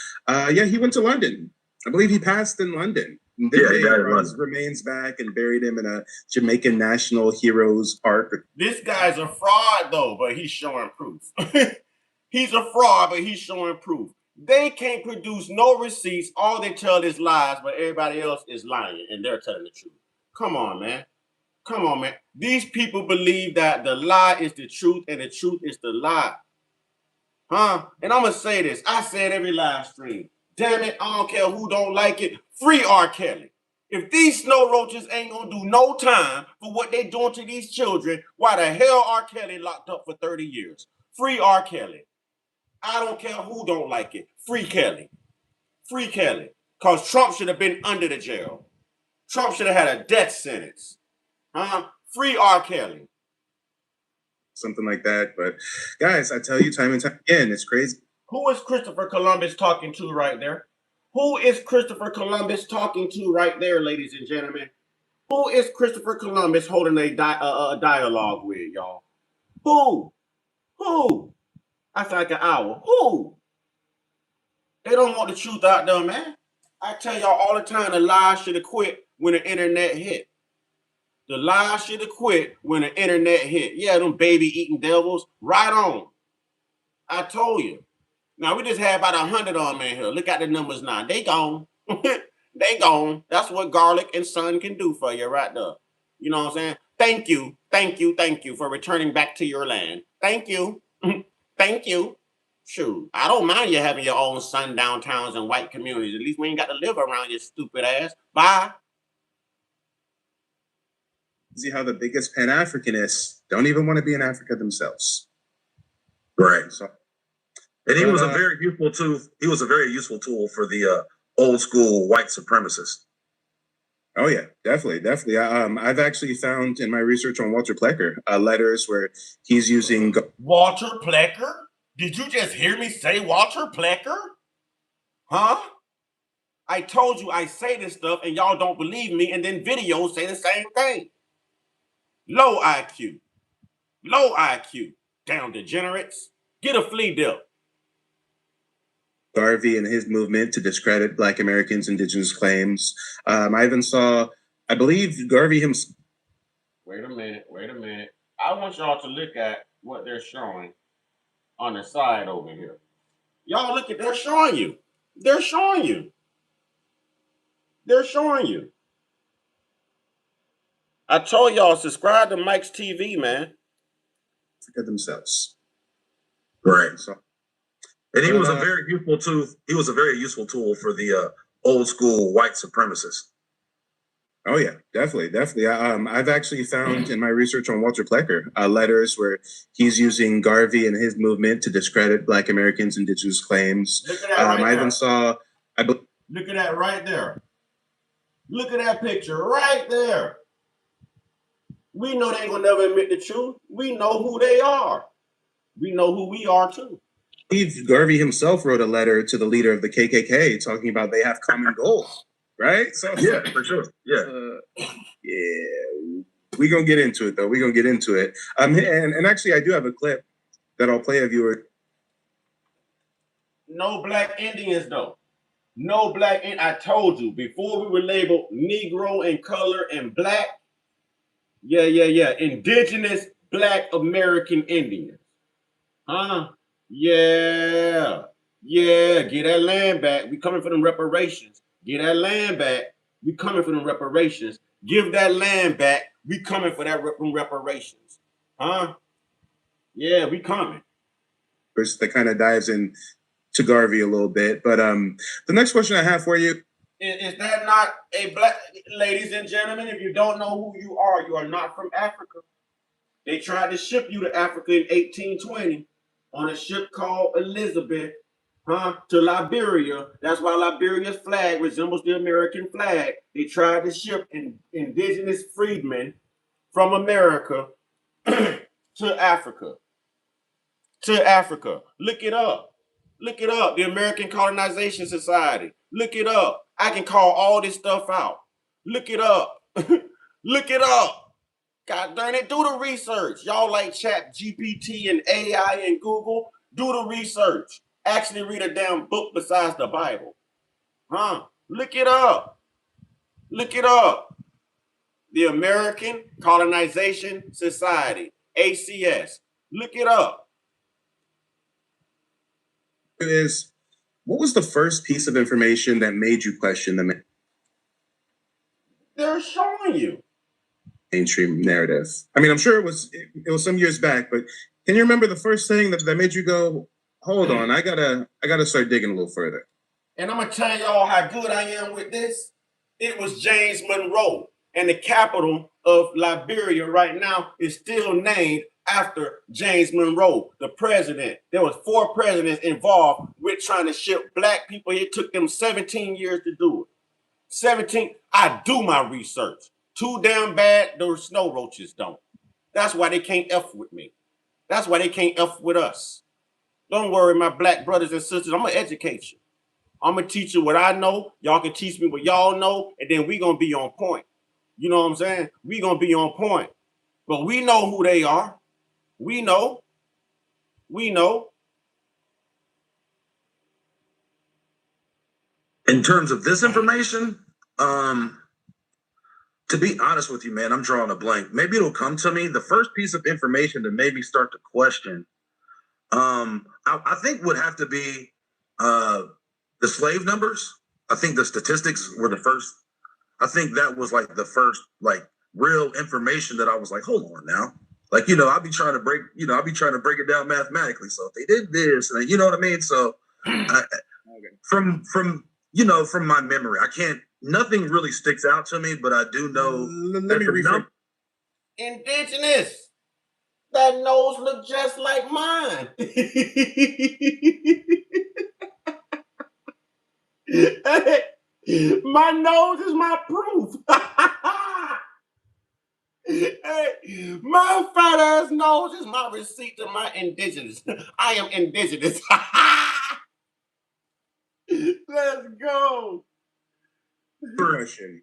he went to London. I believe he passed in London. He got his remains back and buried him in a Jamaican National Heroes Park. This guy's a fraud though, but he's showing proof. He's a fraud, but he's showing proof. They can't produce no receipts. All they tell is lies, but everybody else is lying, and they're telling the truth. Come on, man. Come on, man. These people believe that the lie is the truth, and the truth is the lie. Huh? And I'm going to say this. I say it every live stream. Damn it, I don't care who don't like it. Free R. Kelly. If these snow roaches ain't going to do no time for what they doing to these children, why the hell R. Kelly locked up for 30 years? Free R. Kelly. I don't care who don't like it. Free Kelly. Free Kelly. Because Trump should have been under the jail. Trump should have had a death sentence. Free R. Kelly. Something like that. But guys, I tell you time and time again, it's crazy. Who is Christopher Columbus talking to right there? Who is Christopher Columbus talking to right there, ladies and gentlemen? Who is Christopher Columbus holding a dialogue with, y'all? Who? That's like an hour. Who? They don't want the truth out there, man. I tell y'all all the time, the lies should have quit when the internet hit. The lies should have quit when the internet hit. Yeah, them baby eating devils. Right on. I told you. Now, we just had about 100 on them in here. Look at the numbers now. They gone. They gone. That's what garlic and sun can do for you right there. You know what I'm saying? Thank you. Thank you. Thank you for returning back to your land. Thank you. Thank you. Shoot. I don't mind you having your own sundown towns and white communities. At least we ain't got to live around your stupid ass. Bye. See how the biggest Pan-Africanists don't even want to be in Africa themselves. Right. So, and he was a very useful tool. He was a very useful tool for the old school white supremacists. Oh yeah, definitely. I've actually found in my research on Walter Plecker letters where he's using Walter Plecker? Did you just hear me say Walter Plecker? Huh? I told you I say this stuff and y'all don't believe me, and then videos say the same thing. Low IQ. Low IQ. Damn degenerates. Get a flea dip. Garvey and his movement to discredit Black Americans' indigenous claims. I even saw, I believe Garvey himself. Wait a minute. I want y'all to look at what they're showing on the side over here. Y'all look at, they're showing you. They're showing you. They're showing you. I told y'all, subscribe to Mike's TV, man. Forget themselves. Right. So, and he was a very useful tool. He was a very useful tool for the old school white supremacists. Oh yeah, definitely. I've actually found in my research on Walter Plecker letters where he's using Garvey and his movement to discredit Black Americans' indigenous claims. Look at that right I there. even saw. Look at that right there. Look at that picture right there. We know they ain't gonna never admit the truth. We know who they are. We know who we are too. Garvey himself wrote a letter to the leader of the KKK talking about they have common goals, right? So yeah, for sure. Yeah, we're gonna get into it though. We're gonna get into it. And actually, I do have a clip that I'll play of you. No Black Indians though. No Black. I told you before we were labeled Negro and color and Black. Yeah. Indigenous Black American Indians. Huh? Yeah. Get that land back. We coming for them reparations. Get that land back. We coming for them reparations. Give that land back. We coming for that reparations. Huh? Yeah, we coming. That kind of dives in to Garvey a little bit. But the next question I have for you. Is that not a black, ladies and gentlemen, if you don't know who you are not from Africa. They tried to ship you to Africa in 1820 on a ship called Elizabeth, to Liberia. That's why Liberia's flag resembles the American flag. They tried to ship indigenous freedmen from America to Africa. Look it up. The American Colonization Society. Look it up. I can call all this stuff out. Look it up. Look it up. God darn it, do the research. Y'all like Chat GPT and AI and Google. Do the research. Actually read a damn book besides the Bible. Look it up. The American Colonization Society, ACS. Look it up. What was the first piece of information that made you question the They're showing you mainstream narrative? I mean, I'm sure it was some years back, but can you remember the first thing that made you go, hold on, I gotta start digging a little further? And I'm gonna tell y'all how good I am with this. It was James Monroe, and the capital of Liberia right now is still named after James Monroe, the president. There was 4 presidents involved with trying to ship black people. It took them 17 years to do it. 17. I do my research. Too damn bad, those snow roaches don't. That's why they can't F with me. That's why they can't F with us. Don't worry, my black brothers and sisters. I'm going to educate you. I'm going to teach you what I know. Y'all can teach me what y'all know, and then we going to be on point. You know what I'm saying? We going to be on point. But we know who they are. We know. In terms of this information, To be honest with you, man, I'm drawing a blank. Maybe it'll come to me. The first piece of information to maybe start to question, I think would have to be the slave numbers. I think the statistics were the first. I think that was like the first like real information that I was like, hold on now. Like, I'll be trying to break it down mathematically. So if they did this, and you know what I mean? So from my memory, nothing really sticks out to me, but I do know. Let me rephrase. Indigenous. That nose look just like mine. My nose is my proof. Hey, my fat ass nose is my receipt to my indigenous. I am indigenous. Let's go. Question.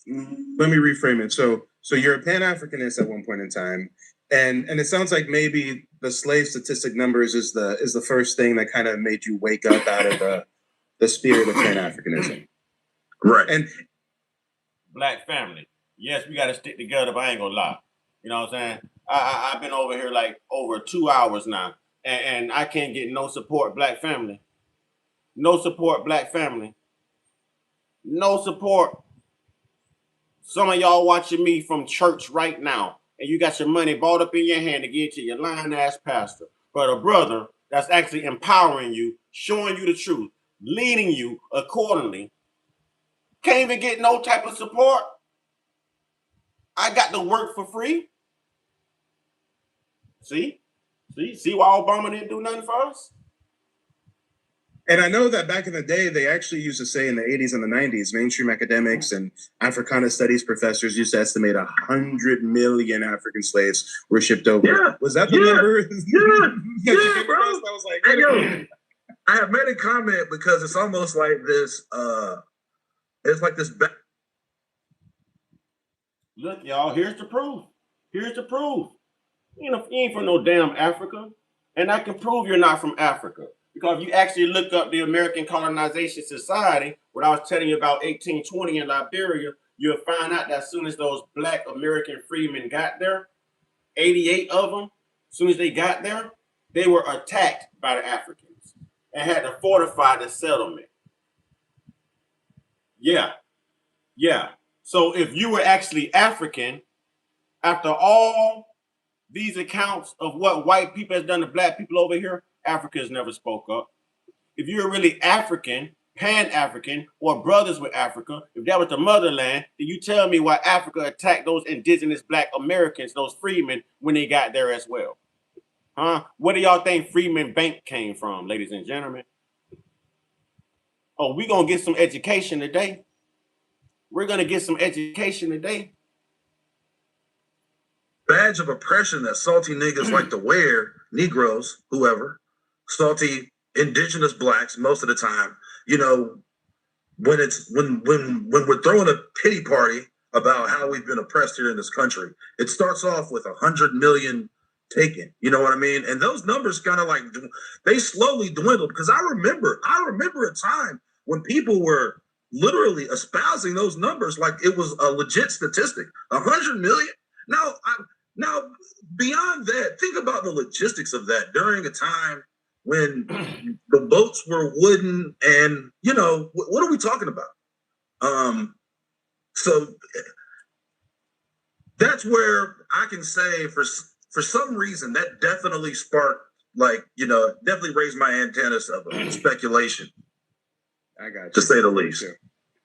Let me reframe it. So you're a Pan-Africanist at one point in time, and it sounds like maybe the slave statistic numbers is the first thing that kind of made you wake up out of the spirit of Pan-Africanism. Right. And Black family. Yes, we got to stick together, but I ain't gonna lie. You know what I'm saying? I've been over here like over 2 hours now, and I can't get no support, Black family. No support, Black family. No support. Some of y'all watching me from church right now, and you got your money balled up in your hand to give to your lying ass pastor. But a brother that's actually empowering you, showing you the truth, leading you accordingly, can't even get no type of support. I got to work for free. See why Obama didn't do nothing for us? And I know that back in the day, they actually used to say in the 80s and the 90s, mainstream academics and Africana studies professors used to estimate 100 million African slaves were shipped over. Yeah. Was that the number? Yeah, bro. I was like, hey, yo, I have made a comment because it's almost like this, it's like this. Look, y'all, here's the proof. Here's the proof. You ain't from no damn Africa. And I can prove you're not from Africa. Because if you actually look up the American Colonization Society, what I was telling you about 1820 in Liberia, you'll find out that as soon as those Black American freedmen got there, 88 of them, as soon as they got there, they were attacked by the Africans and had to fortify the settlement. Yeah. So if you were actually African, after all these accounts of what white people has done to Black people over here, Africa has never spoke up. If you're really African, Pan-African, or brothers with Africa, if that was the motherland, then you tell me why Africa attacked those indigenous Black Americans, those freedmen, when they got there as well. Huh? Where do y'all think Freedmen Bank came from, ladies and gentlemen? Oh, we're going to get some education today. We're going to get some education today. Badge of oppression that salty niggas like to wear, Negroes, whoever, salty indigenous Blacks most of the time, when we're throwing a pity party about how we've been oppressed here in this country, it starts off with 100 million taken. You know what I mean? And those numbers kind of like, they slowly dwindled, because I remember a time when people were literally espousing those numbers like it was a legit statistic. 100 million? Now, beyond that, think about the logistics of that during a time when the boats were wooden, and what are we talking about? So that's where I can say for some reason that definitely sparked, definitely raised my antennas of speculation. I got you. To say the least.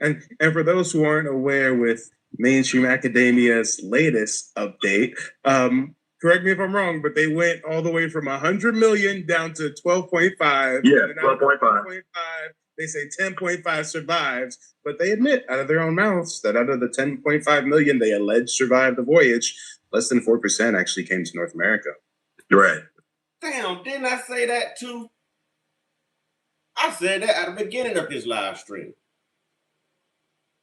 And for those who aren't aware with mainstream academia's latest update, correct me if I'm wrong, but they went all the way from 100 million down to 12.5. Yeah, 12.5. They say 10.5 survives, but they admit out of their own mouths that out of the 10.5 million they alleged survived the voyage, less than 4% actually came to North America. Right. Damn, didn't I say that too? I said that at the beginning of this live stream.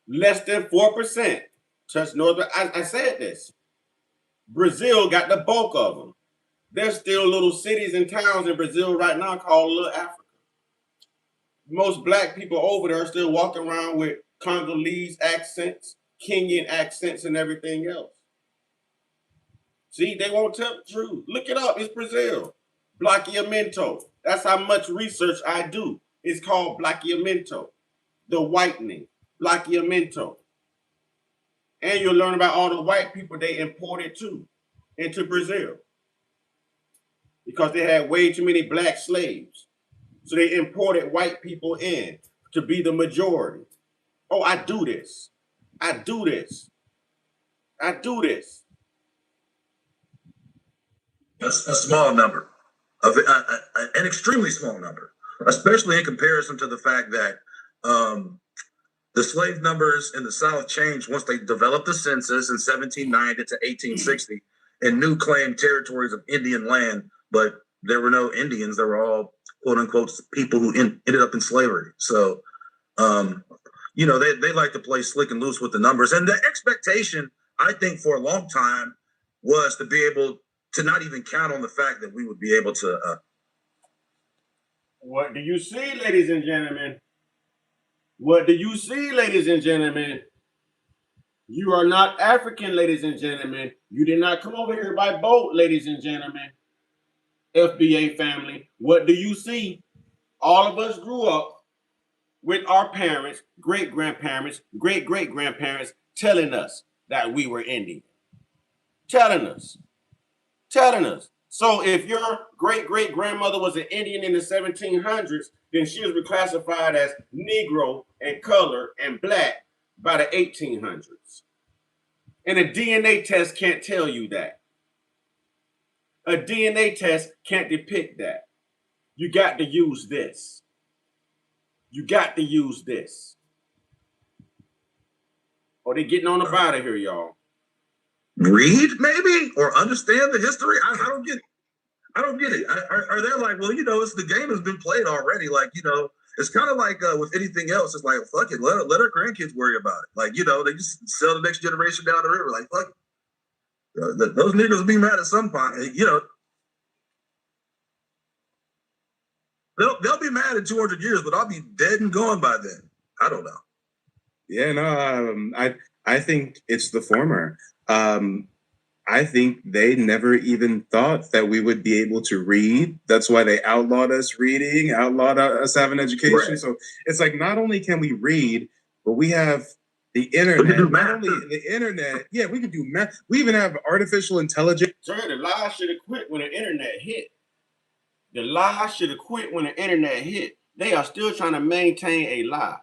Less than 4% touched North. I said this. Brazil got the bulk of them. There's still little cities and towns in Brazil right now called Little Africa. Most Black people over there are still walking around with Congolese accents, Kenyan accents and everything else. See, they won't tell the truth. Look it up. It's Brazil. Blaqueamento. That's how much research I do. It's called blaqueamento. The whitening. Blaqueamento. And you'll learn about all the white people they imported too into Brazil. Because they had way too many black slaves. So they imported white people in to be the majority. Oh, I do this. I do this. I do this. A small number, an extremely small number, especially in comparison to the fact that the slave numbers in the South changed once they developed the census in 1790 to 1860 and new claimed territories of Indian land, but there were no Indians. They were all quote unquote people who ended up in slavery. So, you know, they like to play slick and loose with the numbers. And the expectation, I think, for a long time was to be able to not even count on the fact that we would be able to. What do you see, ladies and gentlemen? What do you see, ladies and gentlemen? You are not African, ladies and gentlemen. You did not come over here by boat, ladies and gentlemen. FBA family, what do you see? All of us grew up with our parents, great-grandparents, great-great-grandparents telling us that we were Indian. Telling us. So if your great-great-grandmother was an Indian in the 1700s, then she was reclassified as Negro and color and black by the 1800s. And a DNA test can't tell you that. A DNA test can't depict that. You got to use this. You got to use this. Or they getting on up out of here, y'all. Read, maybe, or understand the history. I don't get it. I don't get it. Are they like, well, you know, it's the game has been played already. Like, you know, it's kind of like with anything else. It's like, fuck it, let our grandkids worry about it. Like, you know, they just sell the next generation down the river. Like, fuck it. Those niggas will be mad at some point. You know, they'll be mad in 200 years, but I'll be dead and gone by then. I don't know. Yeah, no, I think it's the former. I think they never even thought that we would be able to read. That's why they outlawed us reading, outlawed us having education. Right. So it's like, not only can we read, but we have the internet. Not only the internet, yeah, we can do math. We even have artificial intelligence. Sir, the lies should have quit when the internet hit. The lies should have quit when the internet hit. They are still trying to maintain a lie.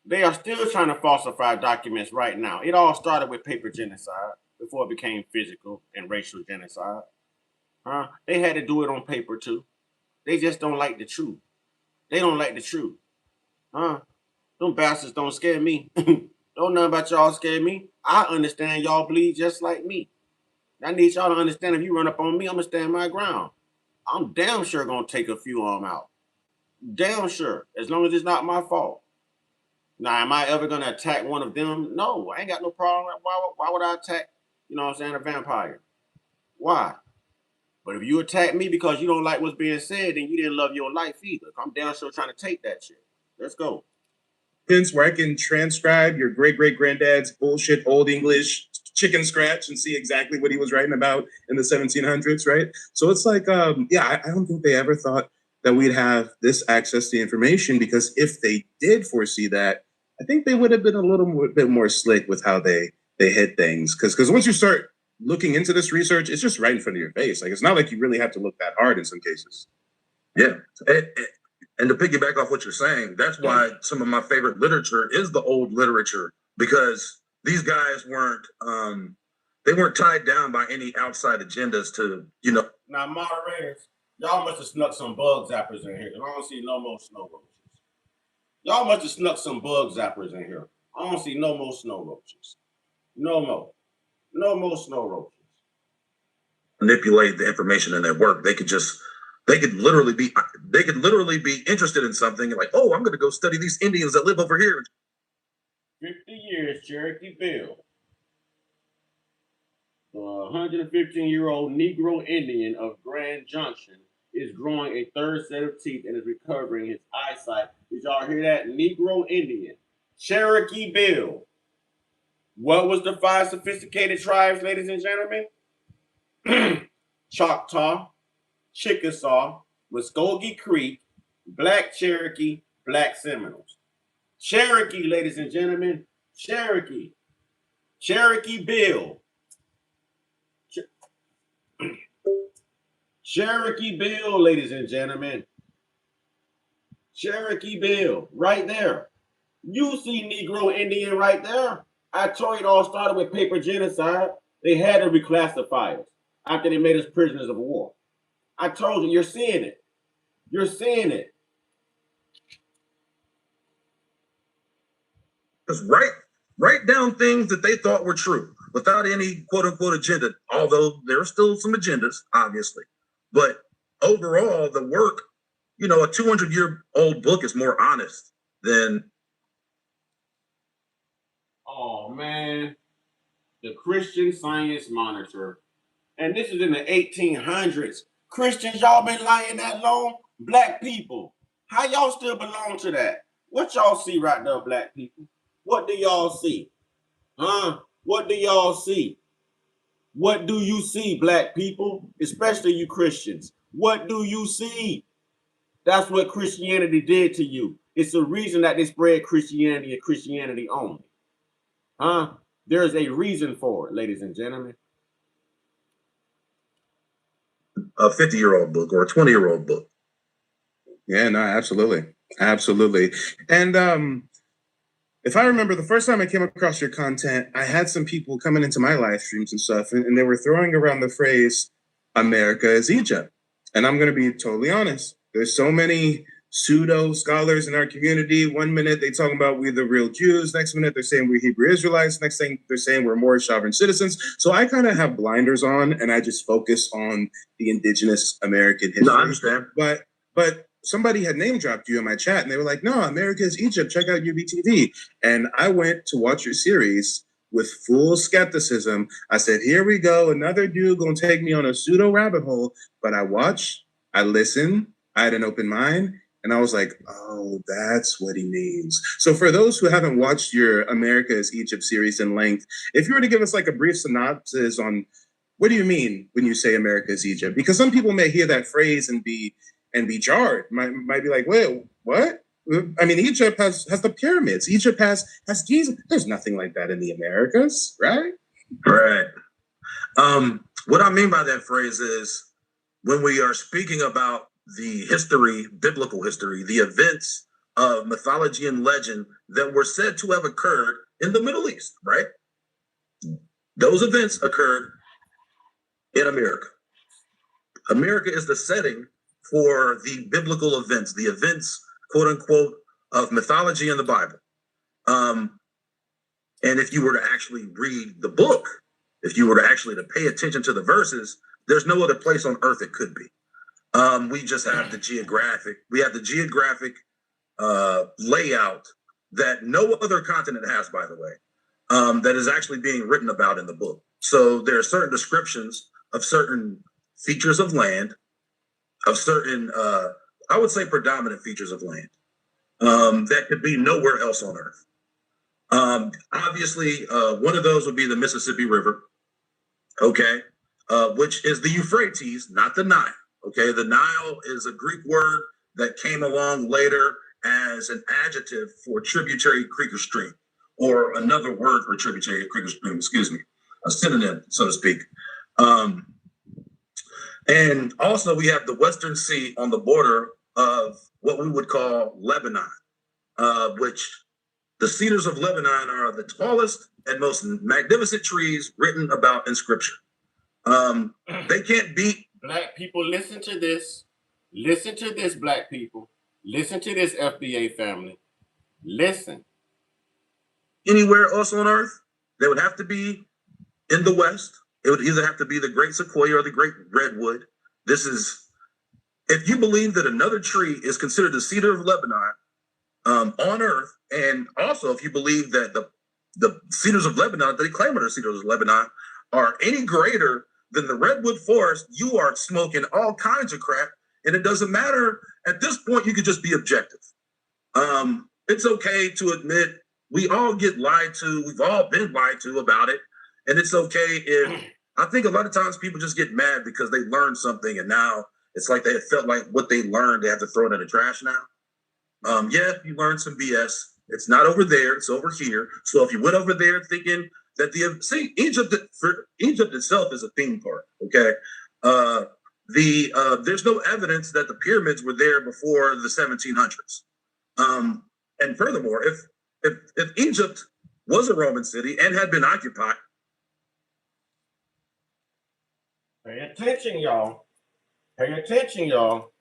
They are still trying to falsify documents right now. It all started with paper genocide before it became physical and racial genocide. They had to do it on paper too. They just don't like the truth. They don't like the truth. Them bastards don't scare me. Don't know about y'all scare me. I understand y'all bleed just like me. I need y'all to understand, if you run up on me, I'm going to stand my ground. I'm damn sure going to take a few of them out. Damn sure. As long as it's not my fault. Now, am I ever going to attack one of them? No, I ain't got no problem. Why would I attack, you know what I'm saying, a vampire? Why? But if you attack me because you don't like what's being said, then you didn't love your life either. I'm damn sure trying to take that shit. Let's go. Where I can transcribe your great-great-granddad's bullshit old English chicken scratch and see exactly what he was writing about in the 1700s, right? So it's like, I don't think they ever thought that we'd have this access to information, because if they did foresee that, I think they would have been a little bit more slick with how they hid things. Because once you start looking into this research, it's just right in front of your face. Like, it's not like you really have to look that hard in some cases. Yeah. And to piggyback off what you're saying, that's why some of my favorite literature is the old literature, because these guys weren't tied down by any outside agendas to, you know. Now, moderators, y'all must have snuck some bug zappers in here. I don't see no more snow roaches. Y'all must have snuck some bug zappers in here. I don't see no more snow roaches. No more. No more snow roaches. Manipulate the information in their work. They could literally be interested in something and like, oh, I'm going to go study these Indians that live over here. 50 years, Cherokee Bill. The 115-year-old Negro Indian of Grand Junction is growing a third set of teeth and is recovering his eyesight. Did y'all hear that? Negro Indian. Cherokee Bill. What was the 5 sophisticated tribes, ladies and gentlemen? Choctaw, Chickasaw, Muskogee Creek, Black Cherokee, Black Seminoles. Cherokee, ladies and gentlemen, Cherokee. Cherokee Bill. Cherokee Bill, ladies and gentlemen. Cherokee Bill, right there. You see Negro Indian right there. I told you it all started with paper genocide. They had to reclassify us after they made us prisoners of war. I told you, you're seeing it. You're seeing it. Just write down things that they thought were true without any quote unquote agenda, although there are still some agendas, obviously. But overall, the work, a 200-year-old book is more honest than. Oh, man. The Christian Science Monitor. And this is in the 1800s. Christians, y'all been lying that long? Black people, how y'all still belong to that? What y'all see right now, black people? What do y'all see? Huh? What do y'all see? What do you see, black people? Especially you Christians. What do you see? That's what Christianity did to you. It's the reason that they spread Christianity and Christianity only. Huh? There's a reason for it, ladies and gentlemen. A 50-year-old book or a 20-year-old book. Yeah, no, absolutely. Absolutely. And if I remember the first time I came across your content, I had some people coming into my live streams and stuff, and they were throwing around the phrase, America is Egypt. And I'm going to be totally honest. There's so many pseudo scholars in our community. One minute they talking about we're the real Jews. Next minute they're saying we're Hebrew Israelites. Next thing they're saying we're more sovereign citizens. So I kind of have blinders on and I just focus on the indigenous American history. No, I understand. But somebody had name dropped you in my chat and they were like, no, America is Egypt. Check out UBTV. And I went to watch your series with full skepticism. I said, here we go. Another dude gonna take me on a pseudo rabbit hole. But I watched, I listened, I had an open mind. And I was like, oh, that's what he means. So for those who haven't watched your America is Egypt series in length, if you were to give us like a brief synopsis on what do you mean when you say America is Egypt? Because some people may hear that phrase and be jarred, might be like, wait, what? I mean, Egypt has the pyramids. Egypt has Jesus. There's nothing like that in the Americas, right? Right. What I mean by that phrase is when we are speaking about the history, biblical history, the events of mythology and legend that were said to have occurred in the Middle East, right? Those events occurred in America. America is the setting for the biblical events, the events, quote unquote, of mythology in the Bible. And if you were to actually read the book, if you were to actually pay attention to the verses, there's no other place on earth it could be. We just have the geographic layout that no other continent has, by the way, that is actually being written about in the book. So there are certain descriptions of certain features of land, of certain, I would say predominant features of land, that could be nowhere else on earth. Obviously, one of those would be the Mississippi River, okay, which is the Euphrates, not the Nile. Okay, the Nile is a Greek word that came along later as an adjective for tributary creek or stream, or another word for tributary creek or stream, excuse me, a synonym, so to speak. And also we have the Western Sea on the border of what we would call Lebanon, which the cedars of Lebanon are the tallest and most magnificent trees written about in scripture. They can't beat. Black people, listen to this. Listen to this, black people. Listen to this, FBA family. Listen. Anywhere else on earth, they would have to be in the West. It would either have to be the great sequoia or the great redwood. This is, if you believe that another tree is considered the cedar of Lebanon on earth, and also if you believe that the cedars of Lebanon, that they claim are the cedars of Lebanon, are any greater than the redwood forest, you are smoking all kinds of crap, and it doesn't matter. At this point, you could just be objective. It's okay to admit we all get lied to. We've all been lied to about it. And it's okay if, I think a lot of times people just get mad because they learned something and now it's like they felt like what they learned, they have to throw it in the trash now. Yeah, you learned some BS. It's not over there, it's over here. So if you went over there thinking that Egypt itself is a theme park, okay? There's no evidence that the pyramids were there before the 1700s. And furthermore, if Egypt was a Roman city and had been occupied. Pay attention, y'all. Pay attention, y'all.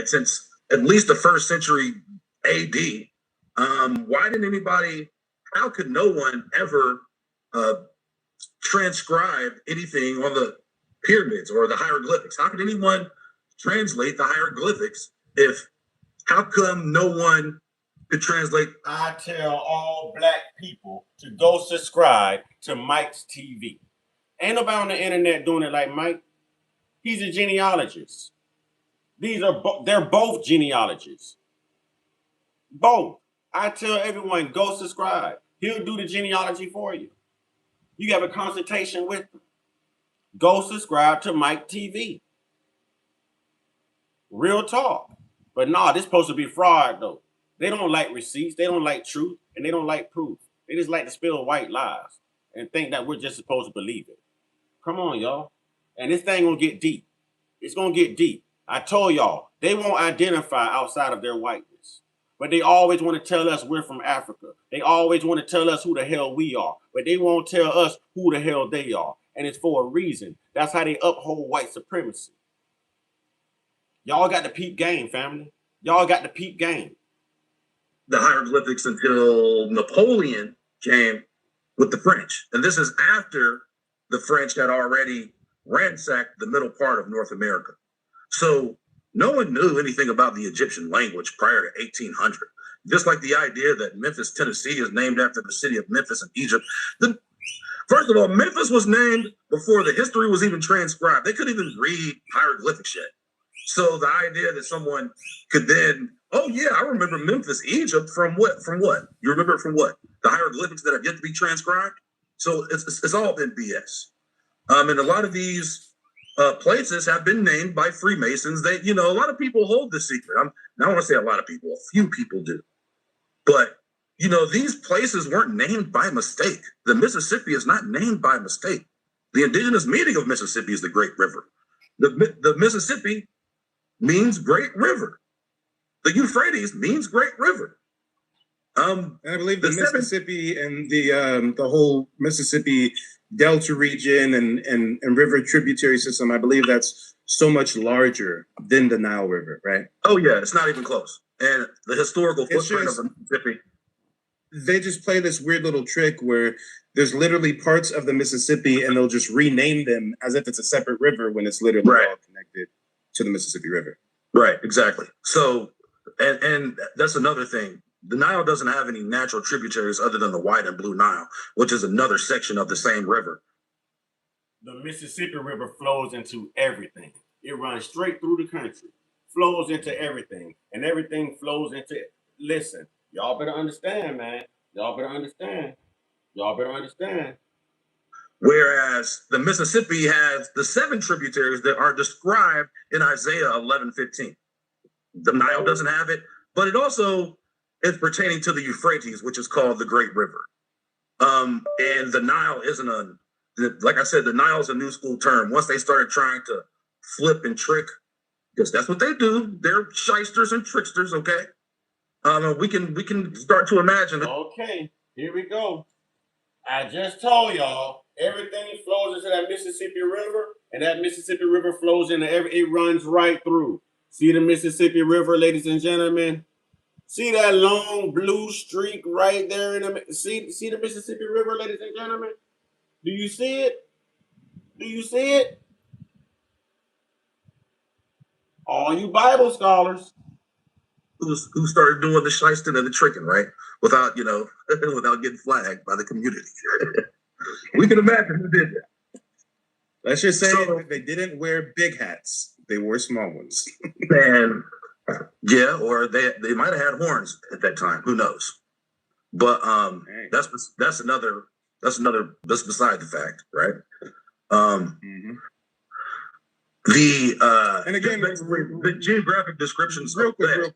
Since at least the 1st century AD, how could no one ever transcribe anything on the pyramids or the hieroglyphics? How could anyone translate the hieroglyphics how come no one could translate? I tell all black people to go subscribe to Mike's TV. Ain't nobody on the internet doing it like Mike. He's a genealogist. They're both genealogists. Both. I tell everyone, go subscribe. He'll do the genealogy for you. You have a consultation with him. Go subscribe to Mike TV. Real talk. But nah, this supposed to be fraud though. They don't like receipts, they don't like truth, and they don't like proof. They just like to spill white lies and think that we're just supposed to believe it. Come on, y'all. And this thing gonna get deep. It's gonna get deep. I told y'all, they won't identify outside of their whiteness. But they always want to tell us we're from Africa. They always want to tell us who the hell we are. But they won't tell us who the hell they are. And it's for a reason. That's how they uphold white supremacy. Y'all got the peep game, family. Y'all got the peep game. The hieroglyphics until Napoleon came with the French. And this is after the French had already ransacked the middle part of North America. So no one knew anything about the Egyptian language prior to 1800. Just like the idea that Memphis, Tennessee is named after the city of Memphis in Egypt. First of all, Memphis was named before the history was even transcribed. They couldn't even read hieroglyphics yet. So the idea that someone could then, oh yeah, I remember Memphis, Egypt from what? You remember it from what? The hieroglyphics that have yet to be transcribed? So it's all been BS. And a lot of these places have been named by Freemasons. They, a lot of people hold the secret. I don't want to say a lot of people, a few people do. But, these places weren't named by mistake. The Mississippi is not named by mistake. The indigenous meaning of Mississippi is the Great River. The Mississippi means Great River. The Euphrates means Great River. And I believe the Mississippi and the whole Mississippi Delta region and river tributary system, I believe that's so much larger than the Nile River, right? Oh yeah, it's not even close. And the historical footprint of the Mississippi. They just play this weird little trick where there's literally parts of the Mississippi and they'll just rename them as if it's a separate river when it's literally all connected to the Mississippi River. Right, exactly. So, and that's another thing. The Nile doesn't have any natural tributaries other than the White and Blue Nile, which is another section of the same river. The Mississippi River flows into everything. It runs straight through the country, flows into everything, and everything flows into it. Listen, y'all better understand, man. Y'all better understand. Y'all better understand. Whereas the Mississippi has the 7 tributaries that are described in Isaiah 11:15. The Nile doesn't have it, but it also is pertaining to the Euphrates, which is called the Great River. And the Nile isn't like I said, the Nile is a new school term. Once they started trying to flip and trick, because that's what they do. They're shysters and tricksters, okay? We can start to imagine it. Okay, here we go. I just told y'all, everything flows into that Mississippi River, and that Mississippi River flows into it runs right through. See the Mississippi River, ladies and gentlemen? See that long blue streak right there in the see the Mississippi River, ladies and gentlemen? Do you see it? Do you see it? All you Bible scholars. Who started doing the shysting and the tricking, right? Without, without getting flagged by the community. We can imagine who did that. Let's just say they didn't wear big hats. They wore small ones. And yeah, or they might have had horns at that time. Who knows? But that's beside the fact, right? And again, the geographic descriptions. Real quick.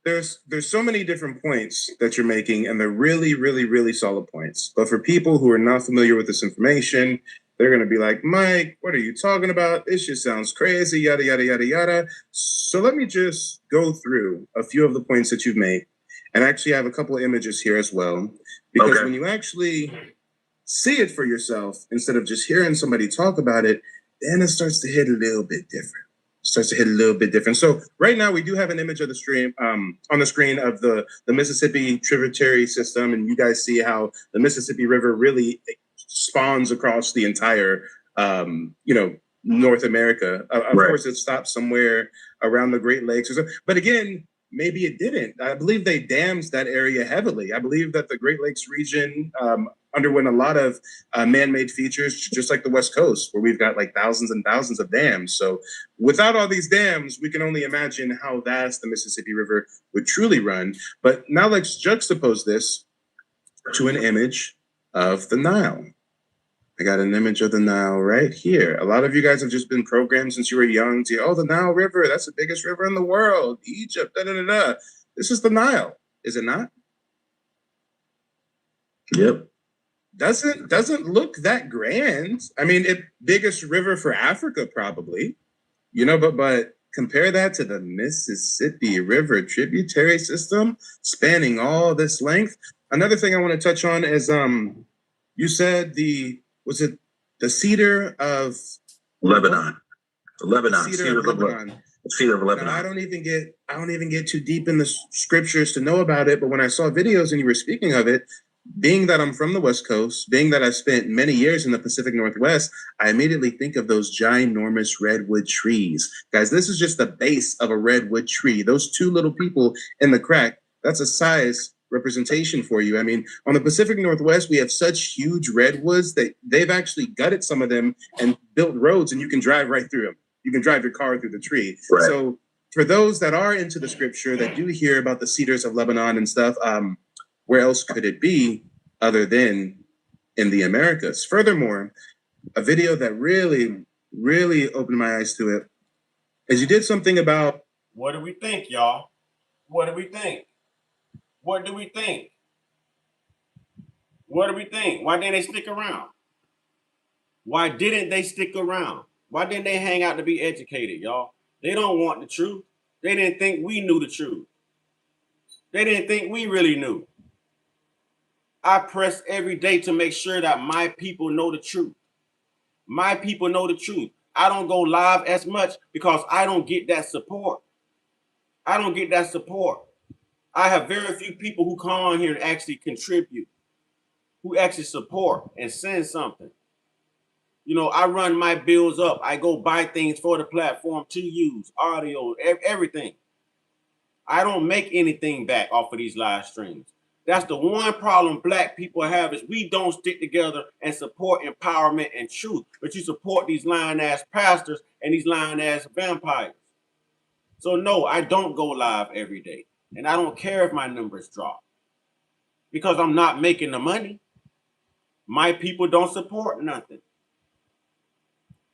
There's so many different points that you're making, and they're really, really, really solid points. But for people who are not familiar with this information, they're going to be like, Mike, what are you talking about? This just sounds crazy, yada, yada, yada, yada. So let me just go through a few of the points that you've made. And actually, I have a couple of images here as well. Because when you actually see it for yourself, instead of just hearing somebody talk about it, then it starts to hit a little bit different. So right now we do have an image of the stream on the screen of the Mississippi tributary system, and you guys see how the Mississippi River really spawns across the entire North America. Of course, it stops somewhere around the Great Lakes or something. But again, maybe it didn't. I believe they dammed that area heavily. I believe that the Great Lakes region underwent a lot of man-made features, just like the West Coast, where we've got like thousands and thousands of dams. So without all these dams, we can only imagine how vast the Mississippi River would truly run. But now let's juxtapose this to an image of the Nile. I got an image of the Nile right here. A lot of you guys have just been programmed since you were young to, the Nile River, that's the biggest river in the world, Egypt, da da da da. This is the Nile, is it not? Yep. Doesn't look that grand. I mean, biggest river for Africa, probably, but compare that to the Mississippi River tributary system spanning all this length. Another thing I want to touch on is you said the cedar of Lebanon? Cedar of Lebanon. Cedar of Lebanon. Now, I don't even get too deep in the scriptures to know about it, but when I saw videos and you were speaking of it, being that I'm from the West Coast, being that I spent many years in the Pacific Northwest, I immediately think of those ginormous redwood trees. Guys, this is just the base of a redwood tree. Those two little people in the crack, that's a size representation for you. I mean, on the Pacific Northwest, we have such huge redwoods that they've actually gutted some of them and built roads, and you can drive right through them. You can drive your car through the tree. Right. So for those that are into the scripture, that do hear about the cedars of Lebanon and stuff, where else could it be other than in the Americas? Furthermore, a video that really, really opened my eyes to it is you did something about... What do we think, y'all? What do we think? What do we think? What do we think? Why didn't they stick around? Why didn't they stick around? Why didn't they hang out to be educated, y'all? They don't want the truth. They didn't think we knew the truth. They didn't think we really knew. I press every day to make sure that my people know the truth. My people know the truth. I don't go live as much because I don't get that support. I don't get that support. I have very few people who come on here and actually contribute, who actually support and send something. I run my bills up. I go buy things for the platform to use, audio, everything. I don't make anything back off of these live streams. That's the one problem Black people have, is we don't stick together and support empowerment and truth, but you support these lying-ass pastors and these lying-ass vampires. So no, I don't go live every day. And I don't care if my numbers drop because I'm not making the money. My people don't support nothing.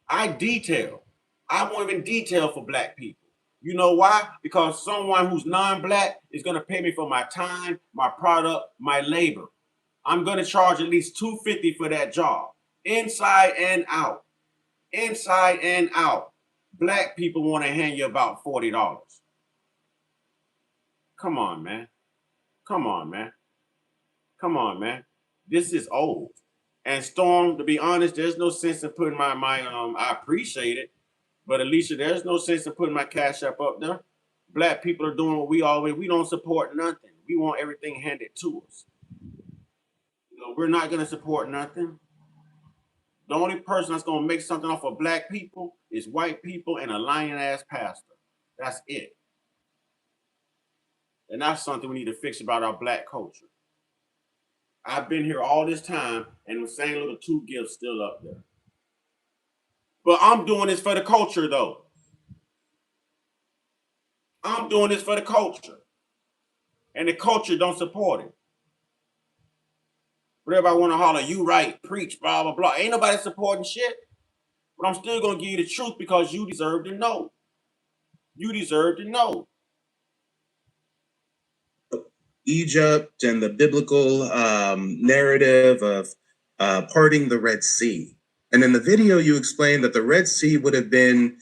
I won't even detail for Black people. You know why? Because someone who's non-Black is going to pay me for my time, my product, my labor. I'm going to charge at least $250 for that job, inside and out. Inside and out. Black people want to hand you about $40. Come on, man. Come on, man. Come on, man. This is old. And Storm, to be honest, there's no sense in putting my I appreciate it, but Alicia, there's no sense in putting my Cash App up there. Black people are doing what we don't support nothing. We want everything handed to us. We're not going to support nothing. The only person that's going to make something off of Black people is white people and a lying-ass pastor. That's it. And that's something we need to fix about our Black culture. I've been here all this time, and the same little two gifts still up there. But I'm doing this for the culture, though. I'm doing this for the culture. And the culture don't support it. But everybody want to holler, you right, preach, blah, blah, blah. Ain't nobody supporting shit. But I'm still going to give you the truth because you deserve to know. You deserve to know. Egypt and the biblical narrative of parting the Red Sea. And in the video, you explained that the Red Sea would have been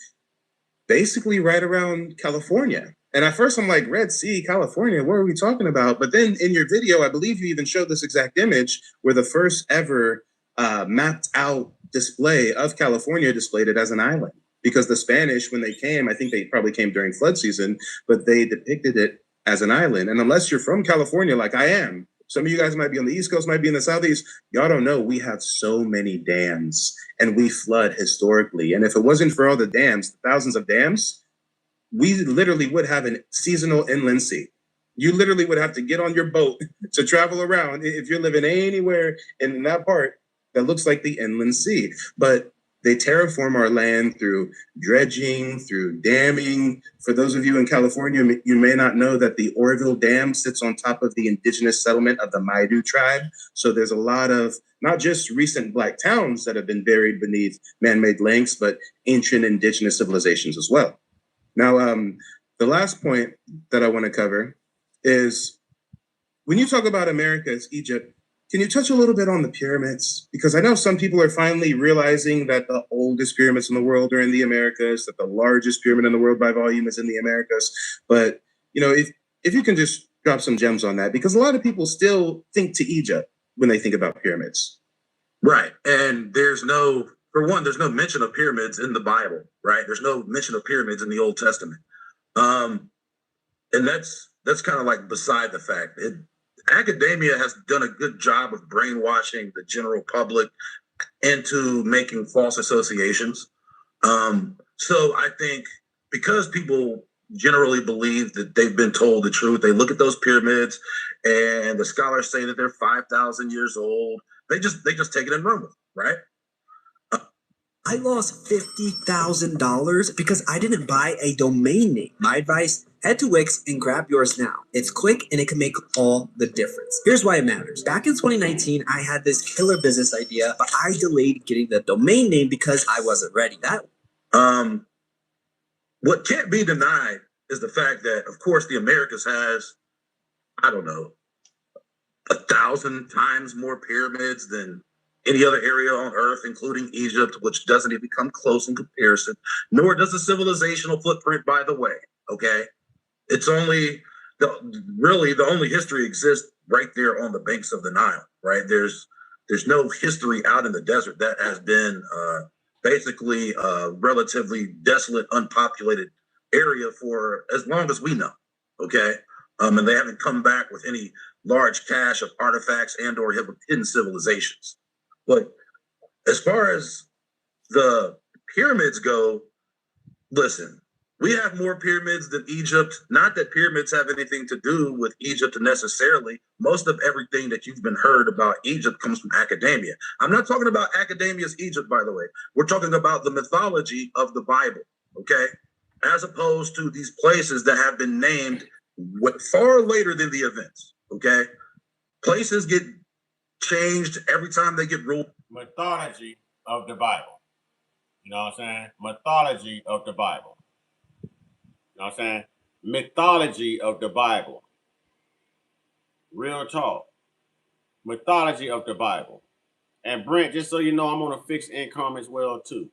basically right around California. And at first I'm like, Red Sea, California, what are we talking about? But then in your video, I believe you even showed this exact image where the first ever mapped out display of California displayed it as an island. Because the Spanish, when they came, I think they probably came during flood season, but they depicted it as an island. And unless you're from California, like I am, some of you guys might be on the East Coast, might be in the Southeast. Y'all don't know we have so many dams and we flood historically. And if it wasn't for all the dams, the thousands of dams, we literally would have a seasonal inland sea. You literally would have to get on your boat to travel around if you're living anywhere in that part that looks like the inland sea. But they terraform our land through dredging, through damming. For those of you in California, you may not know that the Oroville Dam sits on top of the indigenous settlement of the Maidu tribe. So there's a lot of not just recent Black towns that have been buried beneath man-made lakes, but ancient indigenous civilizations as well. Now, the last point that I want to cover is when you talk about America as Egypt, can you touch a little bit on the pyramids? Because I know some people are finally realizing that the oldest pyramids in the world are in the Americas, that the largest pyramid in the world by volume is in the Americas. But, you know, if you can just drop some gems on that, because a lot of people still think to Egypt when they think about pyramids. Right. And there's no mention of pyramids in the Bible, right? There's no mention of pyramids in the Old Testament. And that's kind of like beside the fact. Academia has done a good job of brainwashing the general public into making false associations. So I think because people generally believe that they've been told the truth, they look at those pyramids and the scholars say that they're 5,000 years old. They just take it and run with it, right? I lost $50,000 because I didn't buy a domain name. My advice, head to Wix and grab yours now. It's quick and it can make all the difference. Here's why it matters. Back in 2019, I had this killer business idea, but I delayed getting the domain name because I wasn't ready. What can't be denied is the fact that, of course, the Americas has, I don't know, 1,000 times more pyramids than any other area on Earth, including Egypt, which doesn't even come close in comparison, nor does the civilizational footprint, by the way, okay? It's only, the only history exists right there on the banks of the Nile, right? There's no history out in the desert that has been basically a relatively desolate, unpopulated area for as long as we know, okay? And they haven't come back with any large cache of artifacts and or hidden civilizations. But as far as the pyramids go, listen, we have more pyramids than Egypt. Not that pyramids have anything to do with Egypt necessarily. Most of everything that you've been heard about Egypt comes from academia. I'm not talking about academia's Egypt, by the way. We're talking about the mythology of the Bible, okay? As opposed to these places that have been named far later than the events, okay? Places get changed every time they get ruled. Mythology of the Bible. You know what I'm saying? Mythology of the Bible. You know what I'm saying? Mythology of the Bible. Real talk. Mythology of the Bible. And Brent, just so you know, I'm on a fixed income as well, too.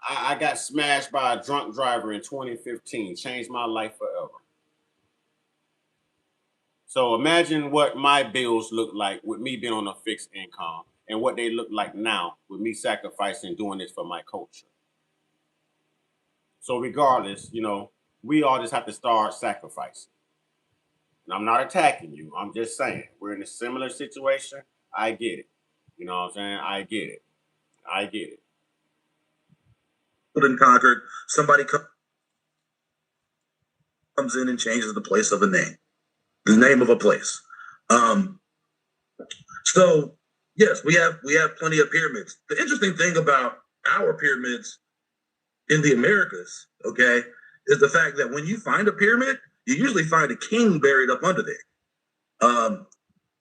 I got smashed by a drunk driver in 2015. Changed my life forever. So imagine what my bills look like with me being on a fixed income and what they look like now with me sacrificing doing this for my culture. So regardless, you know, we all just have to start sacrificing. And I'm not attacking you. I'm just saying we're in a similar situation. I get it. You know what I'm saying? I get it. I get it. And conquered, somebody comes in and changes the place of a name. The name of a place. So yes, we have plenty of pyramids. The interesting thing about our pyramids in the Americas, okay, is the fact that when you find a pyramid, you usually find a king buried up under there.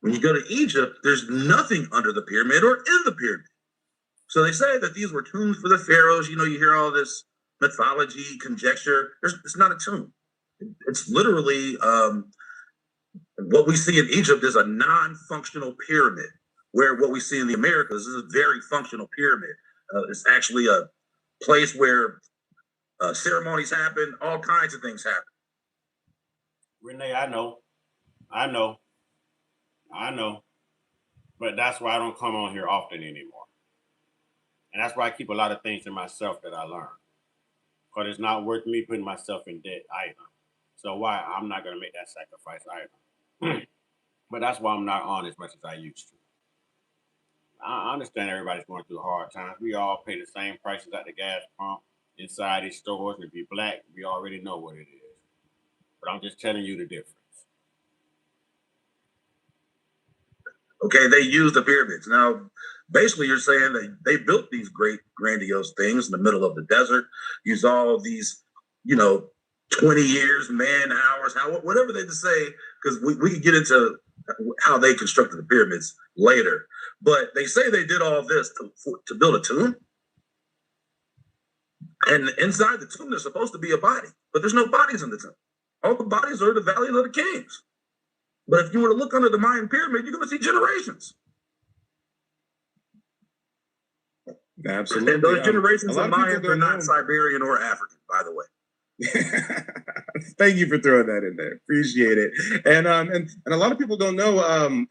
When you go to Egypt, there's nothing under the pyramid or in the pyramid. So they say that these were tombs for the pharaohs. You know, you hear all this mythology, conjecture. It's not a tomb. It's literally what we see in Egypt is a non-functional pyramid, where what we see in the Americas is a very functional pyramid. It's actually a place where ceremonies happen, all kinds of things happen. Renee, I know. But that's why I don't come on here often anymore. And that's why I keep a lot of things to myself that I learned. Because it's not worth me putting myself in debt either. So why I'm not going to make that sacrifice either. But that's why I'm not on as much as I used to. I understand everybody's going through hard times. We all pay the same prices at the gas pump, inside these stores. If you're black, we already know what it is. But I'm just telling you the difference. Okay, they use the pyramids. Now, basically, you're saying that they built these great, grandiose things in the middle of the desert, use all these, 20 years, man hours, whatever they just say, because we can get into how they constructed the pyramids later. But they say they did all this to build a tomb. And inside the tomb, there's supposed to be a body, but there's no bodies in the tomb. All the bodies are in the Valley of the Kings. But if you were to look under the Mayan pyramid, you're going to see generations. Absolutely. And those generations of Mayans are not Siberian or African, by the way. Thank you for throwing that in there. Appreciate it. And a lot of people don't know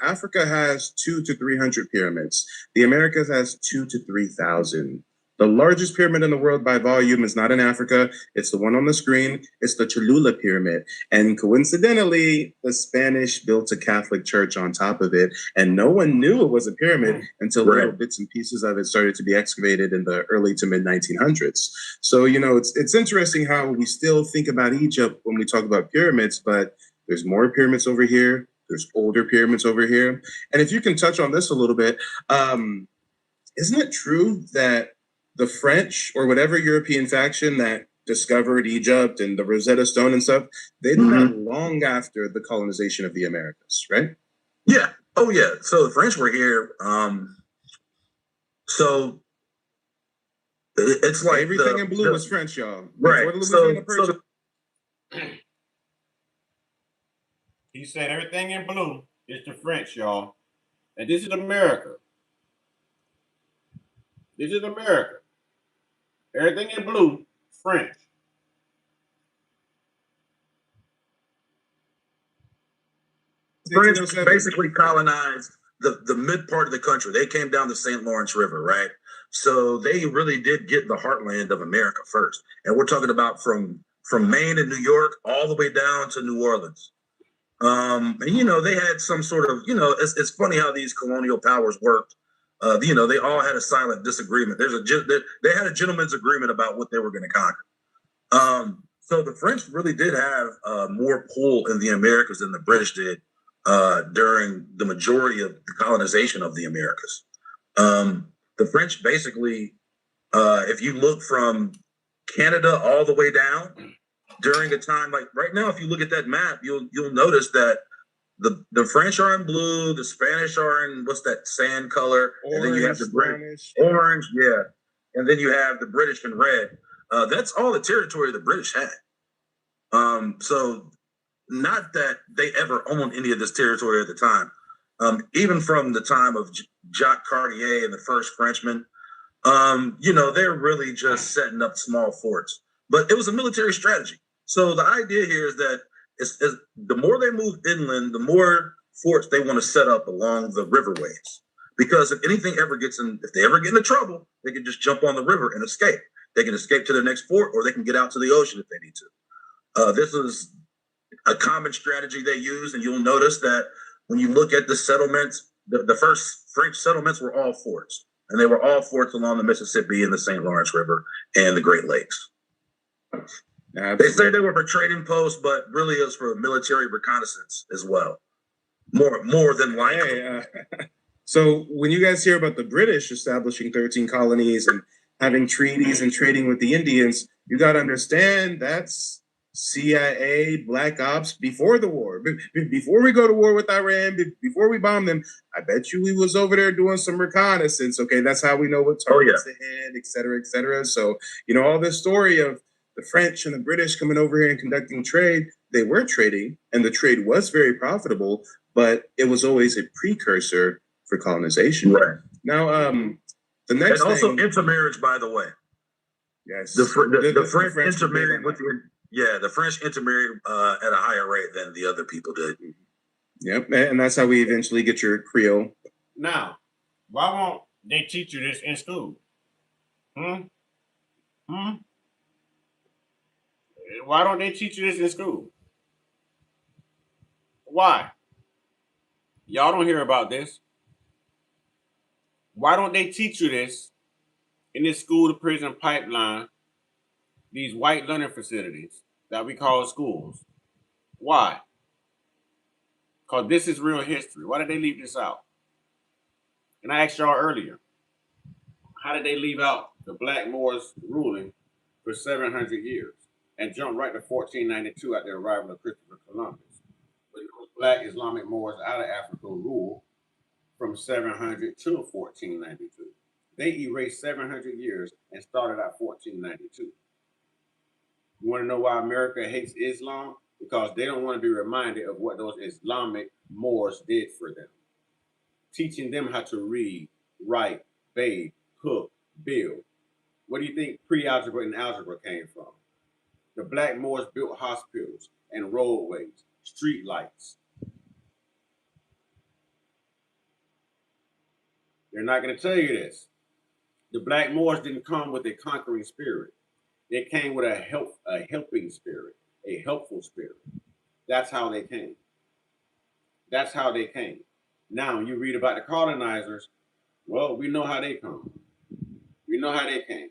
Africa has 200 to 300 pyramids. The Americas has 2,000 to 3,000. The largest pyramid in the world by volume is not in Africa. It's the one on the screen. It's the Cholula Pyramid. And coincidentally, the Spanish built a Catholic church on top of it. And no one knew it was a pyramid until little bits and pieces of it started to be excavated in the early to mid 1900s. So, it's interesting how we still think about Egypt when we talk about pyramids, but there's more pyramids over here. There's older pyramids over here. And if you can touch on this a little bit, isn't it true that the French or whatever European faction that discovered Egypt and the Rosetta Stone and stuff, they did that long after the colonization of the Americas, right? Yeah. Oh, yeah. So the French were here. So it's like everything in blue was French, y'all. Right. He said everything in blue is the French, y'all. And this is America. This is America. Everything in blue, French. French basically colonized the mid part of the country. They came down the St. Lawrence River, right? So they really did get the heartland of America first. And we're talking about from Maine and New York all the way down to New Orleans. And, they had some sort of, it's funny how these colonial powers worked. They all had a silent disagreement. They had a gentleman's agreement about what they were going to conquer. So the French really did have more pull in the Americas than the British did during the majority of the colonization of the Americas. The French basically, if you look from Canada all the way down during a time like right now, if you look at that map, you'll notice that the French are in blue, the Spanish are in what's that sand color, orange, and then you have the British orange, yeah, and then you have the British in red. That's all the territory the British had. So not that they ever owned any of this territory at the time. Even from the time of Jacques Cartier and the first Frenchmen, they're really just setting up small forts. But it was a military strategy. So the idea here is that the more they move inland, the more forts they want to set up along the riverways. Because if anything ever if they ever get into trouble, they can just jump on the river and escape. They can escape to the next fort, or they can get out to the ocean if they need to. This is a common strategy they use, and you'll notice that when you look at the settlements, the first French settlements were all forts, and they were all forts along the Mississippi and the St. Lawrence River and the Great Lakes. They say they were for trading posts, but really it was for military reconnaissance as well. More than likely. So when you guys hear about the British establishing 13 colonies and having treaties and trading with the Indians, you got to understand that's CIA, Black Ops before the war. Before we go to war with Iran, before we bomb them, I bet you we was over there doing some reconnaissance. Okay, that's how we know what targets to hit, et cetera, et cetera. So, all this story of the French and the British coming over here and conducting trade, they were trading, and the trade was very profitable, but it was always a precursor for colonization. Right. Now, the next and also thing, intermarriage, by the way. Yes. The French French intermarried with the French intermarried at a higher rate than the other people did. Yep, and that's how we eventually get your Creole. Now, why won't they teach you this in school? Why don't they teach you this in school? Why? Y'all don't hear about this. Why don't they teach you this in this school to prison pipeline, these white learning facilities that we call schools? Why? Because this is real history. Why did they leave this out? And I asked y'all earlier, how did they leave out the Black Moors ruling for 700 years and jump right to 1492 at the arrival of Christopher Columbus? When those Black Islamic Moors out of Africa ruled from 700 to 1492. They erased 700 years and started at 1492. You want to know why America hates Islam? Because they don't want to be reminded of what those Islamic Moors did for them. Teaching them how to read, write, bathe, cook, build. Where do you think pre-algebra and algebra came from? The Black Moors built hospitals and roadways, street lights. They're not going to tell you this. The Black Moors didn't come with a conquering spirit. They came with a helping spirit, a helpful spirit. That's how they came. That's how they came. Now, you read about the colonizers, well, we know how they come. We know how they came.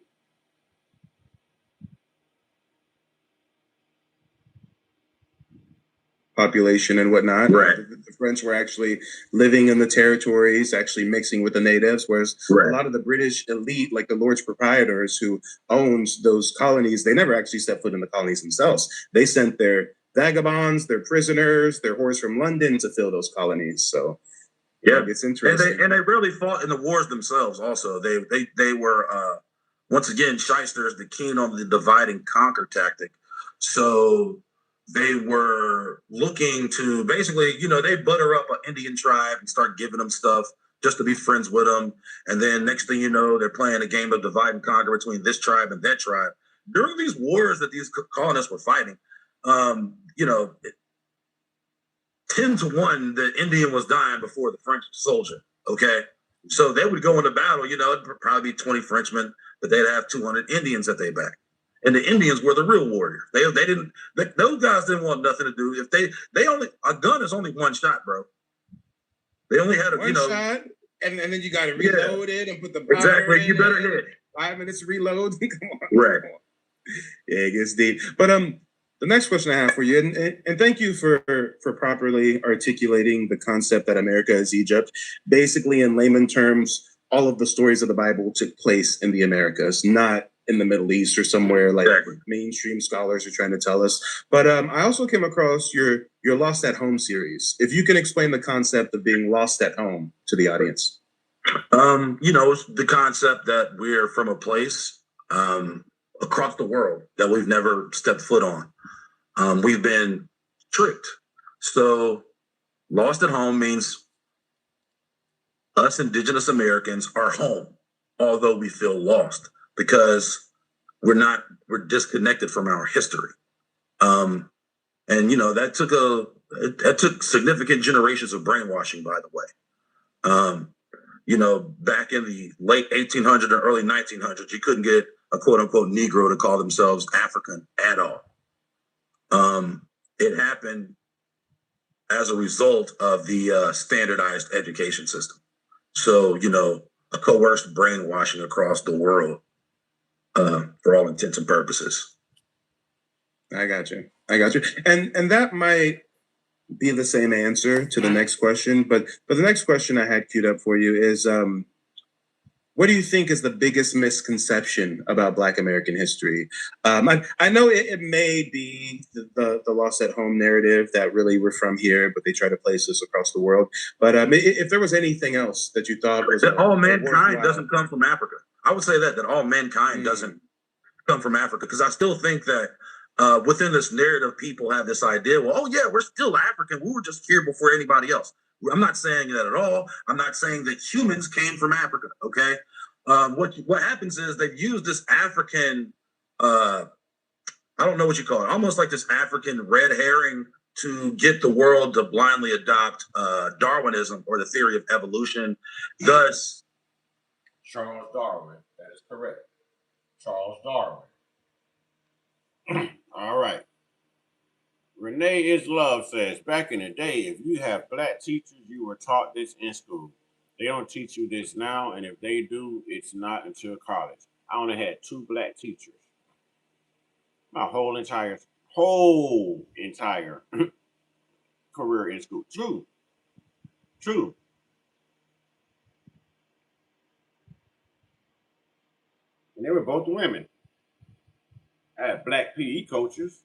Population and whatnot. Right. The French were actually living in the territories, actually mixing with the natives, whereas a lot of the British elite, like the Lords Proprietors who owns those colonies, they never actually stepped foot in the colonies themselves. They sent their vagabonds, their prisoners, their whores from London to fill those colonies. So it's interesting. And they really fought in the wars themselves also. They were once again shysters, the keen on the divide and conquer tactic. So they were looking to basically, they butter up an Indian tribe and start giving them stuff just to be friends with them. And then next thing you know, they're playing a game of divide and conquer between this tribe and that tribe. During these wars that these colonists were fighting, 10 to 1, the Indian was dying before the French soldier. Okay. So they would go into battle, it'd probably be 20 Frenchmen, but they'd have 200 Indians at their back. And the Indians were the real warriors. Those guys didn't want nothing to do. If a gun is only one shot, bro. They only had one shot, and then you got to reload it and put the powder exactly. You better in hit 5 minutes reload. Come on, right? Come on. Yeah, it gets deep. But the next question I have for you, and thank you for properly articulating the concept that America is Egypt. Basically, in layman terms, all of the stories of the Bible took place in the Americas, not in the Middle East or somewhere like mainstream scholars are trying to tell us. But I also came across your Lost at Home series. If you can explain the concept of being lost at home to the audience. It's the concept that we're from a place across the world that we've never stepped foot on. We've been tricked. So lost at home means us indigenous Americans are home, although we feel lost because we're disconnected from our history. And that took significant generations of brainwashing, by the way. Back in the late 1800s or early 1900s, you couldn't get a quote unquote Negro to call themselves African at all. It happened as a result of the standardized education system. So, a coerced brainwashing across the world for all intents and purposes. I got you. And that might be the same answer to the next question, but the next question I had queued up for you is, what do you think is the biggest misconception about Black American history? I know it may be the lost at home narrative that really we're from here, but they try to place us across the world. But if there was anything else that you thought was that all mankind doesn't come from Africa. I would say that all mankind doesn't come from Africa, because I still think that within this narrative, people have this idea, well, oh yeah, we're still African. We were just here before anybody else. I'm not saying that at all. I'm not saying that humans came from Africa, okay? What happens is they've used this African, I don't know what you call it, almost like this African red herring to get the world to blindly adopt Darwinism, or the theory of evolution. Thus, Charles Darwin, that is correct. Charles Darwin. All right. Renee is Love says, back in the day, if you have Black teachers, you were taught this in school. They don't teach you this now, and if they do, it's not until college. I only had 2 Black teachers. My whole entire career in school. True. And they were both women. I had Black PE coaches.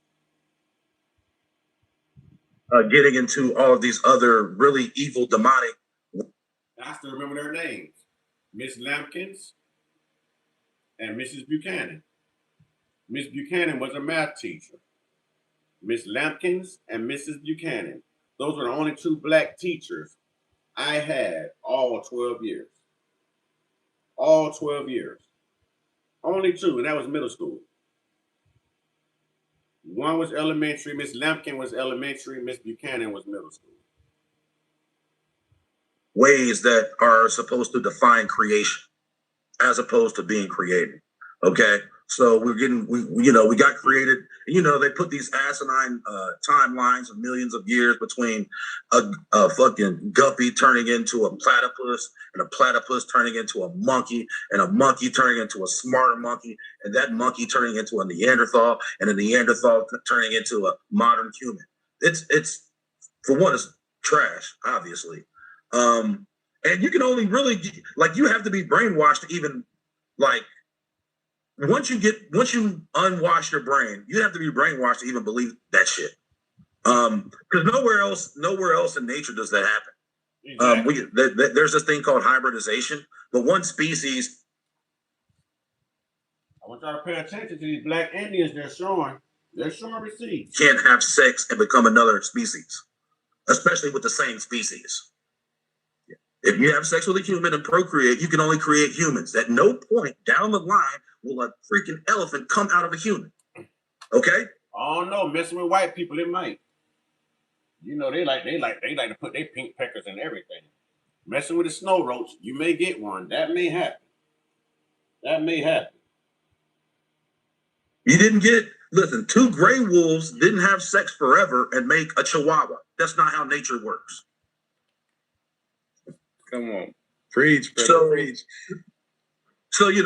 Getting into all of these other really evil, demonic. I still remember their names. Miss Lampkins and Mrs. Buchanan. Miss Buchanan was a math teacher. Miss Lampkins and Mrs. Buchanan. Those were the only 2 Black teachers I had all 12 years. All 12 years. Only 2, and that was middle school. One was elementary. Miss Lampkin was elementary. Miss Buchanan was middle school. Ways that are supposed to define creation as opposed to being created. Okay. So we got created, they put these asinine timelines of millions of years between a fucking guppy turning into a platypus, and a platypus turning into a monkey, and a monkey turning into a smarter monkey, and that monkey turning into a Neanderthal, and a Neanderthal turning into a modern human. It's for one, it's trash, obviously. And you can only really, you have to be brainwashed to even, once you unwash your brain, you have to be brainwashed to even believe that shit. Because nowhere else in nature does that happen. Exactly. There's this thing called hybridization, but one species. I want y'all to pay attention to these Black Indians. They're showing receipts. Can't have sex and become another species, especially with the same species. If you have sex with a human and procreate, you can only create humans. At no point down the line will a freaking elephant come out of a human. Okay? Oh no, messing with white people, it might. They like to put their pink peckers in everything. Messing with a snow roach, you may get one. That may happen. You didn't get, 2 gray wolves didn't have sex forever and make a chihuahua. That's not how nature works. Come on, preach, brother, preach. So the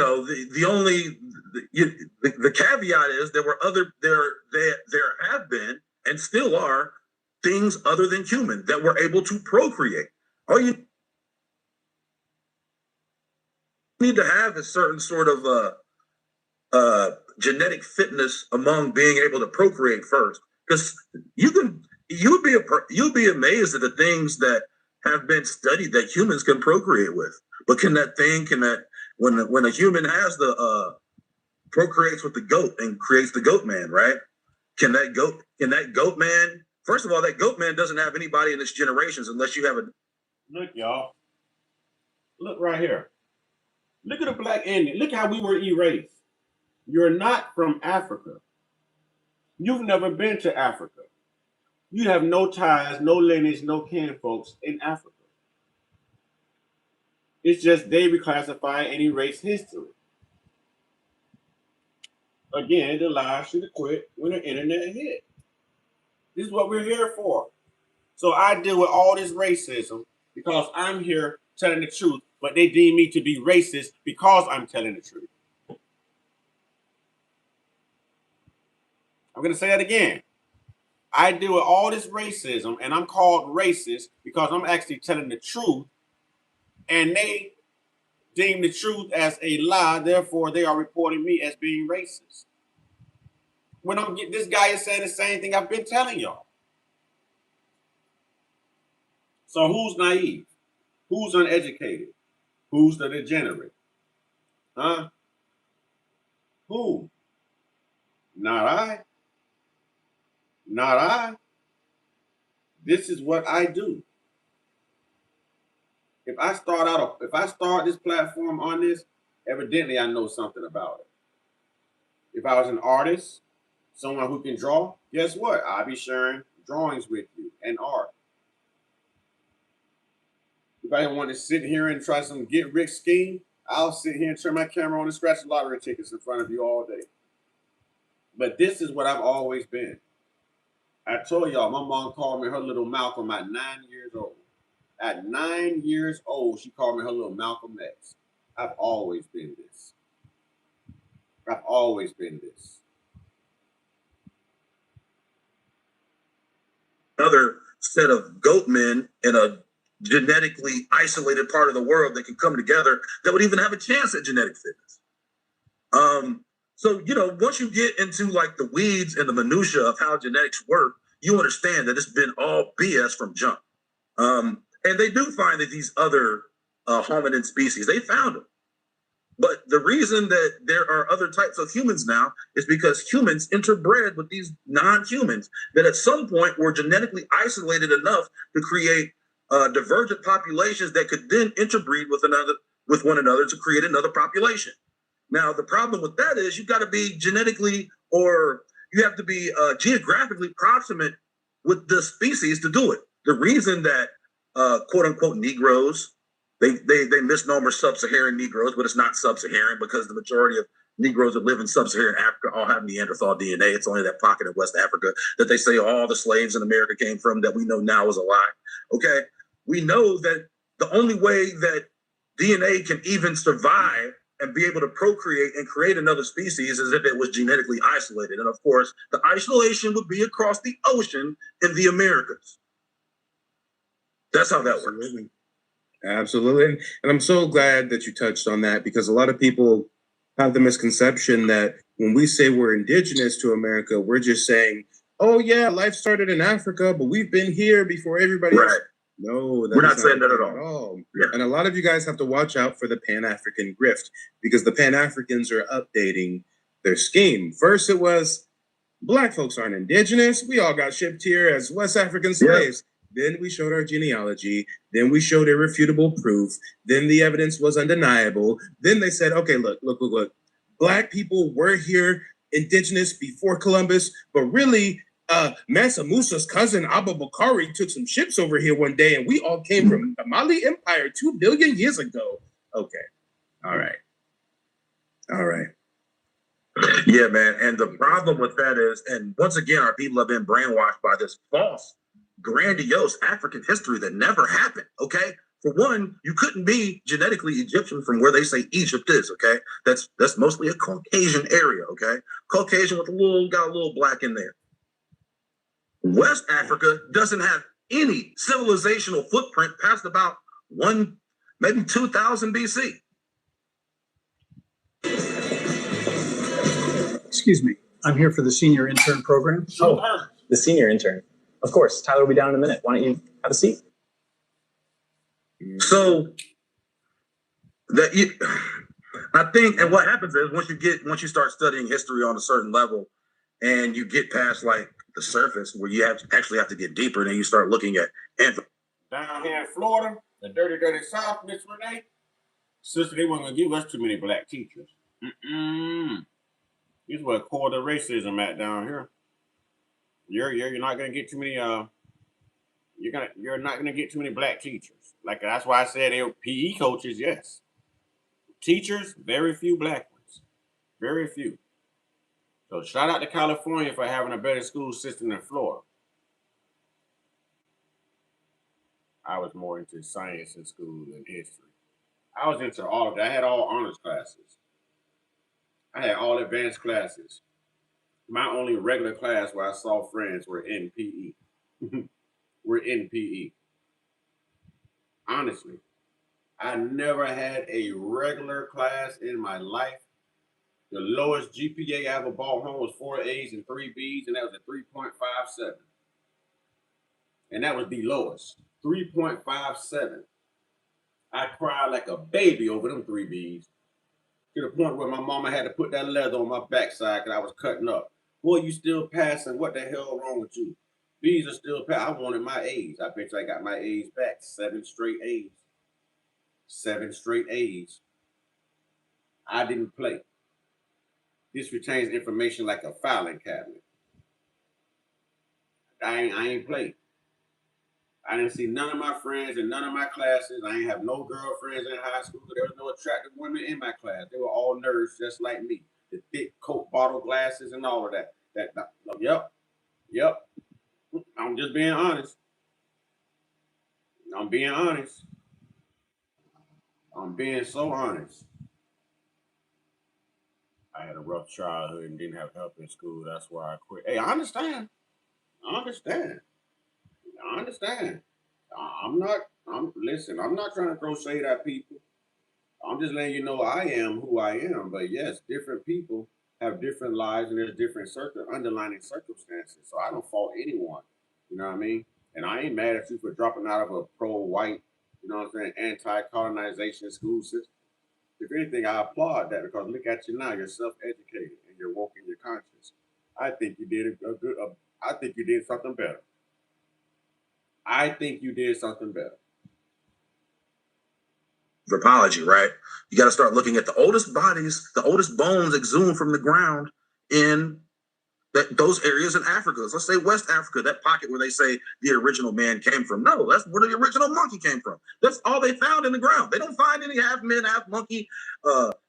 caveat is there have been and still are things other than human that were able to procreate. All you need to have is certain sort of genetic fitness among being able to procreate first, because you'll be amazed at the things that have been studied that humans can procreate with. But when a human has procreates with the goat and creates the goat man, right? Can that goat man, first of all, that goat man doesn't have anybody in its generations unless you have a. Look, y'all. Look right here. Look at the Black Indian. Look how we were erased. You're not from Africa. You've never been to Africa. You have no ties, no lineage, no kinfolks in Africa. It's just they reclassify and erase history. Again, the lies should have quit when the internet hit. This is what we're here for. So I deal with all this racism because I'm here telling the truth, but they deem me to be racist because I'm telling the truth. I'm going to say that again. I deal with all this racism, and I'm called racist because I'm actually telling the truth, and they deem the truth as a lie, therefore they are reporting me as being racist. When this guy is saying the same thing I've been telling y'all. So who's naive? Who's uneducated? Who's the degenerate? Huh? Who? Not I. Not I. This is what I do. If I start this platform on this, evidently I know something about it. If I was an artist, someone who can draw, guess what? I'll be sharing drawings with you and art. If I want to sit here and try some get rich scheme, I'll sit here and turn my camera on and scratch the lottery tickets in front of you all day. But this is what I've always been. I told y'all, my mom called me her little Malcolm at 9 years old. At 9 years old, she called me her little Malcolm X. I've always been this. I've always been this. Another set of goat men in a genetically isolated part of the world that can come together that would even have a chance at genetic fitness. So, once you get into like the weeds and the minutia of how genetics work, you understand that it's been all BS from jump. And they do find that these other hominid species, they found them. But the reason that there are other types of humans now is because humans interbred with these non-humans that at some point were genetically isolated enough to create divergent populations that could then interbreed with one another to create another population. Now, the problem with that is you've got to be genetically, or you have to be geographically proximate with the species to do it. The reason that quote unquote Negroes, they misnomer sub-Saharan Negroes, but it's not sub-Saharan because the majority of Negroes that live in sub-Saharan Africa all have Neanderthal DNA. It's only that pocket of West Africa that they say all the slaves in America came from that we know now is a lie. Okay, we know that the only way that DNA can even survive and be able to procreate and create another species is if it was genetically isolated. And of course, the isolation would be across the ocean in the Americas. That's how that works. Absolutely. And I'm so glad that you touched on that, because a lot of people have the misconception that when we say we're indigenous to America, we're just saying, oh yeah, life started in Africa, but we've been here before everybody else. No, we're not saying that at all. Yeah. And a lot of you guys have to watch out for the Pan-African grift, because the Pan-Africans are updating their scheme. First it was Black folks aren't indigenous. We all got shipped here as West African slaves. Then we showed our genealogy. Then we showed irrefutable proof. Then the evidence was undeniable. Then they said, okay, look. Black people were here indigenous before Columbus, but really Mansa Musa's cousin Abu Bakari took some ships over here one day and we all came from the Mali Empire 2 billion years ago. Okay. All right. Yeah, man. And the problem with that is, and once again, our people have been brainwashed by this false, grandiose African history that never happened. Okay. For one, you couldn't be genetically Egyptian from where they say Egypt is. Okay. That's mostly a Caucasian area. Okay. Caucasian with got a little black in there. West Africa doesn't have any civilizational footprint past about maybe 2000 BC. Excuse me, I'm here for the senior intern program. Oh, the senior intern. Of course, Tyler will be down in a minute. Why don't you have a seat? So I think, and what happens is once you start studying history on a certain level, and you get past like the surface where you actually have to get deeper, then you start looking at down here in Florida, the dirty South, Miss Renee, sister, they weren't gonna give us too many black teachers. This is where core the racism at down here. You're not gonna get too many you're not gonna get too many black teachers. Like that's why I said they were PE coaches, yes. Teachers, very few black ones. Very few. So shout out to California for having a better school system than Florida. I was more into science in school than history. I was into all of that. I had all honors classes. I had all advanced classes. My only regular class where I saw friends were in PE. We're in PE. Honestly, I never had a regular class in my life. The lowest GPA I ever brought home was 4 A's and 3 B's, and that was a 3.57. And that was the lowest, 3.57. I cried like a baby over them 3 B's, to the point where my mama had to put that leather on my backside because I was cutting up. Boy, you still passing. What the hell wrong with you? B's are still passing. I wanted my A's. I bet you I got my A's back. 7 straight A's. 7 straight A's. I didn't play. This retains information like a filing cabinet. I ain't played. I didn't see none of my friends in none of my classes. I ain't have no girlfriends in high school. There was no attractive women in my class. They were all nerds just like me. The thick Coke bottle glasses and all of that. Yep. I'm just being honest. I'm being honest. I'm being so honest. I had a rough childhood and didn't have help in school. That's why I quit. Hey, I understand. Listen, I'm not trying to throw shade at people. I'm just letting you know I am who I am. But yes, different people have different lives and there's different underlying circumstances. So I don't fault anyone. You know what I mean? And I ain't mad at you for dropping out of a pro-white, you know what I'm saying, anti-colonization school system. If anything, I applaud that because look at you now. You're self-educated and you're woke in your conscience. I think you did I think you did something better. Anthropology, right? You got to start looking at the oldest bodies, the oldest bones exhumed from the ground in those areas in Africa. Let's say West Africa, that pocket where they say the original man came from. No, that's where the original monkey came from. That's all they found in the ground. They don't find any half man, half monkey,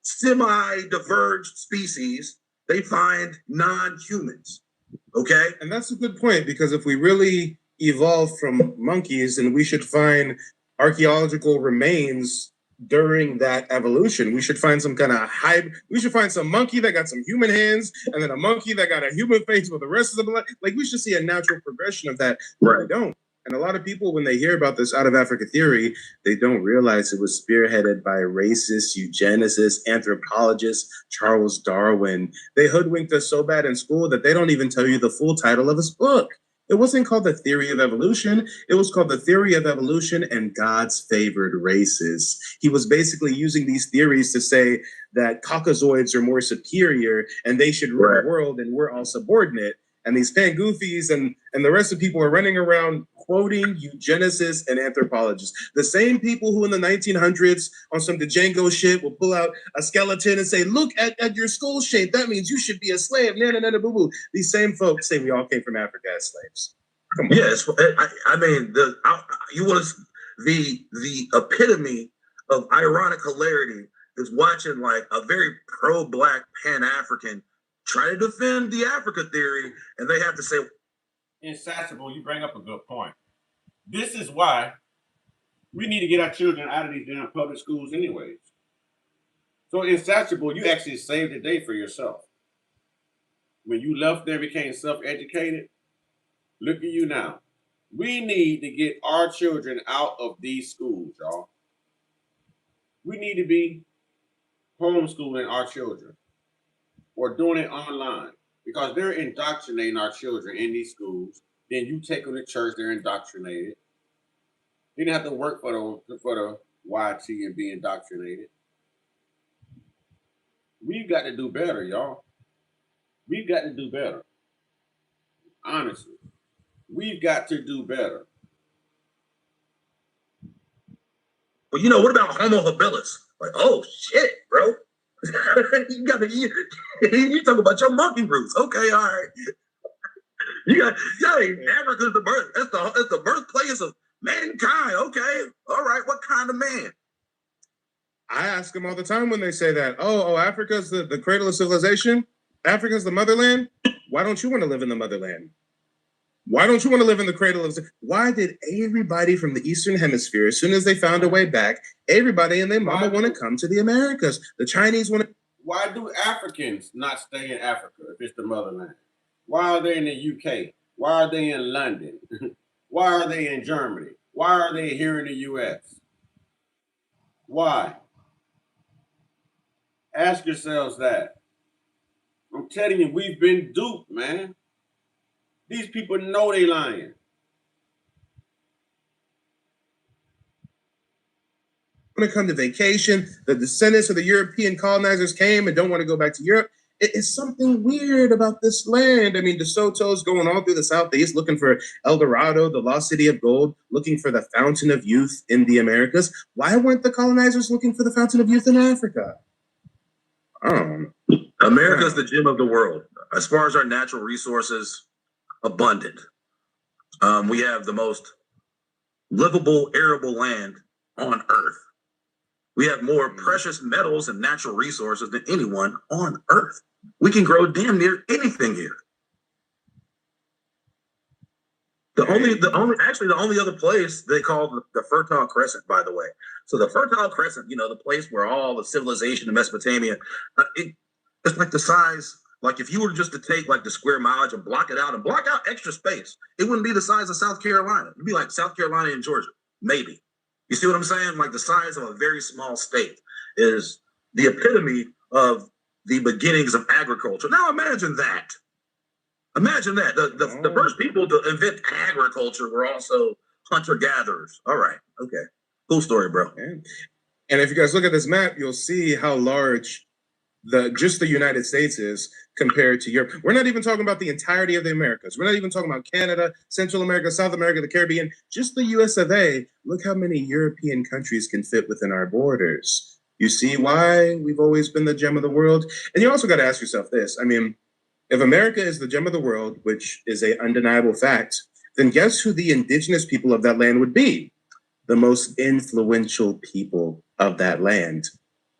semi-diverged species. They find non-humans. Okay? And that's a good point, because if we really evolved from monkeys, then we should find archaeological remains during that evolution. We should find some kind of we should find some monkey that got some human hands and then a monkey that got a human face with the rest of the blood. Like, we should see a natural progression of that. Right. We don't. And a lot of people, when they hear about this out of Africa theory, they don't realize it was spearheaded by racist, eugenicists, anthropologists, Charles Darwin. They hoodwinked us so bad in school that they don't even tell you the full title of his book. It wasn't called The Theory of Evolution. It was called The Theory of Evolution and God's Favored Races. He was basically using these theories to say that Caucasoids are more superior and they should rule the world and we're all subordinate. And these pangoofies and the rest of people are running around quoting eugenicists and anthropologists. The same people who in the 1900s on some Django shit will pull out a skeleton and say, look at your skull shape. That means you should be a slave. Boo-boo. These same folks say we all came from Africa as slaves. Yes, I mean, you want the epitome of ironic hilarity is watching like a very pro-black Pan-African try to defend the Africa theory, and they have to say, insatiable, you bring up a good point. This is why we need to get our children out of these damn public schools anyways. So insatiable, you actually saved the day for yourself. When you left there, became self-educated, look at you now. We need to get our children out of these schools, y'all. We need to be homeschooling our children or doing it online because they're indoctrinating our children in these schools. Then you take them to church, they're indoctrinated. They didn't have to work for the YT and be indoctrinated. We've got to do better, y'all. We've got to do better. Honestly, we've got to do better. Well, what about Homo habilis? Like, oh shit, bro. You talk about your monkey roots. Okay, all right. Africa's the birth. It's the birthplace of mankind. Okay, all right. What kind of man? I ask them all the time when they say that. Oh, Africa's the cradle of civilization. Africa's the motherland. Why don't you want to live in the motherland? Why don't you want to live in the cradle of? Why did everybody from the Eastern Hemisphere, as soon as they found a way back, everybody and their mama want to come to the Americas? The Chinese want to. Why do Africans not stay in Africa if it's the motherland? Why are they in the UK? Why are they in London? Why are they in Germany? Why are they here in the US? Why? Ask yourselves that. I'm telling you, we've been duped, man. These people know they lying. When it comes to vacation, the descendants of the European colonizers came and don't want to go back to Europe. It's something weird about this land. I mean, De Soto's going all through the Southeast looking for El Dorado, the lost city of gold, looking for the fountain of youth in the Americas. Why weren't the colonizers looking for the fountain of youth in Africa? America's the gem of the world. As far as our natural resources, abundant. We have the most livable, arable land on Earth. We have more precious metals and natural resources than anyone on Earth. We can grow damn near anything here. The only other place they call the Fertile Crescent, by the way. So the Fertile Crescent, you know, the place where all the civilization in Mesopotamia, it's like the size, like if you were just to take like the square mileage and block it out and block out extra space, it wouldn't be the size of South Carolina. It'd be like South Carolina and Georgia, maybe. You see what I'm saying? Like the size of a very small state is the epitome of the beginnings of agriculture. Now imagine that. Imagine that. The first people to invent agriculture were also hunter-gatherers. All right. Okay. Cool story, bro. And if you guys look at this map, you'll see how large just the United States is compared to Europe. We're not even talking about the entirety of the Americas. We're not even talking about Canada, Central America, South America, the Caribbean, just the US of A. Look how many European countries can fit within our borders. You see why we've always been the gem of the world? And you also got to ask yourself this. I mean, if America is the gem of the world, which is an undeniable fact, then guess who the indigenous people of that land would be? The most influential people of that land,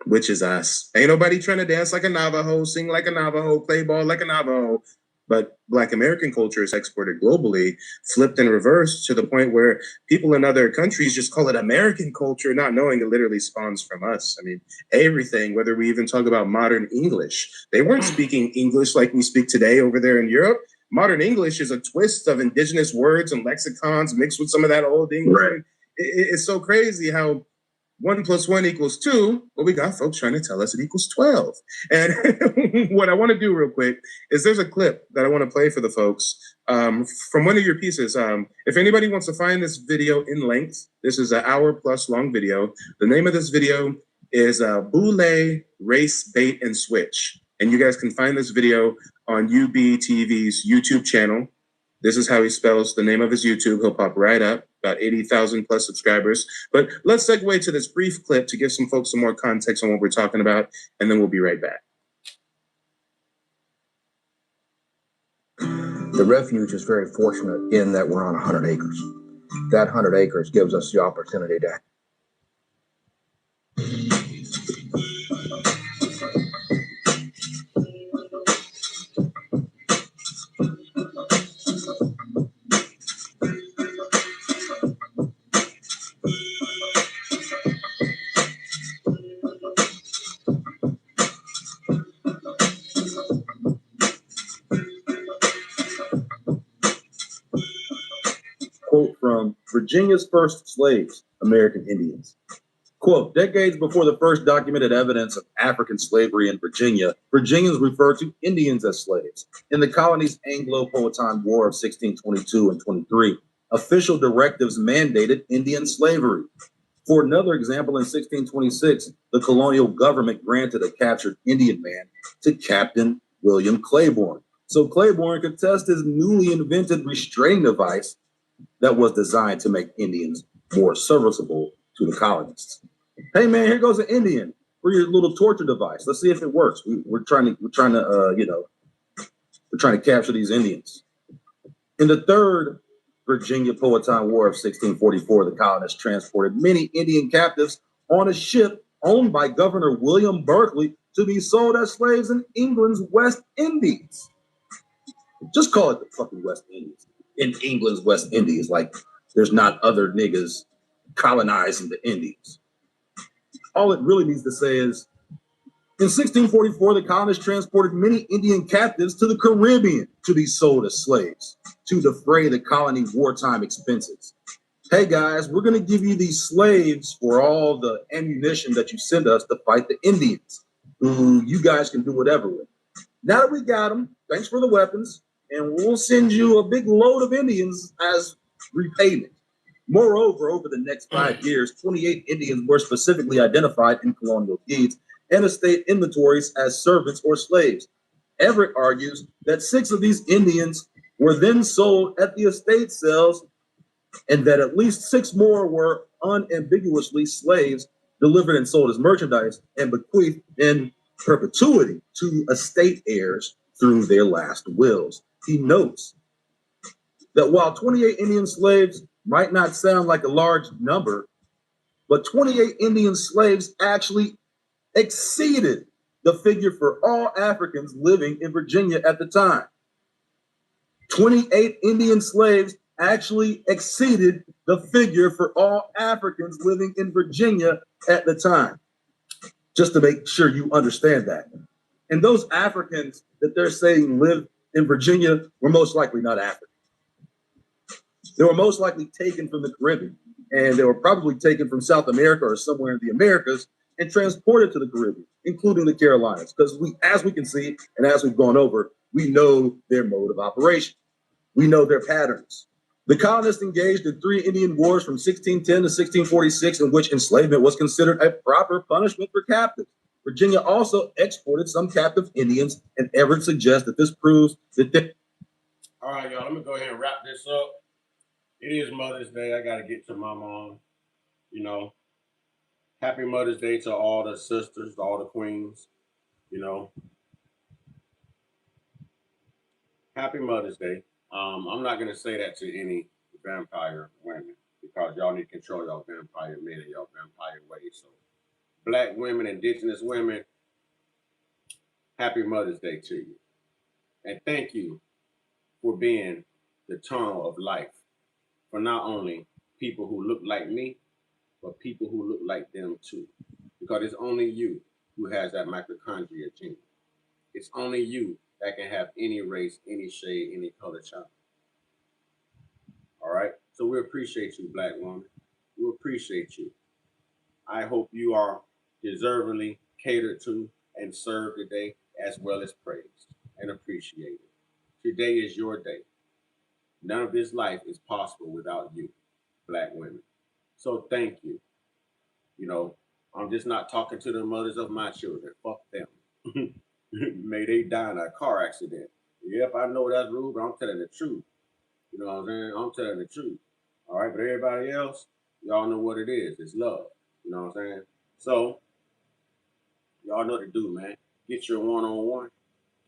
which is us. Ain't nobody trying to dance like a Navajo, sing like a Navajo, play ball like a Navajo. But Black American culture is exported globally, flipped and reversed to the point where people in other countries just call it American culture, not knowing it literally spawns from us. I mean, everything, whether we even talk about modern English, they weren't speaking English like we speak today over there in Europe. Modern English is a twist of indigenous words and lexicons mixed with some of that old English. Right. It's so crazy how 1 + 1 = 2, but we got folks trying to tell us it equals 12. And what I want to do real quick is there's a clip that I want to play for the folks from one of your pieces. If anybody wants to find this video in length, this is an hour-plus long video. The name of this video is Boule Race Bait and Switch. And you guys can find this video on UBTV's YouTube channel. This is how he spells the name of his YouTube. He'll pop right up, about 80,000 plus subscribers. But let's segue to this brief clip to give some folks some more context on what we're talking about, and then we'll be right back. The refuge is very fortunate in that we're on 100 acres. That 100 acres gives us the opportunity to Quote from Virginia's first slaves, American Indians. Quote, decades before the first documented evidence of African slavery in Virginia, Virginians referred to Indians as slaves. In the colony's Anglo-Powhatan War of 1622 and 23, official directives mandated Indian slavery. For another example, in 1626, the colonial government granted a captured Indian man to Captain William Claiborne, so Claiborne could test his newly invented restraining device that was designed to make Indians more serviceable to the colonists. Hey man, here goes an Indian for your little torture device. Let's see if it works. We're trying to capture these Indians. In the third Virginia Powhatan War of 1644, the colonists transported many Indian captives on a ship owned by Governor William Berkeley to be sold as slaves in England's West Indies. Just call it the fucking West Indies. In England's West Indies, like there's not other niggas colonizing the Indies. All it really needs to say is, in 1644, the colonists transported many Indian captives to the Caribbean to be sold as slaves to defray the colony wartime expenses. hey guys, we're going to give you these slaves for all the ammunition that you send us to fight the Indians, who you guys can do whatever with. Now that we got them, thanks for the weapons, and we'll send you a big load of Indians as repayment. Moreover, over the next 5 years, 28 Indians were specifically identified in colonial deeds and estate inventories as servants or slaves. Everett argues that 6 of these Indians were then sold at the estate sales, and that at least 6 more were unambiguously slaves delivered and sold as merchandise and bequeathed in perpetuity to estate heirs through their last wills. He notes that while 28 Indian slaves might not sound like a large number, but 28 Indian slaves actually exceeded the figure for all Africans living in Virginia at the time. 28 Indian slaves actually exceeded the figure for all Africans living in Virginia at the time. Just to make sure you understand that. And those Africans that they're saying live in Virginia were most likely not African. They were most likely taken from the Caribbean, and they were probably taken from South America or somewhere in the Americas and transported to the Caribbean, including the Carolinas, because as we can see, and as we've gone over, we know their mode of operation. We know their patterns. The colonists engaged in 3 Indian wars from 1610 to 1646, in which enslavement was considered a proper punishment for captives. Virginia also exported some captive Indians, and Everett suggests that this proves that they... All right, y'all, let me go ahead and wrap this up. It is Mother's Day. I got to get to my mom. You know, happy Mother's Day to all the sisters, all the queens. You know, happy Mother's Day. I'm not going to say that to any vampire women because y'all need to control y'all vampire men and y'all vampire ways. So, Black women, indigenous women, happy Mother's Day to you. And thank you for being the tunnel of life for not only people who look like me, but people who look like them too. Because it's only you who has that mitochondria gene. It's only you that can have any race, any shade, any color child. All right? So we appreciate you, Black woman. We appreciate you. I hope you are deservingly catered to and served today as well as praised and appreciated. Today is your day. None of this life is possible without you, Black women. So thank you. You know, I'm just not talking to the mothers of my children. Fuck them. May they die in a car accident. Yep, I know that's rude, but I'm telling the truth. You know what I'm saying? I'm telling the truth. All right, but everybody else, y'all know what it is. It's love. You know what I'm saying? So, y'all know what to do, man. Get your one-on-one.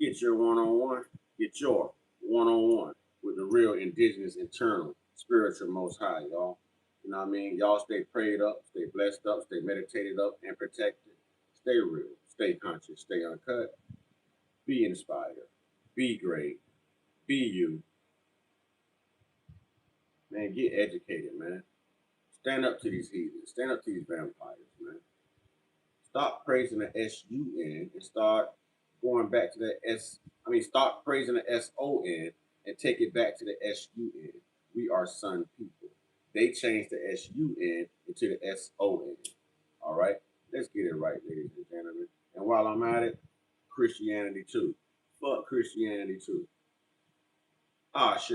Get your one-on-one. Get your one-on-one with the real indigenous, internal, spiritual Most High, y'all. You know what I mean? Y'all stay prayed up, stay blessed up, stay meditated up and protected. Stay real, stay conscious, stay uncut. Be inspired. Be great. Be you. Man, get educated, man. Stand up to these heathens. Stand up to these vampires, man. Stop praising the S-U-N and start going back to the stop praising the S-O-N and take it back to the S-U-N. We are sun people. They changed the S-U-N into the S-O-N. All right? Let's get it right, ladies and gentlemen. And while I'm at it, Christianity too. Fuck Christianity too. Ashe.